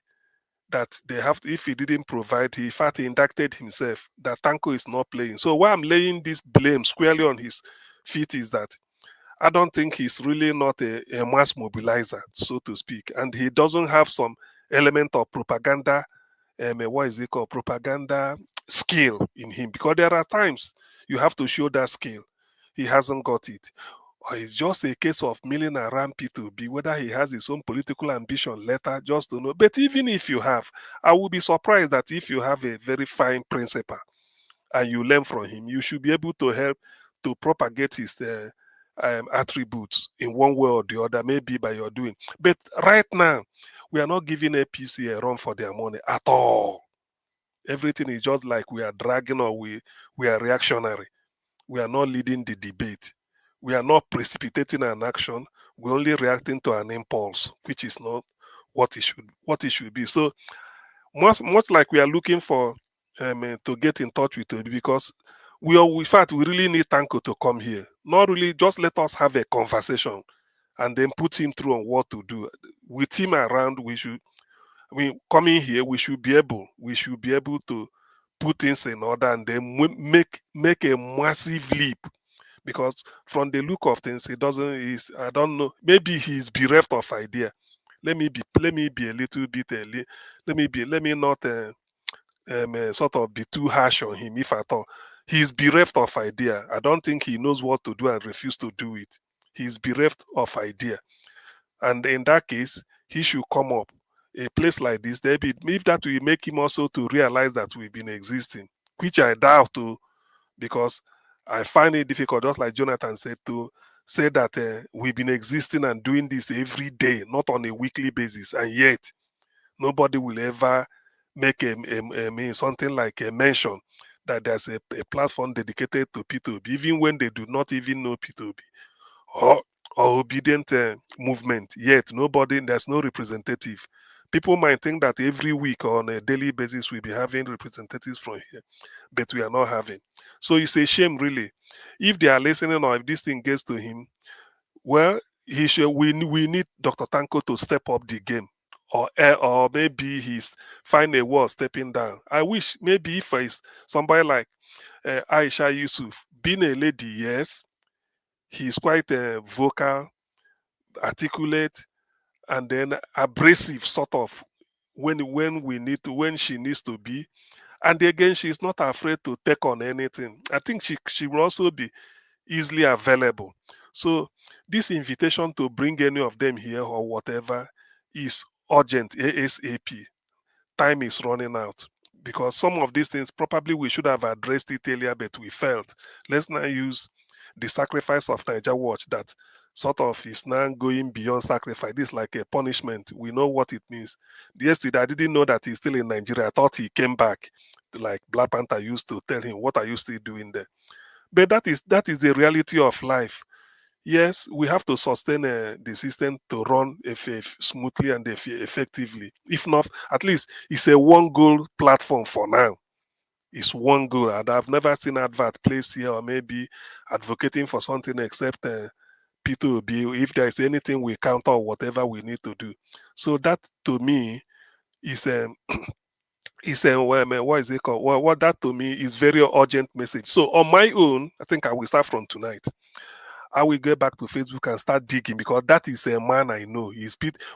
that they have to, if he didn't provide, he in fact indicted himself, that Tanko is not playing. So why I'm laying this blame squarely on his feet is that I don't think he's really not a mass mobilizer, so to speak. And he doesn't have some element of propaganda, propaganda skill in him. Because there are times you have to show that skill. He hasn't got it. Or it's just a case of milling around P2B, whether he has his own political ambition later, just to know. But even if you have, I will be surprised that if you have a very fine principal and you learn from him, you should be able to help to propagate his attributes in one way or the other, maybe by your doing. But right now, we are not giving APC a run for their money at all. Everything is just like we are dragging, or we are reactionary. We are not leading the debate. We are not precipitating an action. We're only reacting to an impulse, which is not what it should be. So much like we are looking for to get in touch with Obi, because in fact we really need Tanko to come here. Not really, just let us have a conversation and then put him through on what to do. With him around, coming here, we should be able to put things in order and then make a massive leap. Because from the look of things, I don't know, maybe he's bereft of idea. Let me be a little bit let me not sort of be too harsh on him, if at all. He's bereft of idea. I don't think he knows what to do and refuse to do it. He's bereft of idea. And in that case, he should come up. A place like this, maybe if that will make him also to realize that we've been existing, which I doubt to, because I find it difficult, just like Jonathan said, to say that we've been existing and doing this every day, not on a weekly basis, and yet nobody will ever make something like a mention that there's a platform dedicated to Peter Obi, even when they do not even know Peter Obi or obedient movement. Yet there's no representative. People might think that every week or on a daily basis we'll be having representatives from here, but we are not having. So it's a shame, really. If they are listening, or if this thing gets to him, well, we need Dr. Tanko to step up the game, or maybe he's find a way of stepping down. I wish maybe if it's somebody like Aisha Yusuf, being a lady, yes, he's quite vocal, articulate, and then abrasive, sort of, when she needs to be. And again, she's not afraid to take on anything. I think she will also be easily available. So this invitation to bring any of them here or whatever is urgent, ASAP. Time is running out, because some of these things probably we should have addressed it earlier, but we felt let's not use the sacrifice of Niger Watch that sort of is now going beyond sacrifice. This is like a punishment. We know what it means. Yesterday, I didn't know that he's still in Nigeria. I thought he came back, like Black Panther used to tell him, "What are you still doing there?" But that is the reality of life. Yes, we have to sustain the system to run smoothly and effectively. If not, at least it's a one-goal platform for now. It's one goal. And I've never seen advert placed here or maybe advocating for something except Peter Obi, if there is anything we counter or whatever we need to do. So that, to me, is what is it called? Well, what that to me is very urgent message. So on my own, I think I will start from tonight. I will go back to Facebook and start digging, because that is a man I know.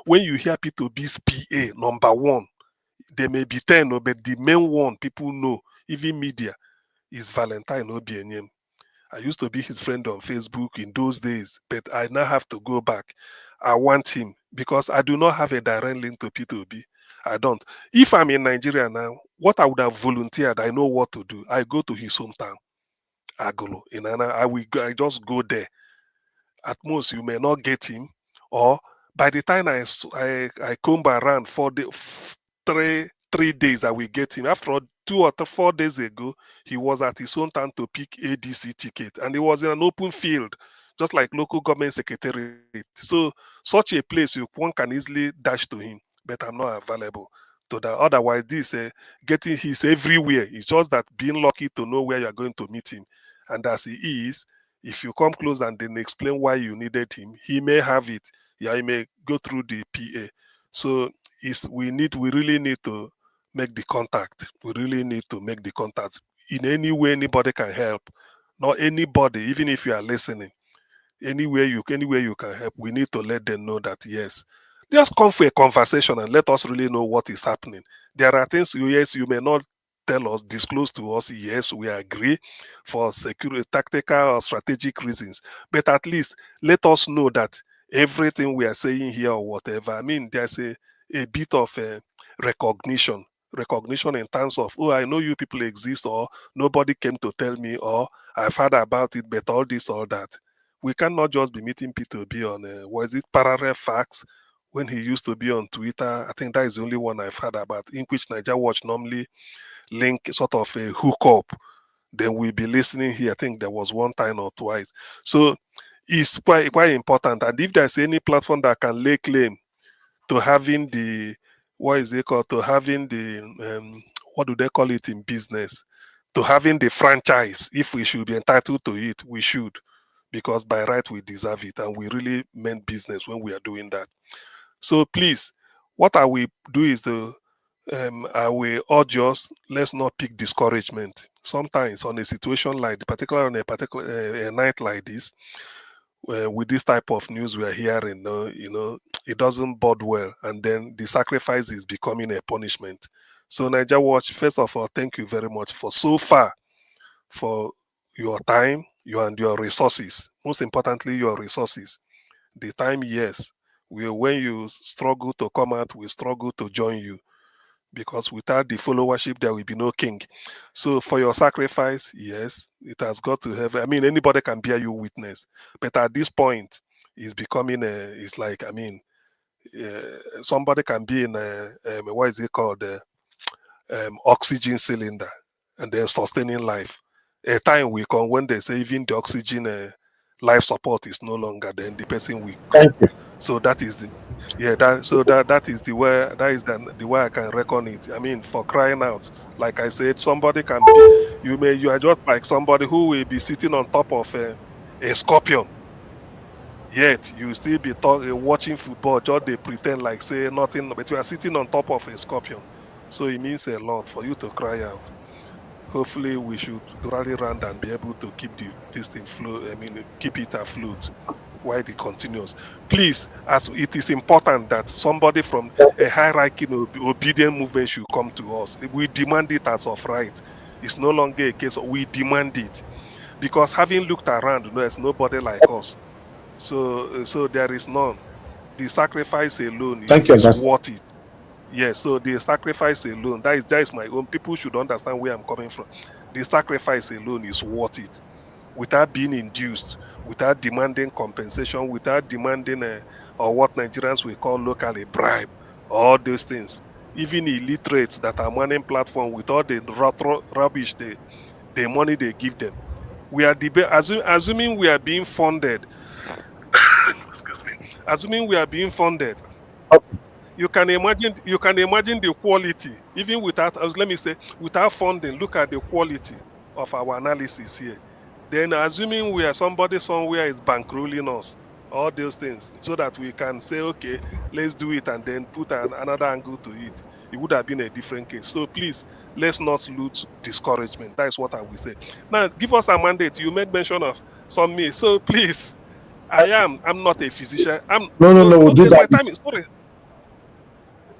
When you hear Peter Obi's PA, number one, there may be 10, but the main one people know, even media, is Valentine Obianem. I used to be his friend on Facebook in those days, but I now have to go back. I want him because I do not have a direct link to Peter Obi. I don't. If I'm in Nigeria now, what I would have volunteered, I know what to do. I go to his hometown, Agolo, in Anna. I just go there. At most, you may not get him, or by the time I come around for the 3 days, I will get him. After 2 or 4 days ago, he was at his own town to pick ADC ticket, and he was in an open field, just like local government secretariat. So such a place, one can easily dash to him, but I'm not available to that. Otherwise, he's everywhere. It's just that being lucky to know where you're going to meet him. And as he is, if you come close and then explain why you needed him, he may have it. Yeah, he may go through the PA. So we really need to make the contact. We really need to make the contact. In any way anybody can help. Not anybody, even if you are listening. Anywhere you can help, we need to let them know that, yes, just come for a conversation and let us really know what is happening. There are things, yes, you may not tell us, disclose to us, yes, we agree, for security, tactical or strategic reasons, but at least let us know that everything we are saying here or whatever, I mean, there's a bit of recognition recognition in terms of, oh, I know you people exist, or nobody came to tell me, or I've heard about it, but all this, all that. We cannot just be meeting Peter Obi on, was it Parallel Facts, when he used to be on Twitter. I think that is the only one I've heard about, in which Niger Watch normally link sort of a hookup. Then we'll be listening here. I think there was one time or twice. So it's quite important. And if there's any platform that can lay claim to having the, what is it called, to having the, what do they call it in business? To having the franchise, if we should be entitled to it, we should. Because by right, we deserve it. And we really meant business when we are doing that. So please, what I will do is I will urge us, let's not pick discouragement. Sometimes on a situation like, particularly on a particular a night like this, with this type of news we are hearing, it doesn't bode well, and then the sacrifice is becoming a punishment. So Niger Watch, first of all, thank you very much for so far, for your time, and your resources. Most importantly, your resources. The time, yes. When you struggle to come out, we struggle to join you, because without the followership, there will be no king. So for your sacrifice, yes, it has got to have, I mean, anybody can bear you witness. But at this point, it's becoming it's like, I mean, somebody can be in what is it called, oxygen cylinder, and then sustaining life. A time will come when they say even the oxygen life support is no longer, then the person will go. Thank you. So that is the, that is the way, the way I can reckon it. I mean, for crying out, like I said, somebody can be, you are just like somebody who will be sitting on top of a scorpion, yet you still be watching football, just they pretend like say nothing, but you are sitting on top of a scorpion. So it means a lot for you to cry out. Hopefully we should rally around and be able to keep this thing flow. I mean, keep it afloat while it continues. Please, as it is important that somebody from a hierarchy obedient movement should come to us. We demand it as of right. It's no longer a case of we demand it. Because having looked around, there's nobody like us. So there is none. The sacrifice alone is worth it. Yes, so the sacrifice alone, that is my own. People should understand where I'm coming from. The sacrifice alone is worth it, without being induced, without demanding compensation, without demanding or what Nigerians will call locally bribe, all those things. Even illiterates that are manning platform with all the rubbish, the money they give them. We are assuming we are being funded. Excuse me. Assuming we are being funded. You can imagine the quality, even without, let me say, without funding. Look at the quality of our analysis here. Then assuming we are somebody somewhere is bankrolling us, all those things, so that we can say, okay, let's do it, and then put another angle to it. It would have been a different case. So please, let's not lose discouragement. That is what I will say. Now, give us a mandate. You made mention of some me. So please, I'm not a physician. No, we'll do that. My time is,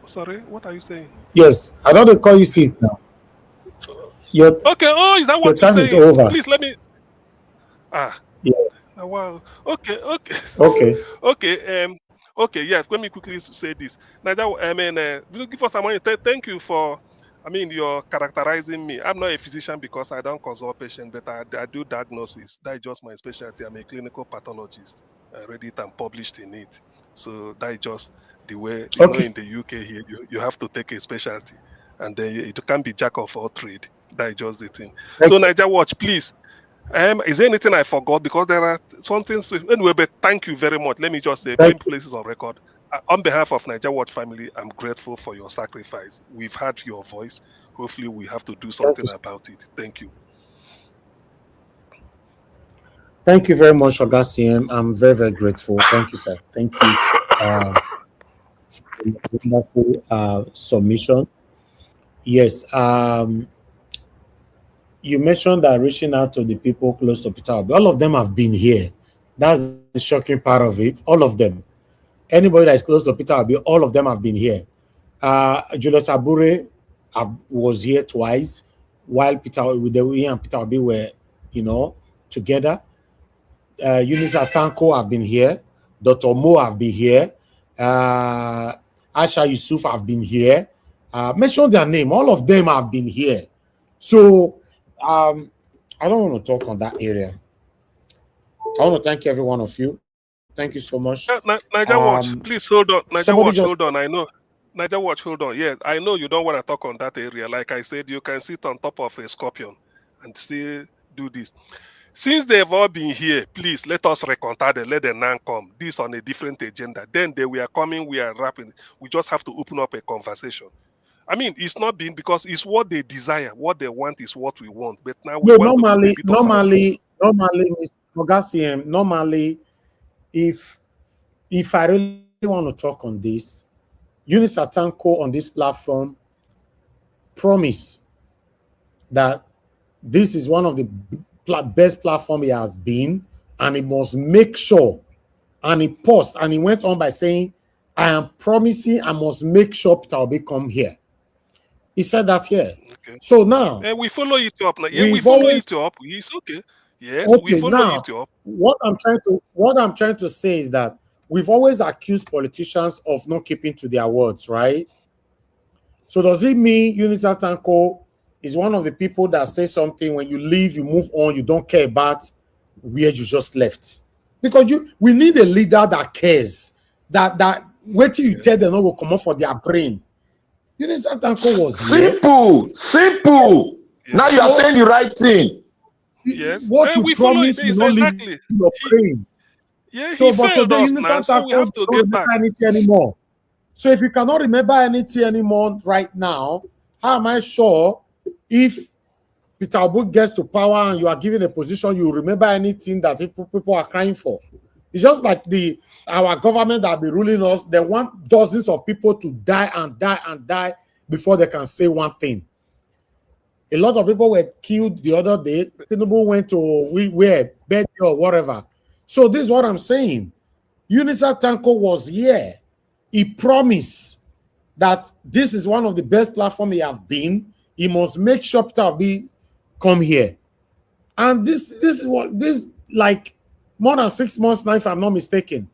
sorry, what are you saying? Yes, I don't call you sis now. Okay, is that what you're saying? Is over. Please let me. Yeah. Wow. Okay. Okay. Okay. Yeah. Let me quickly say this. Now, give us some money. Thank you for. I mean, you're characterizing me. I'm not a physician because I don't consult patients, but I do diagnosis. That is just my specialty. I'm a clinical pathologist. I read it and published in it. So that is just the way, you know, in the UK here, you have to take a specialty. And then you can't be jack of all trade. That is just the thing. So Niger Watch, please. Is there anything I forgot? Because there are some things. Anyway, but thank you very much. Let me just say, put places on record. On behalf of Niger Watch family, I'm grateful for your sacrifice. We've heard your voice. Hopefully, we have to do something about it. Thank you. Thank you very much, Oga. I'm very, very grateful. Thank you, sir. Thank you for the wonderful submission. Yes. You mentioned that reaching out to the people close to Peter Obi. All of them have been here. That's the shocking part of it. All of them. Anybody that is close to Peter Obi, all of them have been here. Julius Abure was here twice while he and Peter Obi were, together. Eunice Atanko have been here. Dr. Mo have been here. Asha Yusuf have been here. mention their name. All of them have been here. So I don't want to talk on that area. I want to thank every one of you. Thank you so much. Niger Watch, please hold on. Niger Watch, just... hold on. I know. Niger Watch, hold on. Yes, I know you don't want to talk on that area. Like I said, you can sit on top of a scorpion and still do this. Since they've all been here, please let us reconcile them. Let them now come. This on a different agenda. Then they were coming, we are rapping. We just have to open up a conversation. I mean, it's not been because it's what they desire. What they want is what we want. But now we want normally, Mr. Ogasiem, normally, if I really want to talk on this, Eunice Atanko on this platform promise that this is one of the best platform he has been, and he must make sure, and he paused and he went on by saying, I am promising I must make sure Peter Obi come here. He said that here. Okay. So now we follow it up. Yeah, we follow it up. It's okay. Yes, okay, we follow it up. What I'm trying to say is that we've always accused politicians of not keeping to their words, right? So does it mean Eunice Atanko is one of the people that say something, when you leave, you move on, you don't care about where you just left? Because we need a leader that cares, that wait till you tell them not will come up for their brain. Eunice Atanko was simple. Yes. Now you are saying the right thing. Yes. What you promise will not leave your brain. Yeah, so, he but failed today, us now, so we have to get back. Anything anymore. So if you cannot remember anything anymore right now, how am I sure if Peter Obi gets to power and you are given a position, you remember anything that people are crying for? It's just like our government that be ruling us. They want dozens of people to die and die and die before they can say one thing. A lot of people were killed the other day. Tinubu went to bed or whatever. So this is what I'm saying. Eunice Atanko was here. He promised that this is one of the best platforms he have been. He must make sure Peter Obi come here. And this like more than 6 months now, if I'm not mistaken.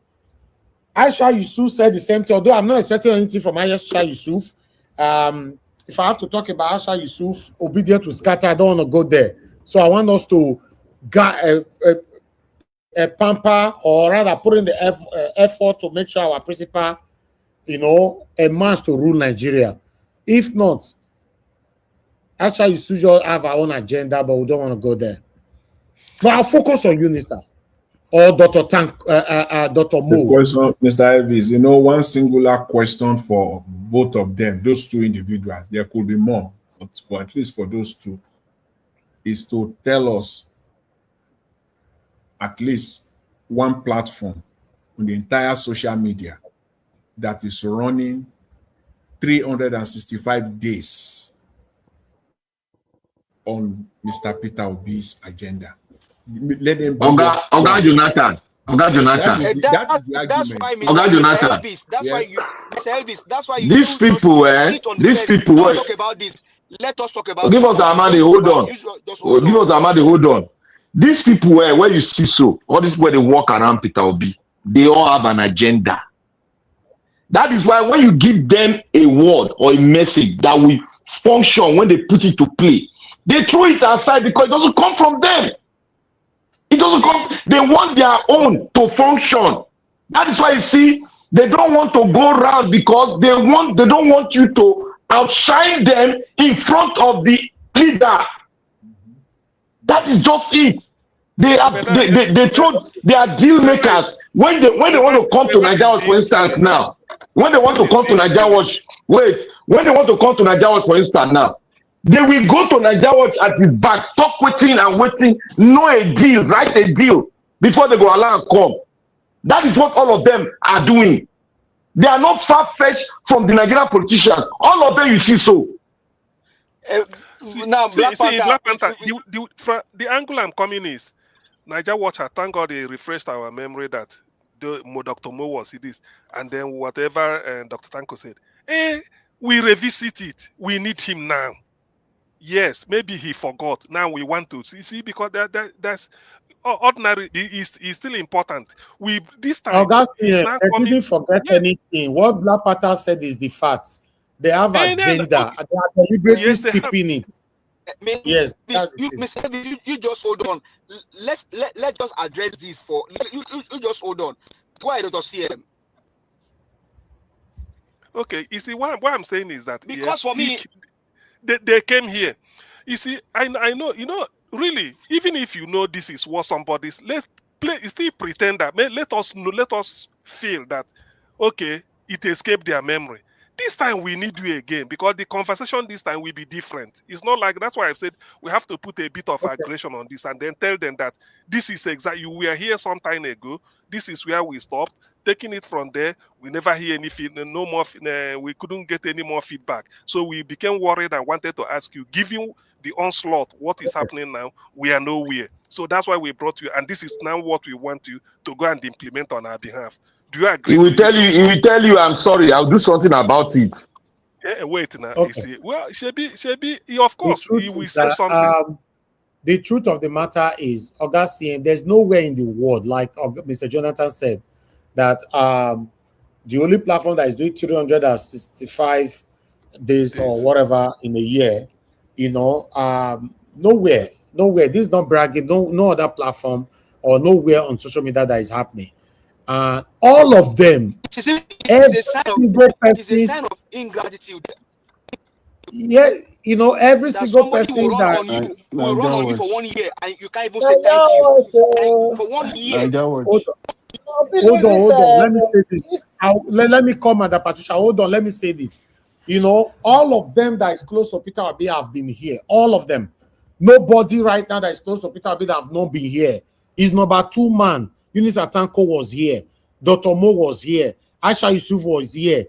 Aisha Yusuf said the same thing, although I'm not expecting anything from Aisha Yusuf. If I have to talk about Aisha Yusuf, obedient to scatter, I don't want to go there. So I want us to pamper, or rather put in the effort to make sure our principal, emerge to rule Nigeria. If not, Aisha Yusuf just have our own agenda, but we don't want to go there. But I'll focus on UNISA or Dr. Mo. Question, Mr. Elvis, one singular question for both of them, those two individuals, there could be more, but at least for those two, is to tell us at least one platform on the entire social media that is running 365 days on Mr. Peter Obi's agenda. Let them be Oga Jonathan. That is the argument. Oga Jonathan. That's why these people, talk about this. Let us talk about. Give us Amadi, hold on. Give us Amadi, hold on. These people, where you see all this where they walk around Peter Obi, they all have an agenda. That is why when you give them a word or a message that will function when they put it to play, they throw it aside because it doesn't come from them. It doesn't come. They want their own to function. That is why you see they don't want to go around because they don't want you to outshine them in front of the leader. That is just it. They are deal makers. When they want to come to Nigeria, for instance, now. When they want to come to Nigeria Watch, when they want to come to Nigeria Watch, for instance, now, they will go to Nigeria Watch at his back, talk waiting, know a deal, write a deal before they go allow and come. That is what all of them are doing. They are not far-fetched from the Nigerian politicians. All of them you see so. Now, Black Panther, the angle I'm coming is, Nigeria Watch, thank God they refreshed our memory that Dr. Mo was this, and then whatever Dr. Tanko said, we revisit it. We need him now. Yes, maybe he forgot. Now we want to see because that's ordinary. Is still important. This time, they didn't forget anything. What Black Panther said is the fact They have And then, agenda. okay, And they are deliberately yes, they have. skipping it. Yes, that's the thing. Mr. Davis, you just hold on. Let's just address this for you just hold on. Go ahead, Dr. CM. Okay, you see, what I'm saying is that Because for me, they came here. You see, I know, really, even if you know this is what somebody's, let's play, still pretend that, let us know, let us feel that, okay, it escaped their memory. This time we need you again because the conversation this time will be different. It's not like, that's why I've said we have to put a bit of aggression on this and then tell them that this is exactly, we were here some time ago, this is where we stopped. Taking it from there, we never hear anything, no more, we couldn't get any more feedback. So we became worried and wanted to ask you, given the onslaught, what is happening now, we are nowhere. So that's why we brought you, and this is now what we want you to go and implement on our behalf. Do you agree? He will tell you, I'm sorry, I'll do something about it. Wait now, Okay. you see. Well, Shebi, of course, he will say that, something. The truth of the matter is, August CM, there's nowhere in the world, like Mr. Jonathan said, that the only platform that is doing 365 days or whatever in a year, nowhere. This is not bragging. No other platform or nowhere on social media that is happening. All of them, every single person, it's a sign of ingratitude. Yeah, every That single somebody person will run that on you for 1 year and you can't even say thank you. And for 1 year. Hold on. Let me say this. Let me come, Madam Patricia. Hold on. Let me say this. All of them that is close to Peter Obi have been here. All of them. Nobody right now that is close to Peter Obi that have not been here. His number 2 man, Eunice Atanko, was here. Dr. Mo was here. Aisha Yusuf was here.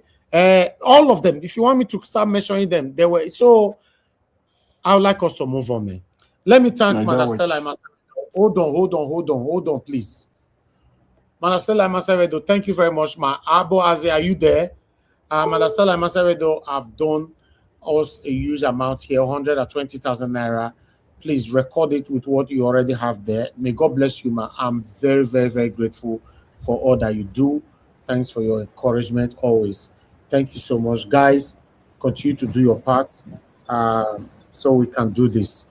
All of them. If you want me to start mentioning them, they were. So I would like us to move on, man. Let me thank Madam Stella. Hold on, please. Madam Stella Masavedo, thank you very much. Ma Abo Aze, are you there? Madam Stella Masavedo have done us a huge amount here, 120,000 naira. Please record it with what you already have there. May God bless you, ma. I'm very, very, very grateful for all that you do. Thanks for your encouragement always. Thank you so much, guys. Continue to do your part so we can do this.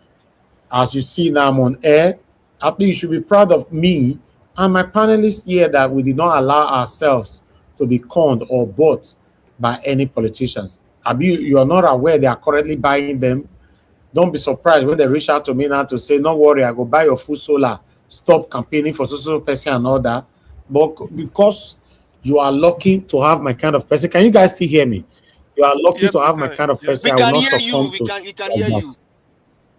As you see now, I'm on air. I think you should be proud of me and my panelists here that we did not allow ourselves to be conned or bought by any politicians. You are not aware they are currently buying them. Don't be surprised when they reach out to me now to say, "No worry, I go buy your full solar. Stop campaigning for social person and all that." But because you are lucky to have my kind of person, can you guys still hear me? You are lucky to have my kind of person. We I will can not hear you. succumb We to can hear you. that.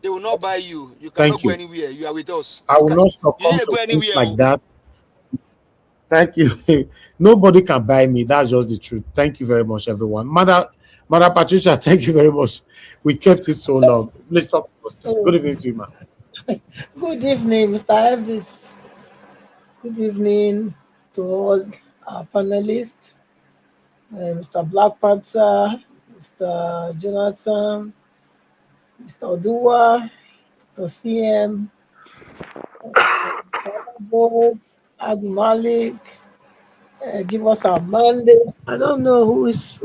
They will not buy you. You Thank cannot go you. anywhere. You are with us. I will not You succumb didn't to go things anywhere. like that. Thank you. Nobody can buy me. That's just the truth. Thank you very much, everyone. Mother Patricia, thank you very much. We kept it so long. Please stop. Good evening to you, ma'am. Good evening, Mr. Elvis. Good evening to all our panelists, Mr. Black Panther, Mr. Jonathan, Mr. Odua, Mr. CM, Ag Malik, give us our mandate. I don't know who's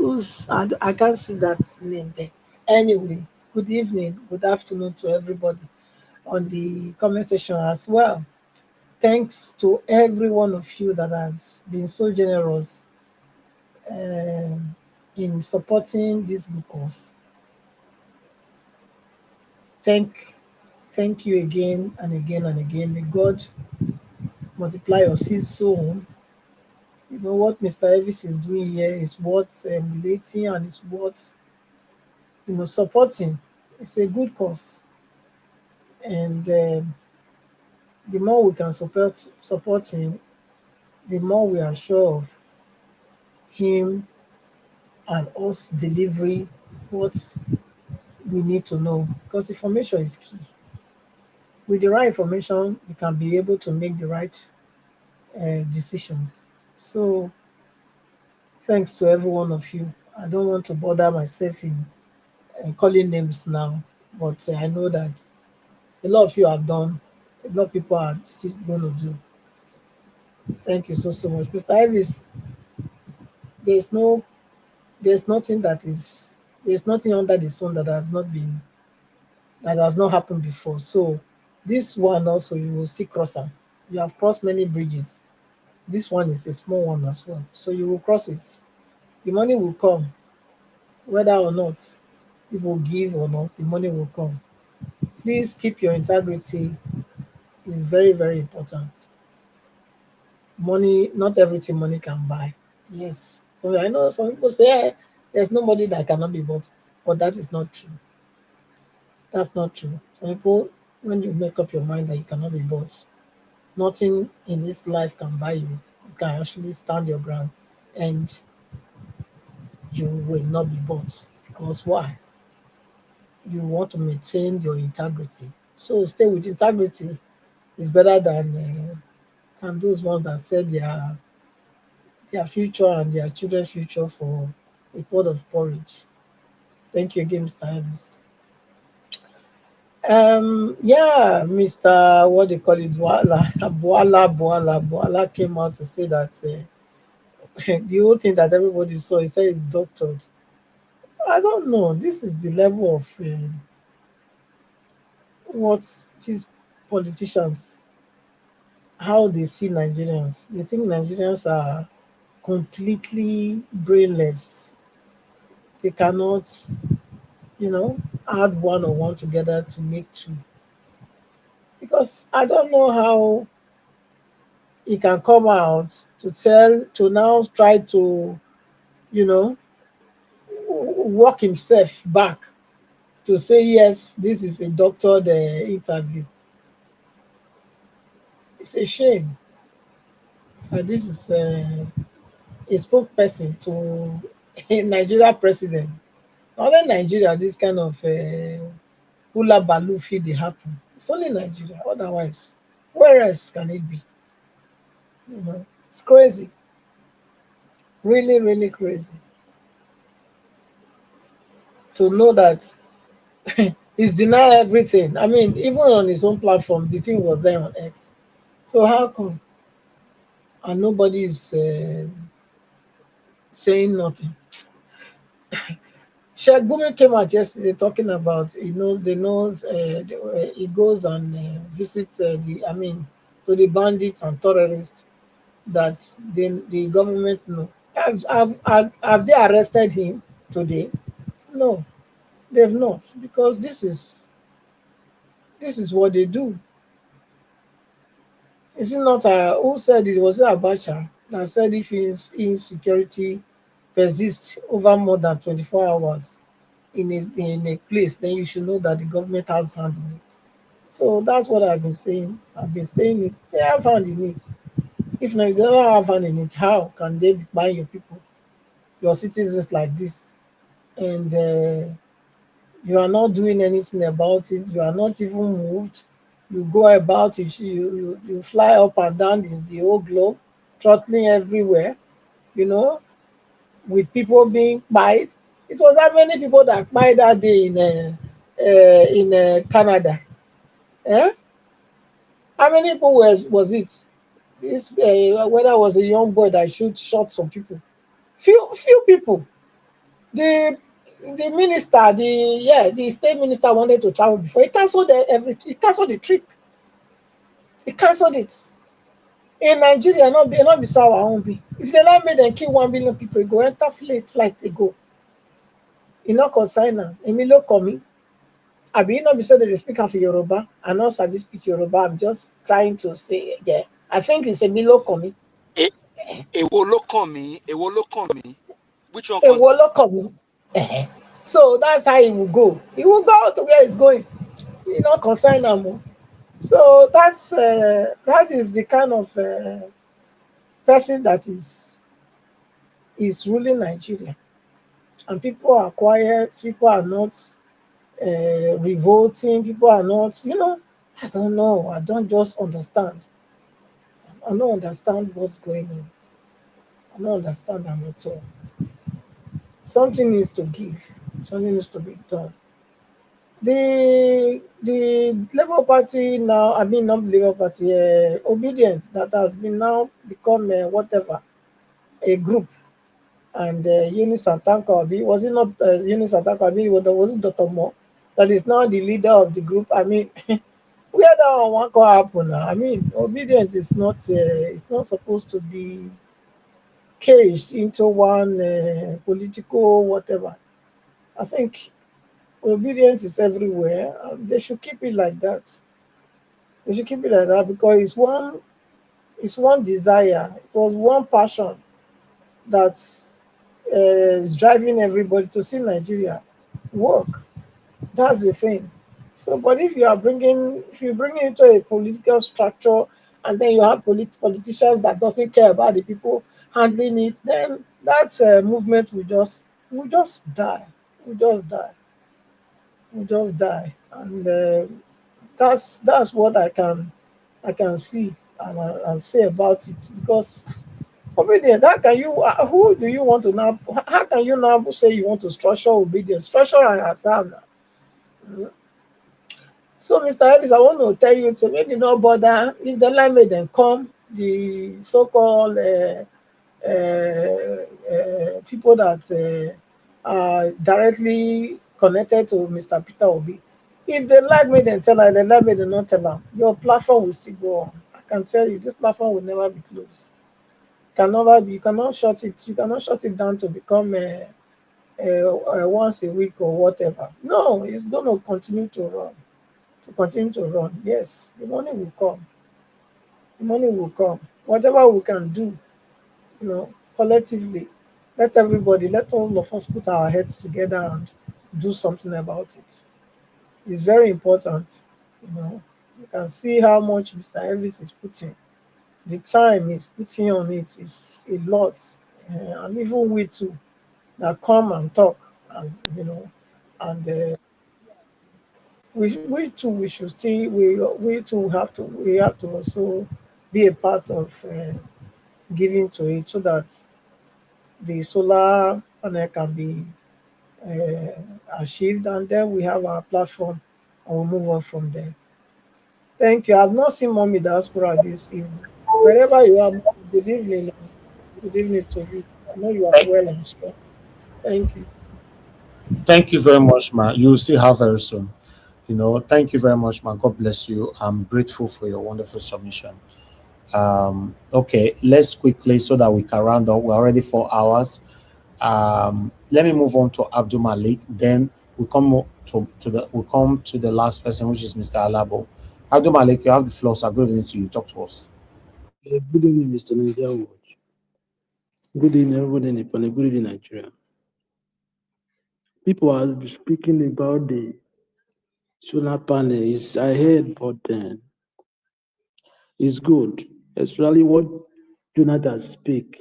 I can't see that name there. Anyway, good evening, good afternoon to everybody on the comment section as well. Thanks to every one of you that has been so generous in supporting this good cause. Thank you again and again and again. May God multiply your seeds sown. You know what Mr. Elvis is doing here is worth emulating and it's worth supporting. It's a good cause, and the more we can support him, the more we are sure of him and us delivering what we need to know, because information is key. With the right information, we can be able to make the right decisions. So thanks to every one of you. I don't want to bother myself in calling names now, but I know that a lot of you have done, a lot of people are still going to do. Thank you so much. Mr. Ivis, there's nothing that is There's nothing under the sun that has not happened before. So this one also you will still cross them. You have crossed many bridges. This one is a small one as well. So you will cross it. The money will come, whether or not people give or not, the money will come. Please keep your integrity. It's very, very important. Money, not everything money can buy. Yes. So I know some people say there's nobody that cannot be bought, but that is not true. That's not true. Some people, when you make up your mind that you cannot be bought, nothing in this life can buy you. You can actually stand your ground and you will not be bought. Because why? You want to maintain your integrity. So stay with integrity is better than those ones that sell their future and their children's future for a pot of porridge. Thank you again, Mr. Evans. Yeah, Mr. What they call it, Bwala came out to say that the whole thing that everybody saw, he said is doctored. I don't know. This is the level of what these politicians, how they see Nigerians. They think Nigerians are completely brainless. They cannot, add one or one together to make two. Because I don't know how he can come out to now try to, you know, walk himself back to say, yes, this is a doctored interview. It's a shame. This is a spokesperson to a Nigeria president. Not in Nigeria, this kind of hula baloo fit dey happen. It's only Nigeria. Otherwise, where else can it be? It's crazy. Really, really crazy. To know that he's denying everything. I mean, even on his own platform, the thing was there on X. So how come? And nobody is saying nothing. Sheikh Gumi came out yesterday talking about, he goes and visits to the bandits and terrorists that the government know. Have they arrested him today? No, they've not, because this is what they do. Is it not who said it? Was it Abacha that said if insecurity persists over more than 24 hours in a place, then you should know that the government has hand in it. So that's what I've been saying. I've been saying it. They have hand in it. If not, they don't have hand in it, how can they be buying your people, your citizens like this? And you are not doing anything about it. You are not even moved. You go about it. You fly up and down the whole globe, throttling everywhere. With people being pied. It was how many people that pied that day in Canada? Eh? How many people was it? This whether it was a young boy that shot some people. Few people. The minister, the state minister wanted to travel before. He cancelled everything. He cancelled the trip. He cancelled it. In Nigeria, not be so our own be. If they like make them kill 1 billion people, go enter flight, they go. E no concern am. Emi lo kan mi. Abi no be say they speak am for Yoruba. I no sabi speak Yoruba. I'm just trying to say, yeah. I think it's Emi lo kan mi. Èwo ló kàn mí? Èwo ló kàn mí? Which one Èwo ló kan mi? So that's how he will go. He will go to where he's going. E no concern am o. So that is the kind of person that is ruling Nigeria. And people are quiet. People are not revolting. People are not, I don't know. I don't just understand. I don't understand what's going on. I don't understand them at all. Something needs to give. Something needs to be done. The Labour Party now, I mean not Labour Party, Obedient, that has been now become whatever, a group. and Eunice Santanko-Abi. Was it not Eunice Santanko-Abi? Was it Dr. Mo that is now the leader of the group? I mean, where that one can happen now? I mean, obedience is not it's not supposed to be caged into one political whatever. I think obedience is everywhere. They should keep it like that. They should keep it like that because it's one desire. It was one passion that is driving everybody to see Nigeria work. That's the thing. So, but if you bring it into a political structure, and then you have politicians that doesn't care about the people handling it, then that movement will just die. Will just die. Will just die. And that's what I can see and say about it because obedience. How can you? Who do you want to now? How can you now say you want to structure obedience? Structure and yourself now. Mm. So, Mr. Ellis, I want to tell you to maybe not bother if the line made them come. The so-called people that are directly connected to Mr. Peter Obi. If they like me, then tell her. They like me, they not tell her. Your platform will still go on. I can tell you, this platform will never be closed. Can never be. You cannot shut it. You cannot shut it down to become once a week or whatever. No, it's going to continue to run. To continue to run. Yes, the money will come. The money will come. Whatever we can do, collectively, let all of us put our heads together and do something about it. It's very important. You can see how much Mr. Elvis is putting. The time he's putting on it is a lot, and even we too that come and talk, as and we too we should still we too we have to also be a part of giving to it so that the solar panel can be achieved, and then we have our platform and we'll move on from there. Thank you. I've not seen Mommy Diaspora this evening. Wherever you are, good evening. Good evening to you. I know you are well and strong. Thank you. Thank you very much, ma. You'll see her very soon. Thank you very much, ma. God bless you. I'm grateful for your wonderful submission. Okay, let's quickly so that we can round up. We're already 4 hours. Let me move on to Abdul Malik. Then we come to the last person, which is Mr. Alabo. Abdul Malik, you have the floor. So good evening to you. Talk to us. Good evening, Mr. Nigeria Watch. Good evening, everybody in the panel. Good evening, Nigeria. People are speaking about the solar panels. I heard, but it's good, especially what Jonathan speak.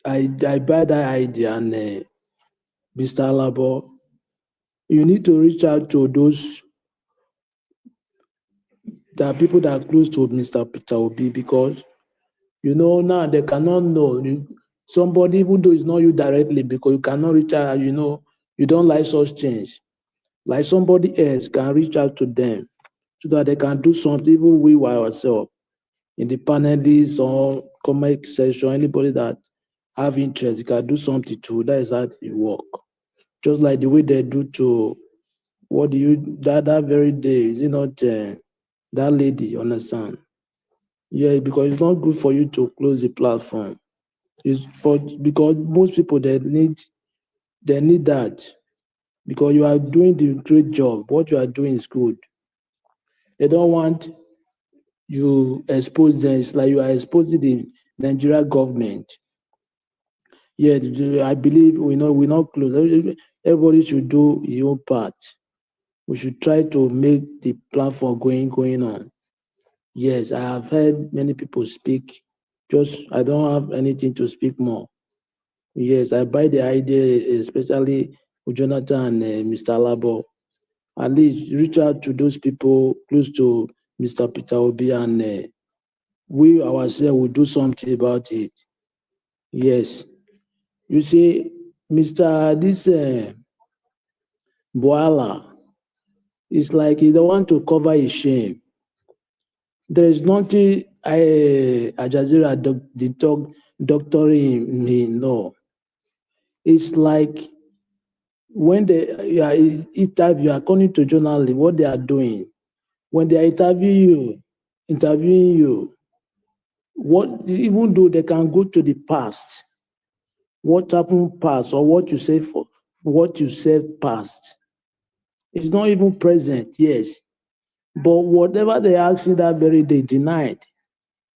I buy that idea, and Mr. Alabo, you need to reach out to those people that are close to Mr. Peter Obi, because now they cannot know somebody, even though it's not you directly, because you cannot reach out. You don't like such change. Like somebody else can reach out to them so that they can do something. Even we ourselves in the panelists or comment section, anybody that have interest, you can do something too. That is how it work. Just like the way they do to that very day, is it not that lady, you understand? Yeah, because it's not good for you to close the platform. Because most people they need that, because you are doing the great job. What you are doing is good. They don't want you expose them. It's like you are exposing the Nigeria government. Yeah, I believe we're not close. Everybody should do his own part. We should try to make the platform going on. Yes, I have heard many people speak. I don't have anything to speak more. Yes, I buy the idea, especially with Jonathan and Mr. Labo. At least reach out to those people close to Mr. Peter Obi, and we ourselves will do something about it. Yes. You see, this Bwala, it's like he don't want to cover his shame. There is nothing Al Jazeera doctoring me, no. It's like when they are interview, according to journalists, what they are doing, when they are interviewing you, what even though they can go to the past, what happened past or what you say for what you said past, it's not even present, yes. But whatever they ask you that very day, denied.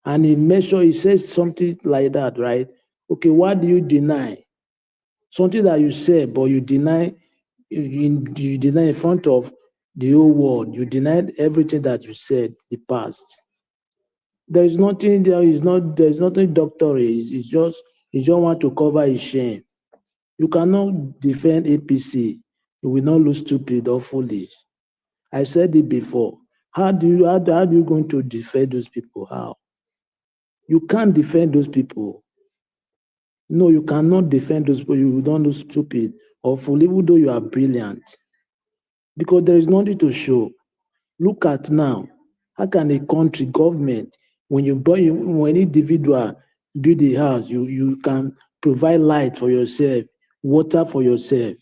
And he says something like that, right? Okay, why do you deny? Something that you said, but you deny in front of the whole world. You denied everything that you said, the past. There's nothing there's nothing doctory. It's just want to cover his shame. You cannot defend APC. You will not look stupid or foolish. I said it before. How do you going to defend those people? How? You can't defend those people. No, you cannot defend those people. You don't look stupid or fool, even though you are brilliant. Because there is nothing to show. Look at now. How can a country, government, when individual build a house, you can provide light for yourself, water for yourself.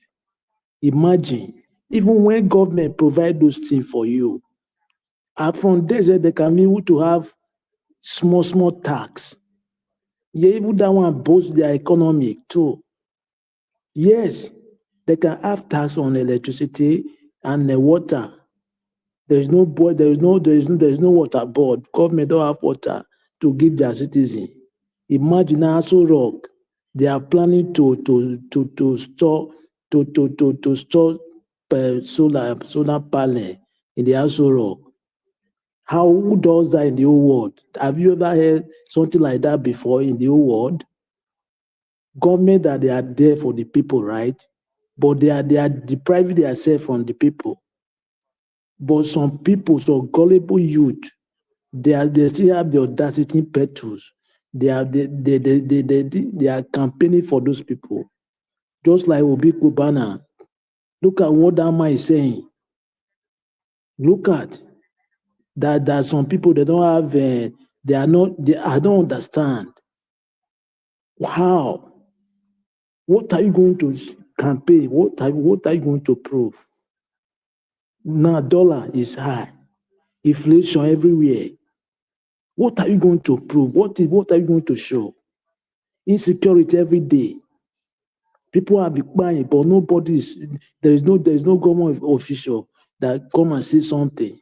Imagine, even when government provide those things for you, from there they can be able to have small tax. Yeah, even that one boosts their economy too. Yes, they can have tax on electricity and the water. There's no water board. Government don't have water to give their citizens. Imagine Aso Rock. They are planning to store solar panel in the Aso Rock. Who does that in the whole world? Have you ever heard something like that before in the whole world? Government that they are there for the people, right? But they are depriving themselves from the people. But some people, some gullible youth, they still have the audacity petals. They are campaigning for those people. Just like Obi Kubana. Look at what that man is saying. Look at that some people they don't have I don't understand. How? What are you going to campaign? What are you going to prove? Now dollar is high, inflation everywhere. What are you going to prove? What are you going to show? Insecurity every day. People are buying, but there is no government official that come and say something.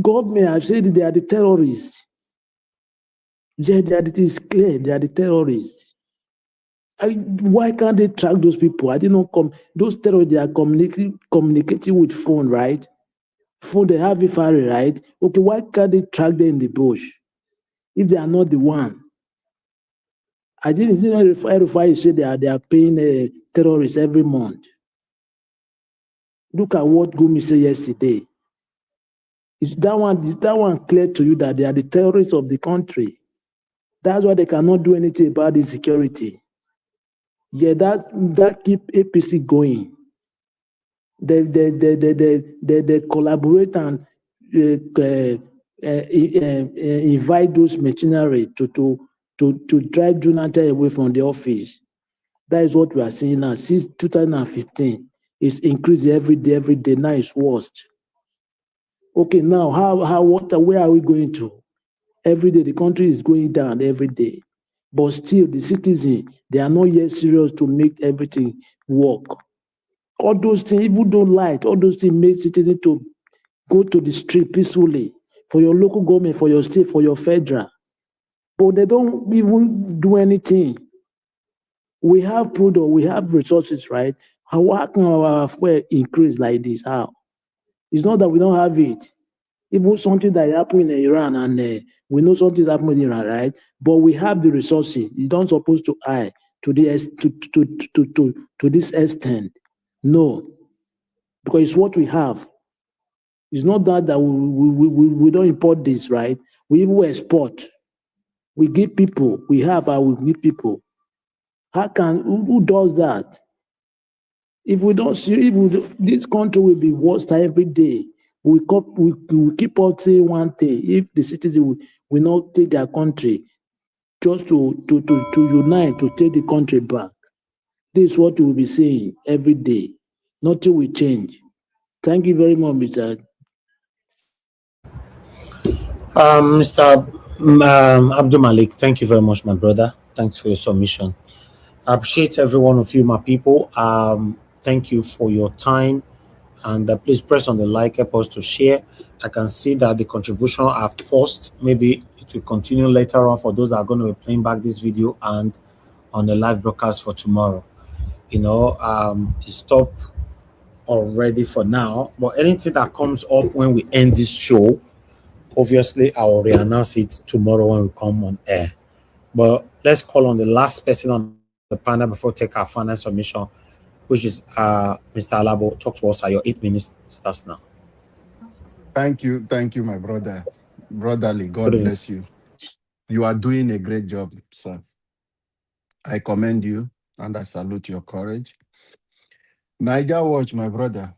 Government, I've said they are the terrorists. Yeah, it is clear they are the terrorists. Why can't they track those people? I did not come. Those terrorists, they are communicating with phone, right? Phone, they have it far, right? Okay, why can't they track them in the bush if they are not the one? I didn't see Rufai say they are paying terrorists every month. Look at what Gumi said yesterday. Is that one clear to you that they are the terrorists of the country? That's why they cannot do anything about insecurity. Yeah, that keep APC going. They collaborate and invite those machinery to drive Jonathan away from the office. That is what we are seeing now. Since 2015, it's increasing every day. Now it's worst. Okay, now where are we going to? Every day the country is going down every day. But still, the citizens, they are not yet serious to make everything work. All those things, even though light, all those things make citizens to go to the street peacefully for your local government, for your state, for your federal. But they don't even do anything. We have product, we have resources, right? How can our fuel increase like this? How? It's not that we don't have it. Even something that happened in Iran, and we know something's happening in Iran, right? But we have the resources. You don't supposed to eye to this extent. No, because it's what we have. It's not that we don't import this, right? We even export. We give people. We have and we give people. Who does that? If we don't see, this country will be worse every day. We keep on saying one thing. If the citizens will not take their country just to unite, to take the country back. This is what we will be saying every day. Nothing will change. Thank you very much, Mr. Mr. Abdul Malik, thank you very much, my brother. Thanks for your submission. I appreciate every one of you, my people. Thank you for your time. And please press on the like, help us to share. I can see that the contribution I've paused. Maybe it will continue later on for those that are going to be playing back this video and on the live broadcast for tomorrow. Stop already for now. But anything that comes up when we end this show, obviously I will re-announce it tomorrow when we come on air. But let's call on the last person on the panel before we take our final submission, which is Mr. Alabo. Talk to us at your 8 minutes starts now. Thank you, my brother. Brotherly, God Good evening. bless you. You are doing a great job, sir. I commend you and I salute your courage. Niger Watch, my brother.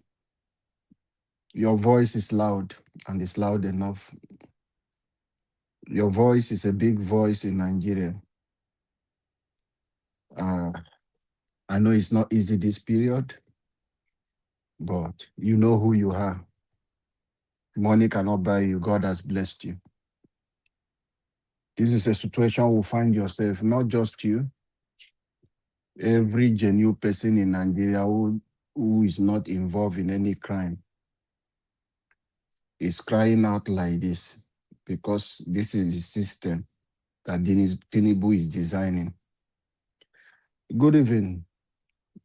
Your voice is loud and it's loud enough. Your voice is a big voice in Nigeria. I know it's not easy this period, but you know who you are. Money cannot buy you. God has blessed you. This is a situation you find yourself, not just you, every genuine person in Nigeria who is not involved in any crime is crying out like this because this is the system that Tinubu is designing. Good evening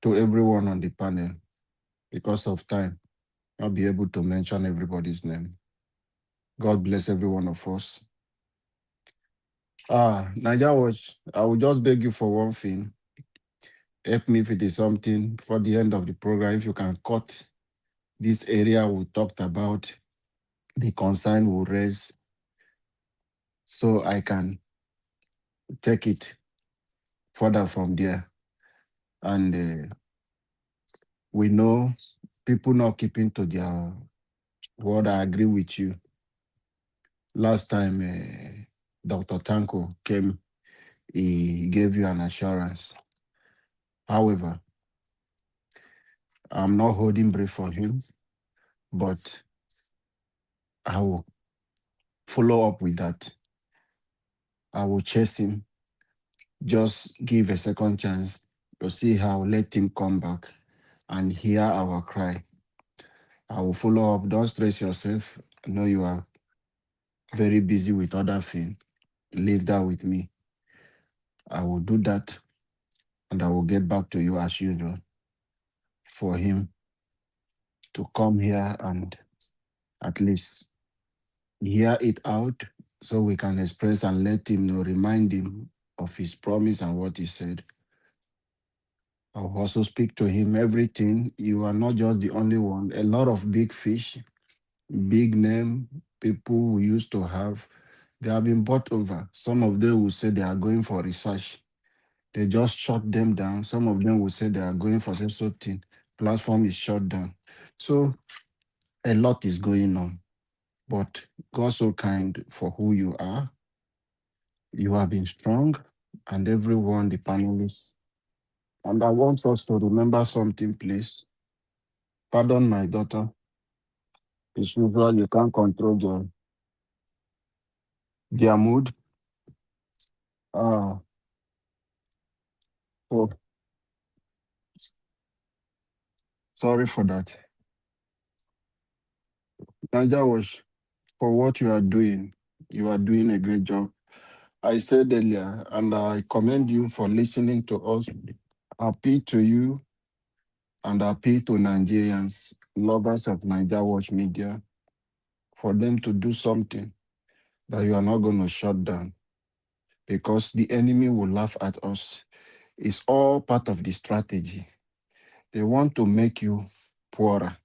to everyone on the panel. Because of time, I'll be able to mention everybody's name. God bless every one of us. Niger Watch, I will just beg you for one thing. Help me if it is something for the end of the program. If you can cut this area we talked about, the concern will raise, so I can take it further from there. And we know people not keeping to their word. I agree with you. Last time Dr. Tanko came, he gave you an assurance. However, I'm not holding brief for him, but I will follow up with that. I will chase him. Just give a second chance to see how, let him come back and hear our cry. I will follow up. Don't stress yourself. I know you are very busy with other things. Leave that with me. I will do that and I will get back to you as usual for him to come here and at least hear it out so we can express and let him know, remind him of his promise and what he said. I'll also speak to him everything. You are not just the only one. A lot of big fish, big name, people we used to have, they have been bought over. Some of them will say they are going for research. They just shut them down. Some of them will say they are going for some sort of thing. Platform is shut down. So a lot is going on. But God's so kind for who you are. You have been strong, and everyone, the panelists. And I want us to remember something, please. Pardon my daughter. It's usual, you can't control their mood. So sorry for that. Naja was for what you are doing. You are doing a great job. I said earlier, and I commend you for listening to us. I appeal to you and I appeal to Nigerians, lovers of Niger Watch Media, for them to do something that you are not going to shut down because the enemy will laugh at us. It's all part of the strategy. They want to make you poorer.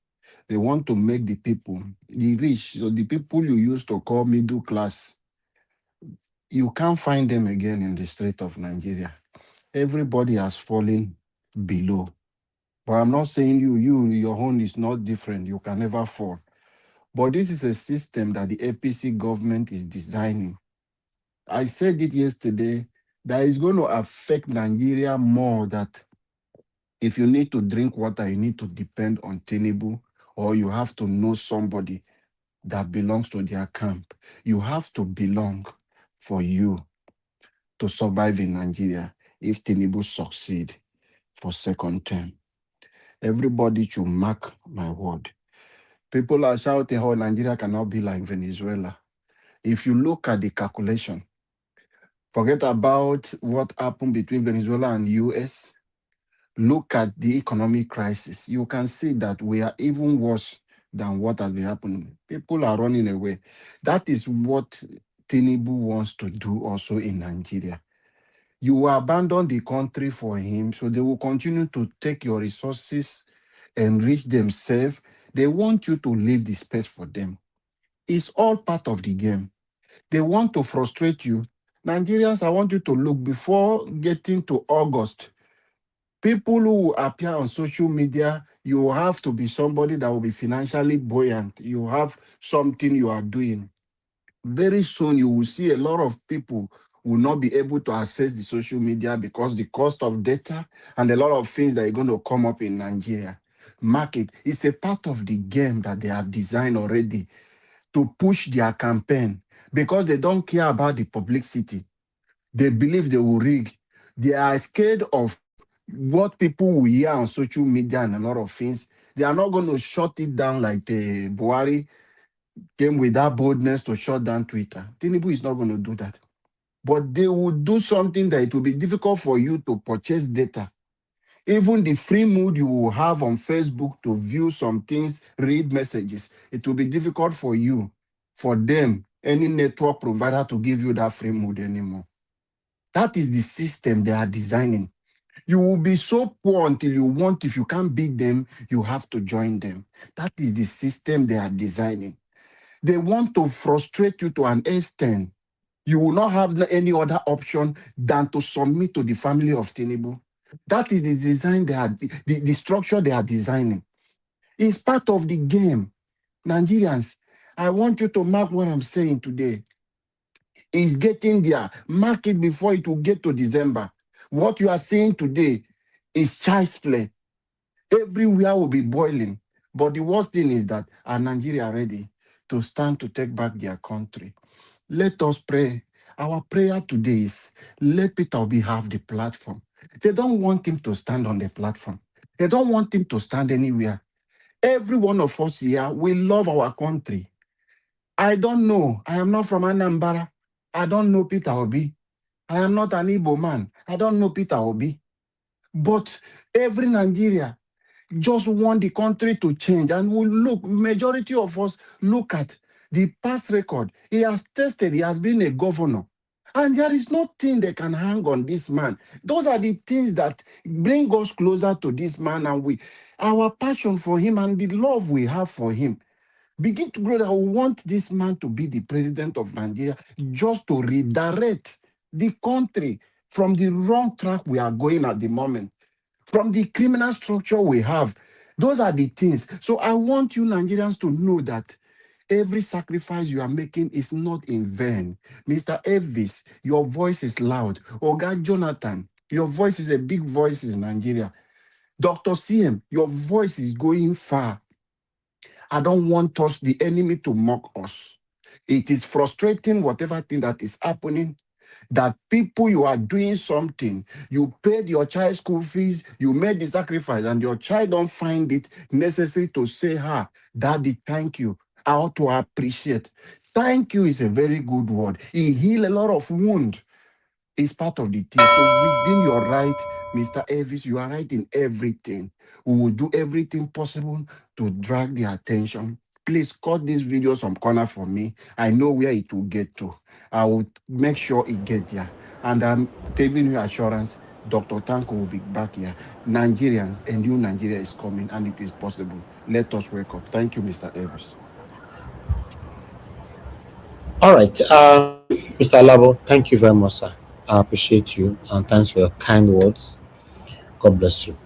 They want to make the people, the rich, so the people you used to call middle class, you can't find them again in the street of Nigeria. Everybody has fallen below. But I'm not saying your own is not different. You can never fall. But this is a system that the APC government is designing. I said it yesterday, that is going to affect Nigeria more than If you need to drink water, you need to depend on Tinubu, or you have to know somebody that belongs to their camp. You have to belong for you to survive in Nigeria if Tinubu succeed for second term. Everybody should mark my word. People are shouting how Nigeria cannot be like Venezuela. If you look at the calculation, forget about what happened between Venezuela and US. Look at the economic crisis. You can see that we are even worse than what has been happening. People are running away. That is what Tinubu wants to do also in Nigeria. You will abandon the country for him, so they will continue to take your resources, enrich themselves. They want you to leave the space for them. It's all part of the game. They want to frustrate you. Nigerians, I want you to look before getting to August. People who appear on social media, you have to be somebody that will be financially buoyant. You have something you are doing. Very soon, you will see a lot of people will not be able to access the social media because the cost of data and a lot of things that are going to come up in Nigeria. Market is a part of the game that they have designed already to push their campaign because they don't care about the publicity. They believe they will rig. They are scared of what people will hear on social media and a lot of things. They are not going to shut it down like the Bwala came with that boldness to shut down Twitter. Tinubu is not going to do that. But they will do something that it will be difficult for you to purchase data. Even the free mood you will have on Facebook to view some things, read messages, it will be difficult for you, for them, any network provider to give you that free mood anymore. That is the system they are designing. You will be so poor until you want. If you can't beat them, you have to join them. That is the system they are designing. They want to frustrate you to an extent. You will not have any other option than to submit to the family of Tinubu. That is the design they are, the structure they are designing. It's part of the game. Nigerians, I want you to mark what I'm saying today. It's getting there. Mark it before it will get to December. What you are saying today is child's play. Everywhere will be boiling. But the worst thing is that are Nigeria ready to stand to take back their country? Let us pray. Our prayer today is let Peter Obi have the platform. They don't want him to stand on the platform. They don't want him to stand anywhere. Every one of us here, we love our country. I don't know. I am not from Anambra. I don't know Peter Obi. I am not an Igbo man. I don't know Peter Obi. But every Nigeria just want the country to change. And we look, majority of us look at the past record. He has tested, he has been a governor. And there is nothing they can hang on this man. Those are the things that bring us closer to this man, and our passion for him and the love we have for him begin to grow. That we want this man to be the president of Nigeria, just to redirect the country from the wrong track we are going at the moment, from the criminal structure we have. Those are the things. So I want you Nigerians to know that every sacrifice you are making is not in vain. Mr. Elvis, your voice is loud. Oga Jonathan, your voice is a big voice in Nigeria. Dr. CM, your voice is going far. I don't want us, the enemy, to mock us. It is frustrating, whatever thing that is happening, that people, you are doing something, you paid your child school fees, you made the sacrifice, and your child don't find it necessary to say, Daddy, thank you. I ought to appreciate. Thank you is a very good word. It heals a lot of wound. It's part of the thing. So within your right, Mr. Elvis, you are right in everything. We will do everything possible to drag the attention. Please cut this video some corner for me. I know where it will get to. I will make sure it gets there. And I'm giving you assurance, Dr. Tanko will be back here. Nigerians, a new Nigeria is coming, and it is possible. Let us wake up. Thank you, Mr. Elvis. All right, Mr. Labo, thank you very much, sir. I appreciate you, and thanks for your kind words. God bless you.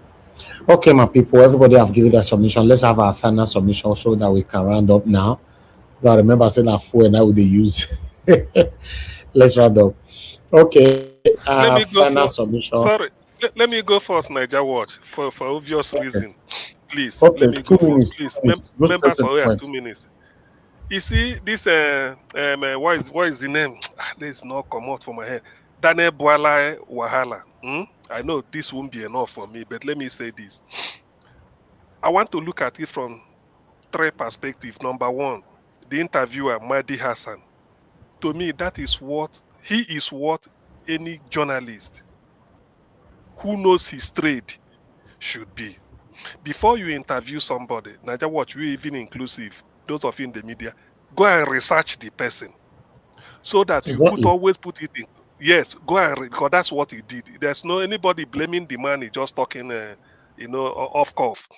Okay, my people, everybody have given their submission. Let's have our final submission so that we can round up now. I remember saying that phone and I would use. Let's round up. Okay, Let me go final for submission. sorry. let me go first, Niger Watch, for obvious reason. Please, Okay, let me go 2 first. minutes. Please, Please go straight members to the for point. 2 minutes. You see, this what is the name? This is not come out for my head. Daniel Bwala Wahala. I know this won't be enough for me, but let me say this. I want to look at it from 3 perspectives. Number one, the interviewer, Mahdi Hassan. To me, he is what any journalist who knows his trade should be. Before you interview somebody, Niger Watch, you even inclusive, those of you in the media, go and research the person so that you Exactly. always put it in. Yes, go and because that's what he did. There's no anybody blaming the man. He just talking, off cuff.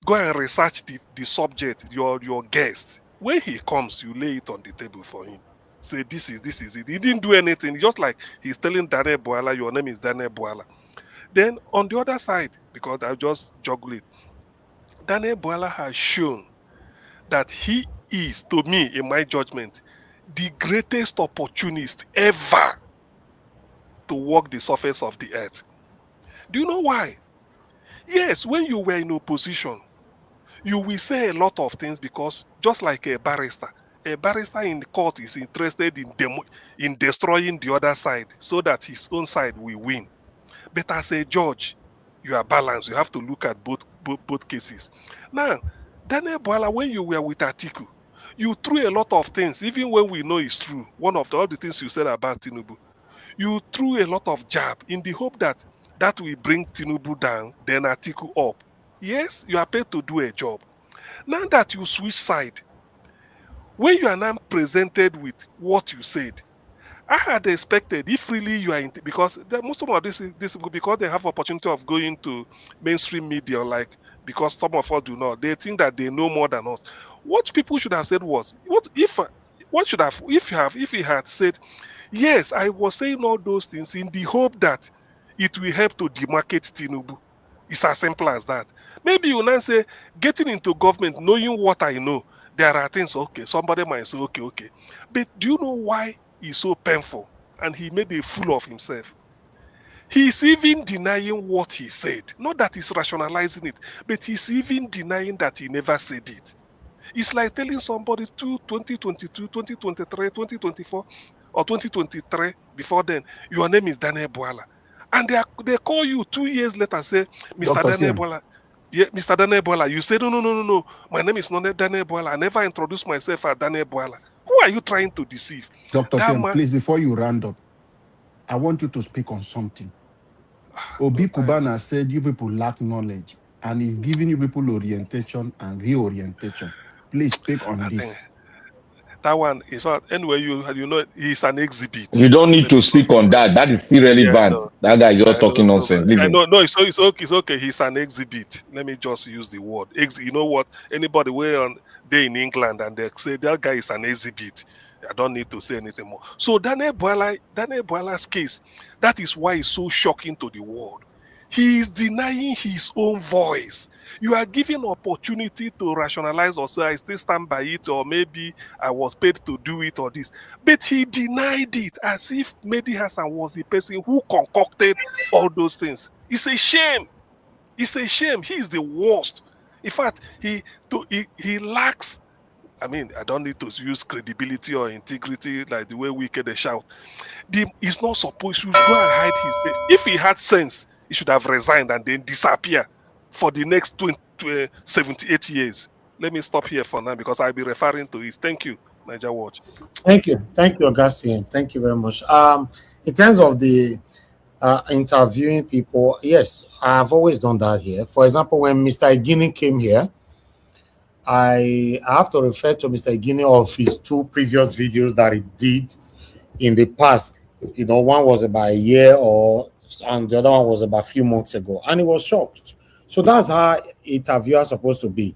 Go and research the subject, your guest. When he comes, you lay it on the table for him. Say this is it. He didn't do anything. Just like he's telling Daniel Bwala, your name is Daniel Bwala. Then on the other side, because I just juggle it, Daniel Bwala has shown that he is, to me, in my judgment, the greatest opportunist ever to walk the surface of the earth. Do you know why? Yes, when you were in opposition, you will say a lot of things because just like a barrister in the court is interested in destroying the other side so that his own side will win. But as a judge, you are balanced. You have to look at both cases. Now, Daniel Bwala, when you were with Atiku, you threw a lot of things, even when we know it's true. One of all the things you said about Tinubu, you threw a lot of jab in the hope that will bring Tinubu down, then Atiku up. Yes, you are paid to do a job. Now that you switch side, when you are now presented with what you said, I had expected if really you are because most of this because they have opportunity of going to mainstream media, like because some of us do not. They think that they know more than us. What people should have said was, if he had said, yes, I was saying all those things in the hope that it will help to demarcate Tinubu. It's as simple as that. Maybe you now say, getting into government, knowing what I know, there are things, okay, somebody might say, okay. But do you know why it's so painful? And he made a fool of himself. He's even denying what he said. Not that he's rationalizing it, but he's even denying that he never said it. It's like telling somebody 2022, 2023, 2024, or 2023, before then, your name is Daniel Bwala. And they call you 2 years later and say, Mr. Dr. Daniel Siem. Bwala. Yeah, Mr. Daniel Bwala. You say, no. My name is not Daniel Bwala. I never introduced myself as Daniel Bwala. Who are you trying to deceive? Dr. That Siem, man, please, before you round up, I want you to speak on something. Obi Kubana said you people lack knowledge and he's giving you people orientation and reorientation. Please speak on this. that one is what, anyway, you know, he's an exhibit. You don't need to speak on that. That is irrelevant. Yeah, no. That guy is just talking nonsense. Leave him. No, it's okay. He's an exhibit. Let me just use the word. You know what? Anybody where they in England and they say that guy is an exhibit, I don't need to say anything more. So Daniel Bwala's case, that is why it's so shocking to the world. He is denying his own voice. You are given opportunity to rationalize or say, I still stand by it, or maybe I was paid to do it or this. But he denied it as if Mehdi Hassan was the person who concocted all those things. It's a shame. It's a shame. He is the worst. In fact, he lacks, I mean, I don't need to use credibility or integrity like the way Wicked shout. He's not supposed to go and hide his. If he had sense, he should have resigned and then disappear for the next 78 years. Let me stop here for now because I'll be referring to it. Thank you, Niger Watch. Thank you, Augustine. Thank you very much. In terms of the interviewing people, yes, I've always done that here. For example, when Mr. Igini came here, I have to refer to Mr. Igini of his 2 previous videos that he did in the past. You know, one was about a year and the other one was about a few months ago, and he was shocked. So that's how interviewers are supposed to be.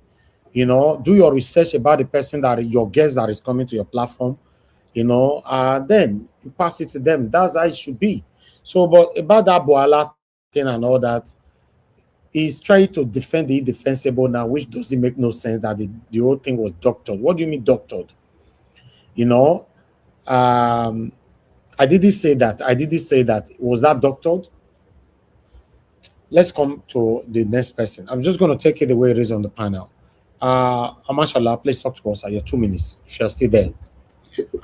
You know, do your research about the person your guest that is coming to your platform, you know, then you pass it to them. That's how it should be. So, but about that Bwala thing and all that, he's trying to defend the indefensible now, which doesn't make no sense that the whole thing was doctored. What do you mean doctored? You know, I didn't say that. Was that doctored? let's come to the next person. I'm just going to take it the way it is on the panel. Amashallah, please talk to us at your 2 minutes if you're still there.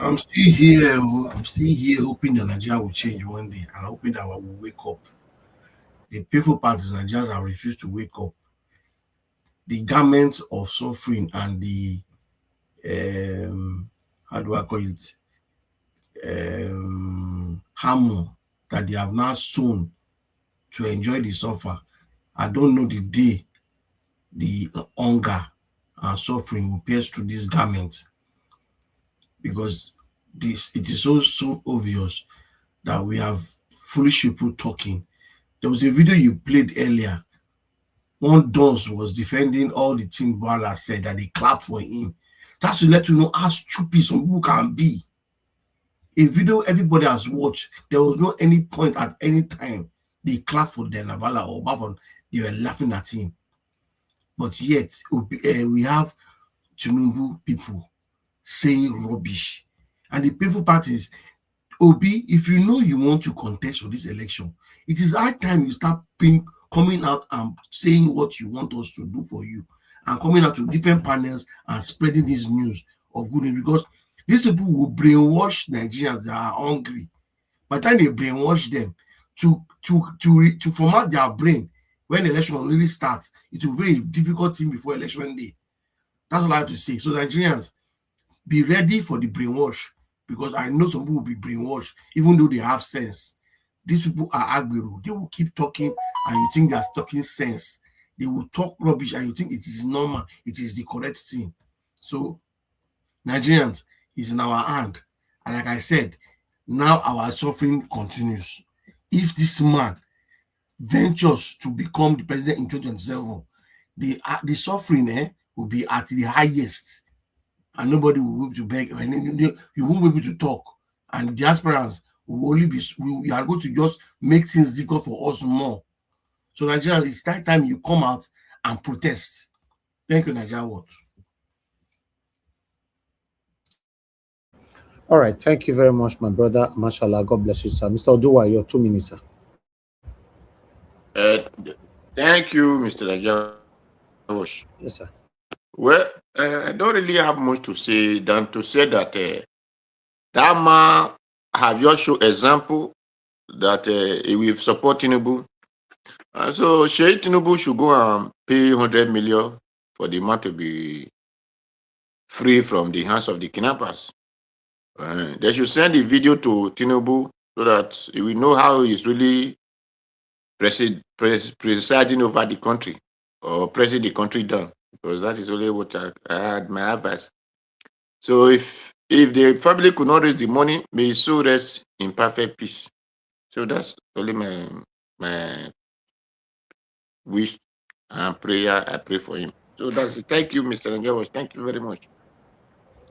I'm still here. I'm still here hoping that Nigeria will change one day and hoping that we will wake up. The painful part is Nigerians have refused to wake up. The garment of suffering and the how do I call it? Hammer that they have now sewn to enjoy the suffer. I don't know the day the hunger and suffering will pierce through this garment, because it is so obvious that we have foolish people talking. There was a video you played earlier. One Dons was defending all the things Bwala said, that they clapped for him. That's to let you know how stupid some people can be. A video everybody has watched, there was no any point at any time they clapped for Navala or Bavon. They were laughing at him. But yet, we have Tinubu people saying rubbish. And the painful part is, Obi, if you know you want to contest for this election, it is high time you start coming out and saying what you want us to do for you, and coming out to different panels and spreading this news of good news, because these people will brainwash Nigerians that are hungry. By the time they brainwash them to format their brain, when the election will really start, it will be a very difficult thing before election day. That's all I have to say. So Nigerians, be ready for the brainwash, because I know some people will be brainwashed, even though they have sense. These people are agberu. They will keep talking, and you think they're talking sense. They will talk rubbish, and you think it is normal. It is the correct thing. So Nigerians, is in our hand. And like I said, now our suffering continues. If this man ventures to become the president in 2027, the suffering will be at the highest, and nobody will be able to beg, and you won't be able to talk, and the aspirants will only be, we are going to just make things difficult for us more. So Nigeria, it's time you come out and protest. Thank you, Nigeria World. All right, thank you very much, my brother. Mashallah, God bless you, sir. Mr. Oduwa, your 2 minutes, sir. Thank you, Mr. Najawosh. Yes, sir. Well, I don't really have much to say than to say that that man have just shown example that he will support Tinubu. So Sheikh Tinubu should go and pay 100 million for the man to be free from the hands of the kidnappers. They should send the video to Tinubu so that he will know how he's really presiding over the country, or pressing the country down, because that is only what I had my advice. So if the family could not raise the money, may his soul rest in perfect peace. So that's only my wish and prayer. I pray for him. So that's it. Thank you, Mr. Najawosh. Thank you very much.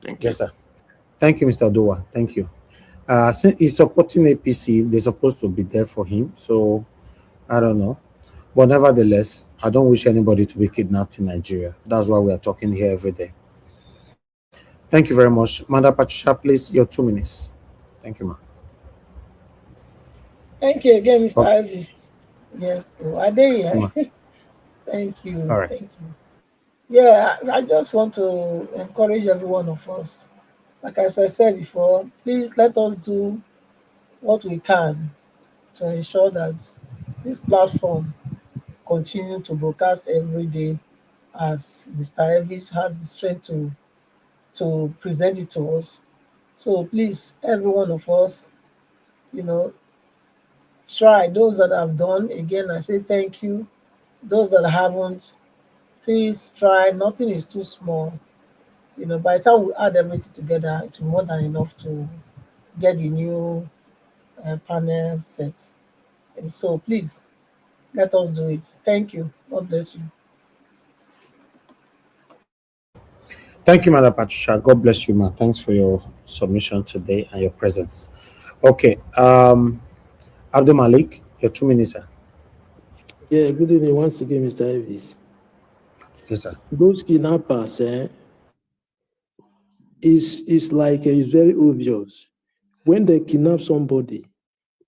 Thank you. Yes, sir. Thank you, Mr. Oduwa. Thank you. Since he's supporting APC, they're supposed to be there for him. So I don't know. But nevertheless, I don't wish anybody to be kidnapped in Nigeria. That's why we are talking here every day. Thank you very much. Madam Patricia, please, your 2 minutes. Thank you, ma'am. Thank you again, Mr. Ivis. Yes, are they here? Thank you. All right. Thank you. Yeah, I just want to encourage every one of us. Like as I said before, please let us do what we can to ensure that this platform continue to broadcast every day, as Mr. Evis has the strength to present it to us. So please, every one of us, try. Those that have done, again, I say thank you. Those that haven't, please try. Nothing is too small. By the time we add everything together, it's more than enough to get the new panel set. And so please, let us do it. Thank you. God bless you. Thank you, Madam Patricia. God bless you, ma. Thanks for your submission today and your presence. Okay. Abdul Malik, your 2 minutes, sir. Yeah, good evening once again, Mr. Evis. Yes, sir. Those kidnappers, it's like it's very obvious. When they kidnap somebody,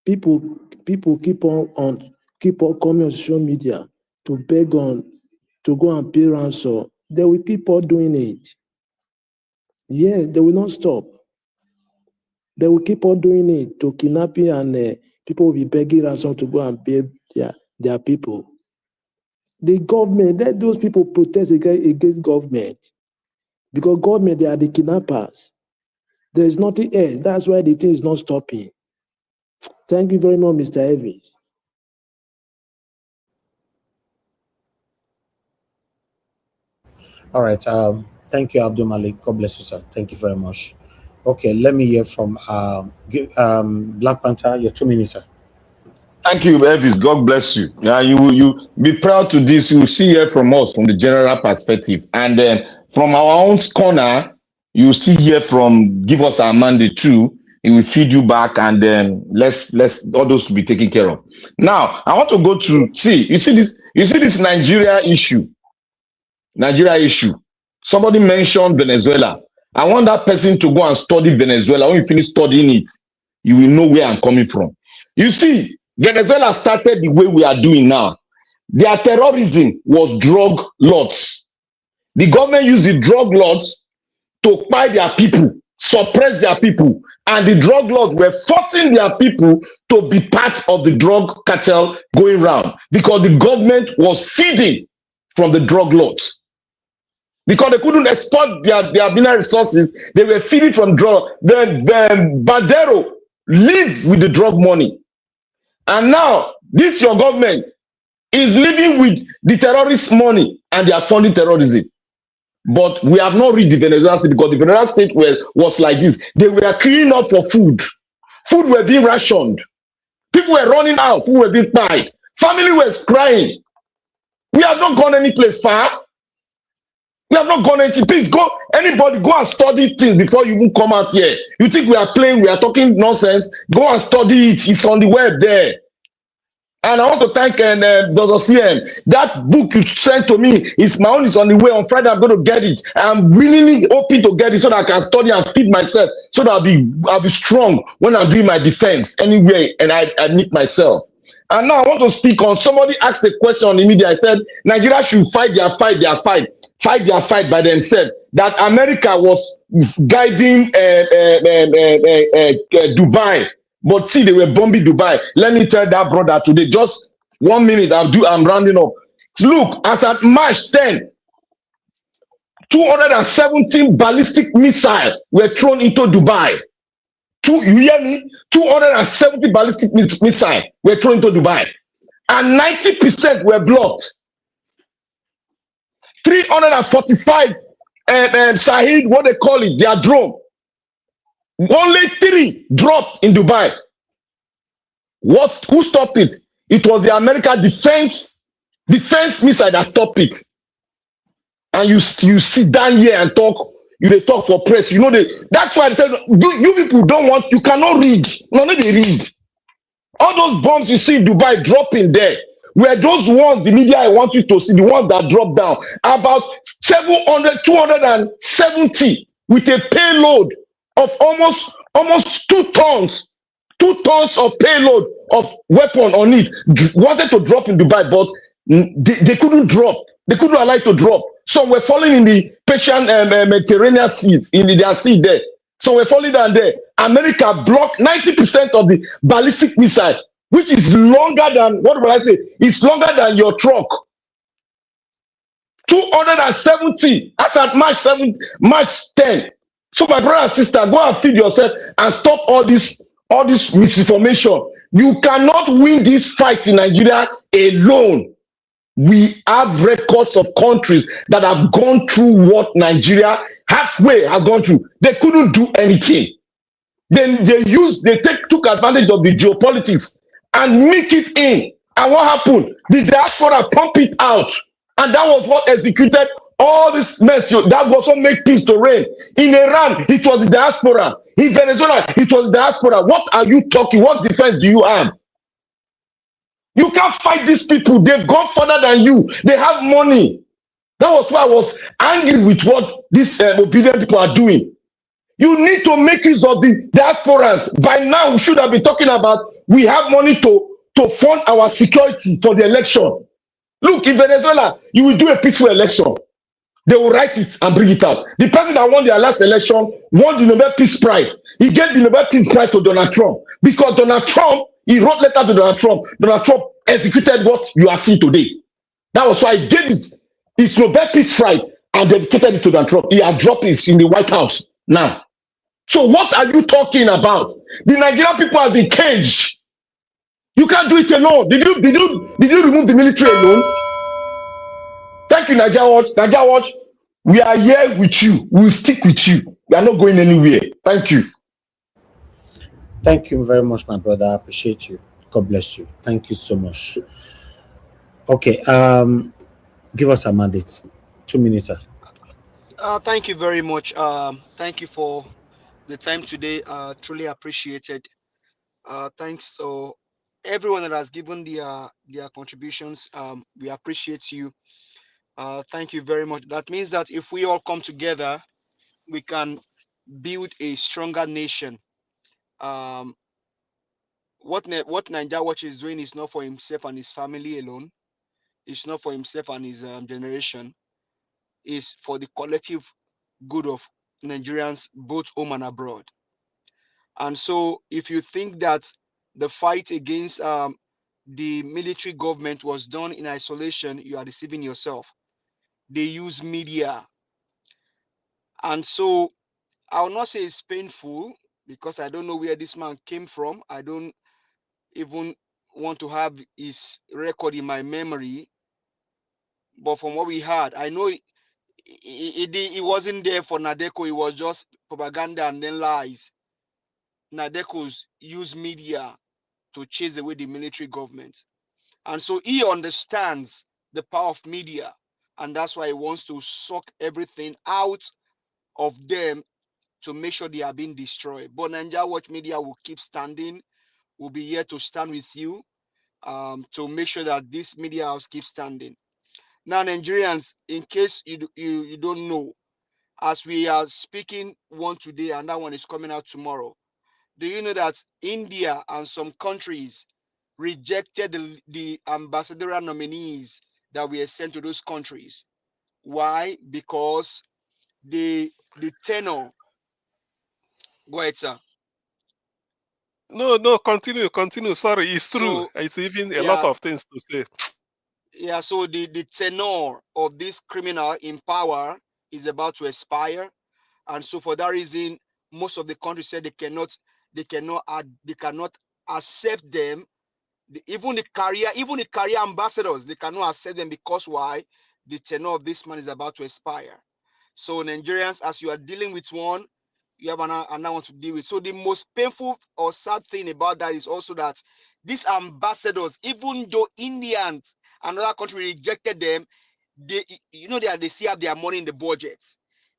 people keep on keep on coming on social media to beg on to go and pay ransom. They will keep on doing it. Yes, they will not stop. They will keep on doing it to kidnapping, and people will be begging ransom to go and pay their people. The government, let those people protest against government, because government, they are the kidnappers. There is nothing else. That's why the thing is not stopping. Thank you very much, Mr. Evans. All right. Thank you, Abdul Malik. God bless you, sir. Thank you very much. Okay, let me hear from Black Panther. Your 2 minutes, sir. Thank you, Elvis. God bless you. Now you be proud to this. You will see here from us from the general perspective, and then from our own corner, you see here from give us our mandate too. It will feed you back, and then let's all those will be taken care of. Now I want to go to see. You see this Nigeria issue. Somebody mentioned Venezuela. I want that person to go and study Venezuela. When you finish studying it, you will know where I'm coming from. You see, Venezuela started the way we are doing now. Their terrorism was drug lords. The government used the drug lords to buy their people, suppress their people, and the drug lords were forcing their people to be part of the drug cartel going round because the government was feeding from the drug lords. Because they couldn't export their mineral resources, they were feeding from drug. Then Badero lived with the drug money. And now, this your government is living with the terrorist money and they are funding terrorism. But we have not reached the Venezuelan state because the Venezuelan state was like this. They were cleaning up for food. Food were being rationed. People were running out. People were being tied. Family was crying. We have not gone any place far. We have not gone anything. Please go, anybody go and study things before you even come out here. You think we are playing, we are talking nonsense? Go and study it. It's on the web there. And I want to thank Dr. CM. That book you sent to me, my own is on the way. On Friday, I'm going to get it. I'm really hoping to get it so that I can study and feed myself, so that I'll be strong when I'm doing my defense anywhere and I meet myself. And now I want to speak on, somebody asked a question on the media. I said, Nigeria should fight their fight by themselves. That America was guiding Dubai. But see, they were bombing Dubai. Let me tell that brother today, just 1 minute, I'm rounding up. Look, as at March 10, 217 ballistic missiles were thrown into Dubai. You hear me? 270 ballistic missiles were thrown into Dubai. And 90% were blocked. 345 Shahid, what they call it, their drone. Only 3 dropped in Dubai. Who stopped it? It was the American defense missile that stopped it. And you sit down here and talk. They talk for press. You know that's why I tell you people don't want. You cannot read. No, they read. All those bombs you see in Dubai dropping there were those ones. The media I want you to see, the ones that dropped down, about 270 with a payload of almost 2 tons. 2 tons of payload of weapon on it. Wanted to drop in Dubai, but they couldn't drop. They couldn't allow it to drop. Some were falling in the Persian Mediterranean Sea, in their sea there. So we're falling down there. America blocked 90% of the ballistic missile, which is longer than, what will I say? It's longer than your truck. 270. That's at March 10. So my brother and sister, go and feed yourself and stop all this misinformation. You cannot win this fight in Nigeria alone. We have records of countries that have gone through what Nigeria halfway has gone through. They couldn't do anything. Then they took advantage of the geopolitics and make it in. And what happened? The diaspora pumped it out. And that was what executed all this mess. That was what made peace to reign. In Iran, it was the diaspora. In Venezuela, it was the diaspora. What are you talking? What defense do you have? You can't fight these people. They've gone further than you. They have money. That was why I was angry with what these obedient people are doing. You need to make use of the diasporans. By now, we should have been talking about we have money to to fund our security for the election. Look, in Venezuela, you will do a peaceful election. They will write it and bring it out. The person that won their last election won the Nobel Peace Prize. He gave the Nobel Peace Prize to Donald Trump because Donald Trump, he wrote letter to Donald Trump. Donald Trump executed what you are seeing today. That was why he gave his Nobel Peace Prize and dedicated it to Donald Trump. He had dropped it in the White House now. So what are you talking about? The Nigerian people are the cage. You can't do it alone. Did you remove the military alone? Thank you, Nigeria Watch. Nigeria Watch, we are here with you. We will stick with you. We are not going anywhere. Thank you. Thank you very much, my brother. I appreciate you. God bless you. Thank you so much. Okay, give us a mandate. 2 minutes, sir. Thank you very much. Thank you for the time today. Truly appreciated. Thanks to everyone that has given their contributions. We appreciate you. Thank you very much. That means that if we all come together, we can build a stronger nation. What Nigeria Watch is doing is not for himself and his family alone. It's not for himself and his generation. It's for the collective good of Nigerians, both home and abroad. And so if you think that the fight against the military government was done in isolation, you are deceiving yourself. They use media. And so I will not say it's painful because I don't know where this man came from. I don't even want to have his record in my memory. But from what we heard, I know it wasn't there for Nadeko. It was just propaganda and then lies. Nadeko's use media to chase away the military government. And so he understands the power of media. And that's why he wants to suck everything out of them to make sure they are being destroyed. But Nigeria Watch Media will keep standing. We'll be here to stand with you to make sure that this media house keeps standing. Now, Nigerians, in case you don't know, as we are speaking one today and that one is coming out tomorrow, do you know that India and some countries rejected the ambassadorial nominees that were sent to those countries? Why? Because the tenor. Go ahead, sir. No, continue. Sorry, it's true. So It's even a lot yeah, of things to say. yeah. So the tenor of this criminal in power is about to expire, and so for that reason, most of the countries said they cannot accept them. Even the career ambassadors, they cannot accept them because why? The tenure of this man is about to expire. So Nigerians, as you are dealing with one, you have another one to deal with. So the most painful or sad thing about that is also that these ambassadors, even though Indians and other countries rejected them, they still have their money in the budget.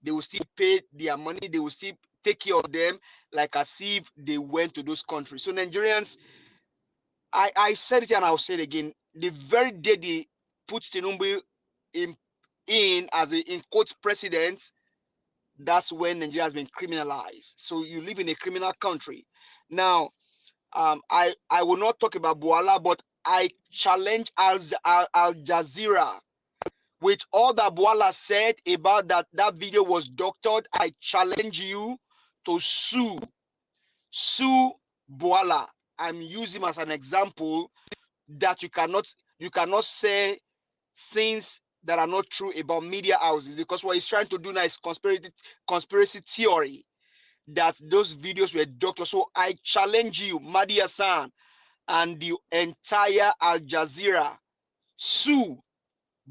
They will still pay their money. They will still take care of them like as if they went to those countries. So Nigerians, I said it and I'll say it again. The very day they put Tinubu in as in quotes president, that's when Nigeria has been criminalized. So you live in a criminal country. Now, I will not talk about Bwala, but I challenge Al Jazeera with all that Bwala said about that video was doctored. I challenge you to sue Bwala. I'm using him as an example that you cannot say things that are not true about media houses, because what he's trying to do now is conspiracy theory that those videos were doctored. So I challenge you, Mahdi Hassan, and the entire Al Jazeera, sue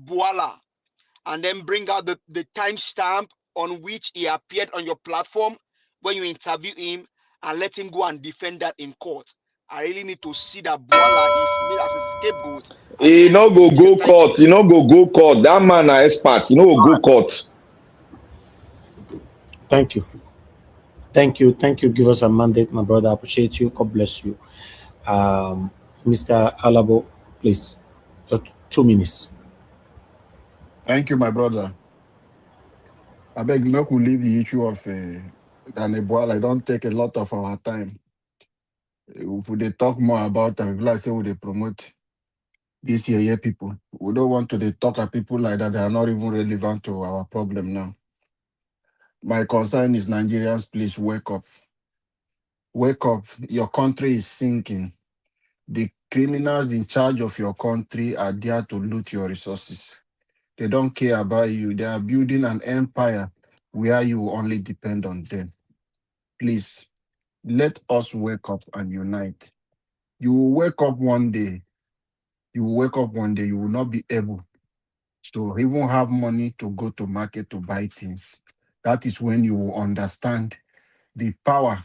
Bwala and then bring out the timestamp on which he appeared on your platform when you interview him, and let him go and defend that in court. I really need to see that Bwala is made as a scapegoat. He no go court. He no go court. That man an expert. He no go court. Thank you. Give us a mandate, my brother. I appreciate you. God bless you. Mr. Alabo, please. 2 minutes. Thank you, my brother. I beg you, make we leave the issue of Bwala. I don't take a lot of our time. If they talk more about them, people like say we they promote this year people. We don't want to they talk at people like that. They are not even relevant to our problem now. My concern is Nigerians, please wake up. Wake up. Your country is sinking. The criminals in charge of your country are there to loot your resources. They don't care about you. They are building an empire where you only depend on them. Please, let us wake up and unite. You will wake up one day. You will wake up one day. You will not be able to even have money to go to market to buy things. That is when you will understand the power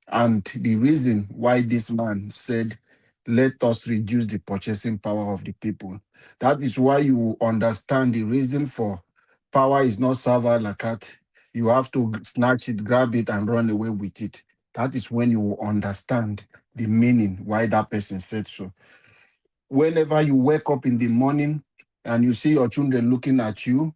and the reason why this man said, let us reduce the purchasing power of the people. That is why you understand the reason for power is not server like that. You have to snatch it, grab it, and run away with it. That is when you will understand the meaning why that person said so. Whenever you wake up in the morning and you see your children looking at you,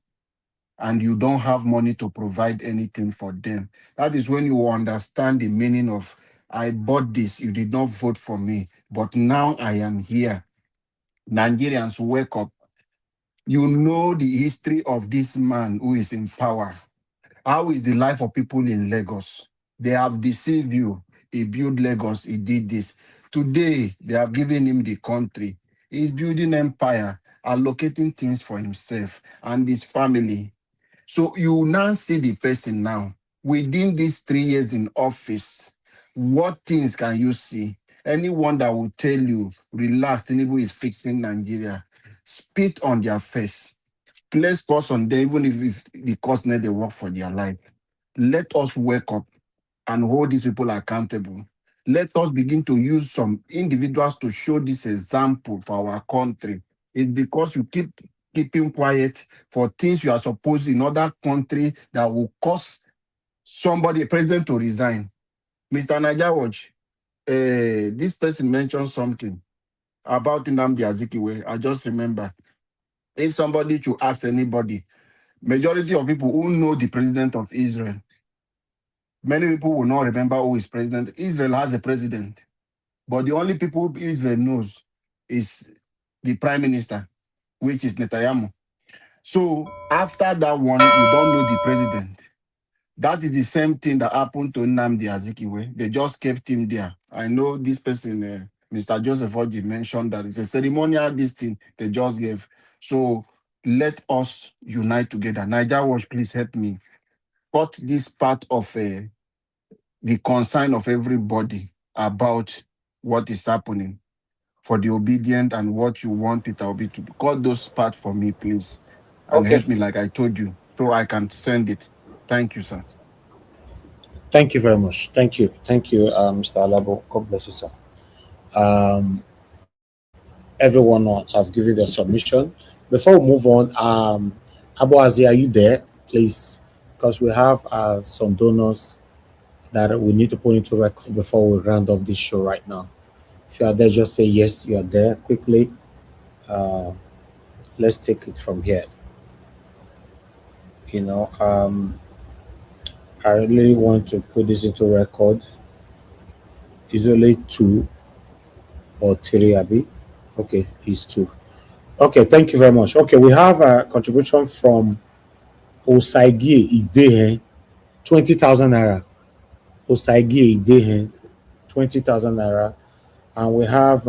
and you don't have money to provide anything for them. That is when you will understand the meaning of, I bought this, you did not vote for me, but now I am here. Nigerians, wake up. You know the history of this man who is in power. How is the life of people in Lagos? They have deceived you. He built Lagos, he did this. Today, they have given him the country. He's building empire, allocating things for himself and his family. So you now see the person now. Within these 3 years in office, what things can you see? Anyone that will tell you, relax, Tinubu is fixing Nigeria, spit on their face. Place cost on them, even if the cost need they work for their life. Let us wake up and hold these people accountable. Let us begin to use some individuals to show this example for our country. It's because you keep keeping quiet for things you are supposed in other country that will cause somebody, a president, to resign. Mr. Niger Watch, this person mentioned something about Nnamdi Azikiwe. I just remember. If somebody should ask anybody, majority of people who know the president of Israel, many people will not remember who is president. Israel has a president, but the only people Israel knows is the prime minister, which is Netanyahu. So after that one, you don't know the president. That is the same thing that happened to Nnamdi Azikiwe. They just kept him there. I know this person, Mr. Joseph Oji, mentioned that it's a ceremonial, this thing they just gave. So let us unite together. Niger Watch, please help me. Cut this part of the concern of everybody about what is happening for the obedient and what you want Peter Obi to do. Cut those parts for me, please, and Okay. help me like I told you, so I can send it. Thank you, sir. Thank you very much. Thank you. Thank you, Mr. Alabo. God bless you, sir. Everyone has given their submission. Before we move on, Abu Azi, are you there, please? Because we have some donors that we need to put into record before we round up this show right now. If you are there, just say yes, you are there quickly. Let's take it from here. You know, I really want to put this into record. It's only 2 or 3, Abi. Okay, it's 2. Okay, thank you very much. Okay, we have a contribution from Osagie Idehe, 20,000 naira. Osagie Idehe, 20,000 naira. And we have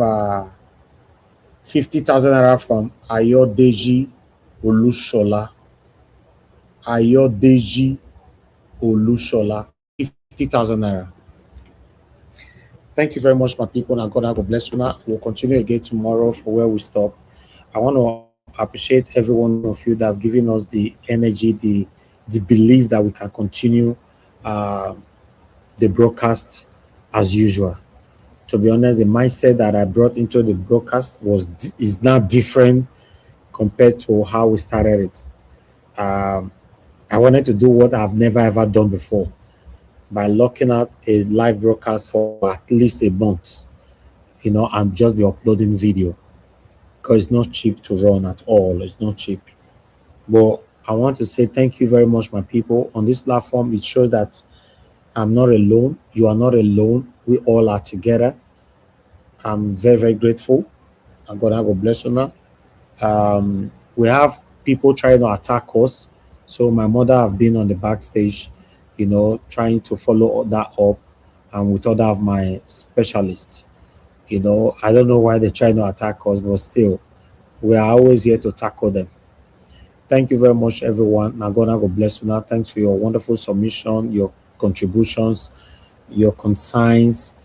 50,000 naira from Ayodeji Olushola. Ayodeji Olushola, 50,000 naira. Thank you very much, my people. And God bless you. Now we'll continue again tomorrow for where we stop. I want to appreciate every one of you that have given us the energy, the belief that we can continue the broadcast as usual. To be honest, the mindset that I brought into the broadcast is now different compared to how we started it. I wanted to do what I've never ever done before by locking out a live broadcast for at least a month, and just be uploading video, because it's not cheap to run at all. It's not cheap. But I want to say thank you very much, my people. On this platform, it shows that I'm not alone. You are not alone. We all are together. I'm very, very grateful. And God will bless you now. We have people trying to attack us. So my mother have been on the backstage, trying to follow that up and with other of my specialists. I don't know why they're trying to attack us, but still, we are always here to tackle them. Thank you very much, everyone. Now God will bless you now. Thanks for your wonderful submission, your contributions, your concerns,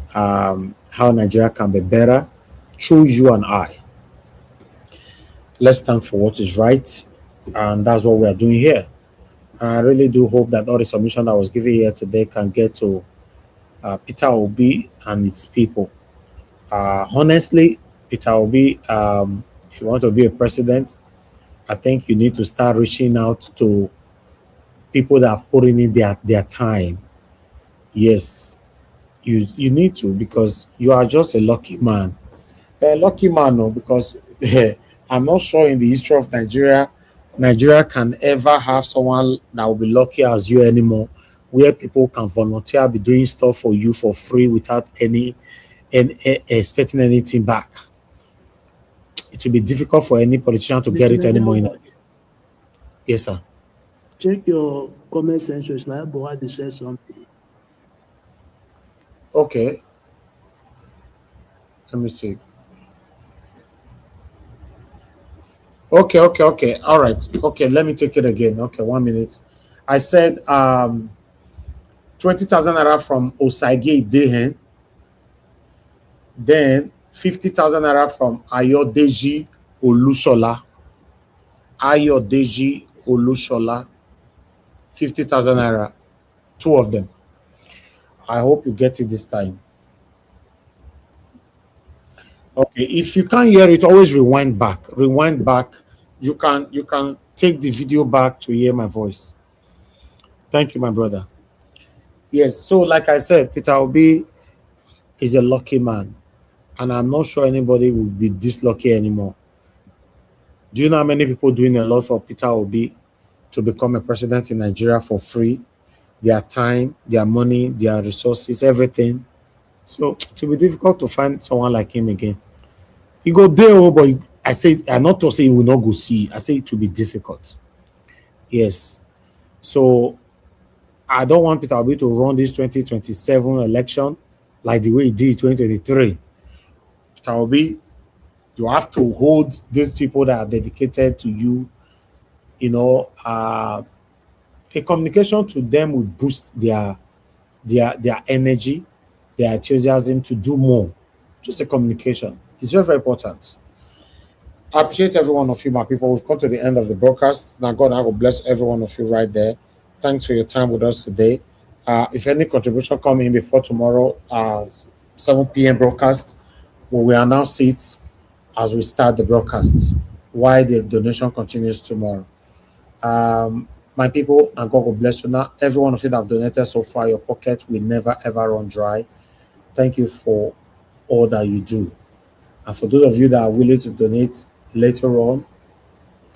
how Nigeria can be better through you and I. Let's stand for what is right, and that's what we are doing here. And I really do hope that all the submission that was given here today can get to Peter Obi and its people. Honestly, Peter Obi, if you want to be a president, I think you need to start reaching out to people that have put in their time. Yes, you need to, because you are just a lucky man. A lucky man, no, because I'm not sure in the history of Nigeria can ever have someone that will be lucky as you anymore, where people can volunteer, be doing stuff for you for free without any expecting anything back. It will be difficult for any politician to get it anymore. Yes, sir. Check your comment section. It's like Bwala said something. Okay. Let me see. Okay. All right. Okay, let me take it again. Okay, 1 minute. I said 20,000 naira from Osage Dehen. Then 50,000 naira from Ayodeji Olushola. 50,000 naira. 2 of them. I hope you get it this time. Okay, if you can't hear it, always rewind back. You can take the video back to hear my voice. Thank you, my brother. Yes, so like I said, Peter Obi is a lucky man, and I'm not sure anybody will be this lucky anymore. Do you know how many people doing a lot for Peter Obi to become a president in Nigeria for free? Their time, their money, their resources, everything. So it will be difficult to find someone like him again. He go there, but I'm not to say he will not go see. I say it will be difficult. Yes. So I don't want Peter Obi to run this 2027 election like the way he did 2023. Peter Obi, you have to hold these people that are dedicated to you. A communication to them will boost their energy, their enthusiasm to do more. Just a communication. It's very, very important. I appreciate every one of you, my people. We've come to the end of the broadcast. Now, God, I will bless every one of you right there. Thanks for your time with us today. If any contribution come in before tomorrow, 7 p.m. broadcast, we will announce it as we start the broadcast, while the donation continues tomorrow. My people, and God will bless you now. Every one of you that have donated so far, your pocket will never, ever run dry. Thank you for all that you do. And for those of you that are willing to donate later on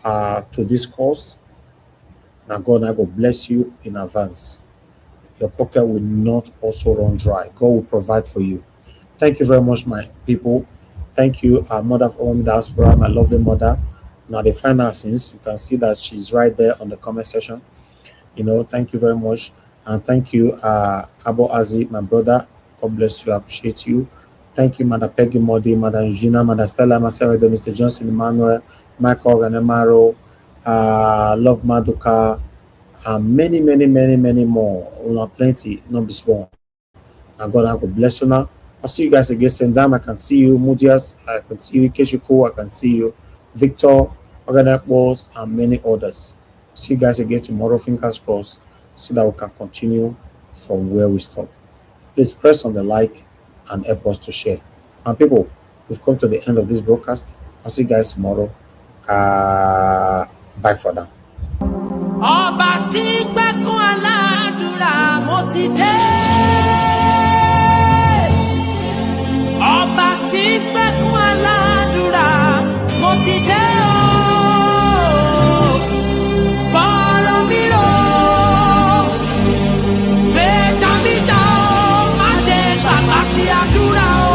to this cause, now God will bless you in advance. Your pocket will not also run dry. God will provide for you. Thank you very much, my people. Thank you, our mother from diaspora, my lovely mother. Now the finances, you can see that she's right there on the comment section. Thank you very much. And thank you, Abo Azi, my brother. God bless you. I appreciate you. Thank you, Mother Peggy Modi, Mother Eugenia, Mother Stella, Marcelo, Mr. Johnson, Emmanuel, Michael, Ganemaro, Love Maduka, and many, many, many, many more. Plenty, not be small. And God will bless you now. I'll see you guys again. Sendam, I can see you. Mudias, I can see you. Keshuko, I can see you. Victor, Organic Walls, and many others. See you guys again tomorrow, fingers crossed, so that we can continue from where we stop. Please press on the like and help us to share. And people, we've come to the end of this broadcast. I'll see you guys tomorrow. Bye for now. Ọba tí gbẹ́kún aládùúrà mo ti dé. Ọba tí gbẹ́kún aládùúrà mo ti dé o. Bọ́rọ̀ mi rò, gbèjà mi jà o, má jẹ́ gbàgbà tí àdúrà o.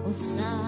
Osa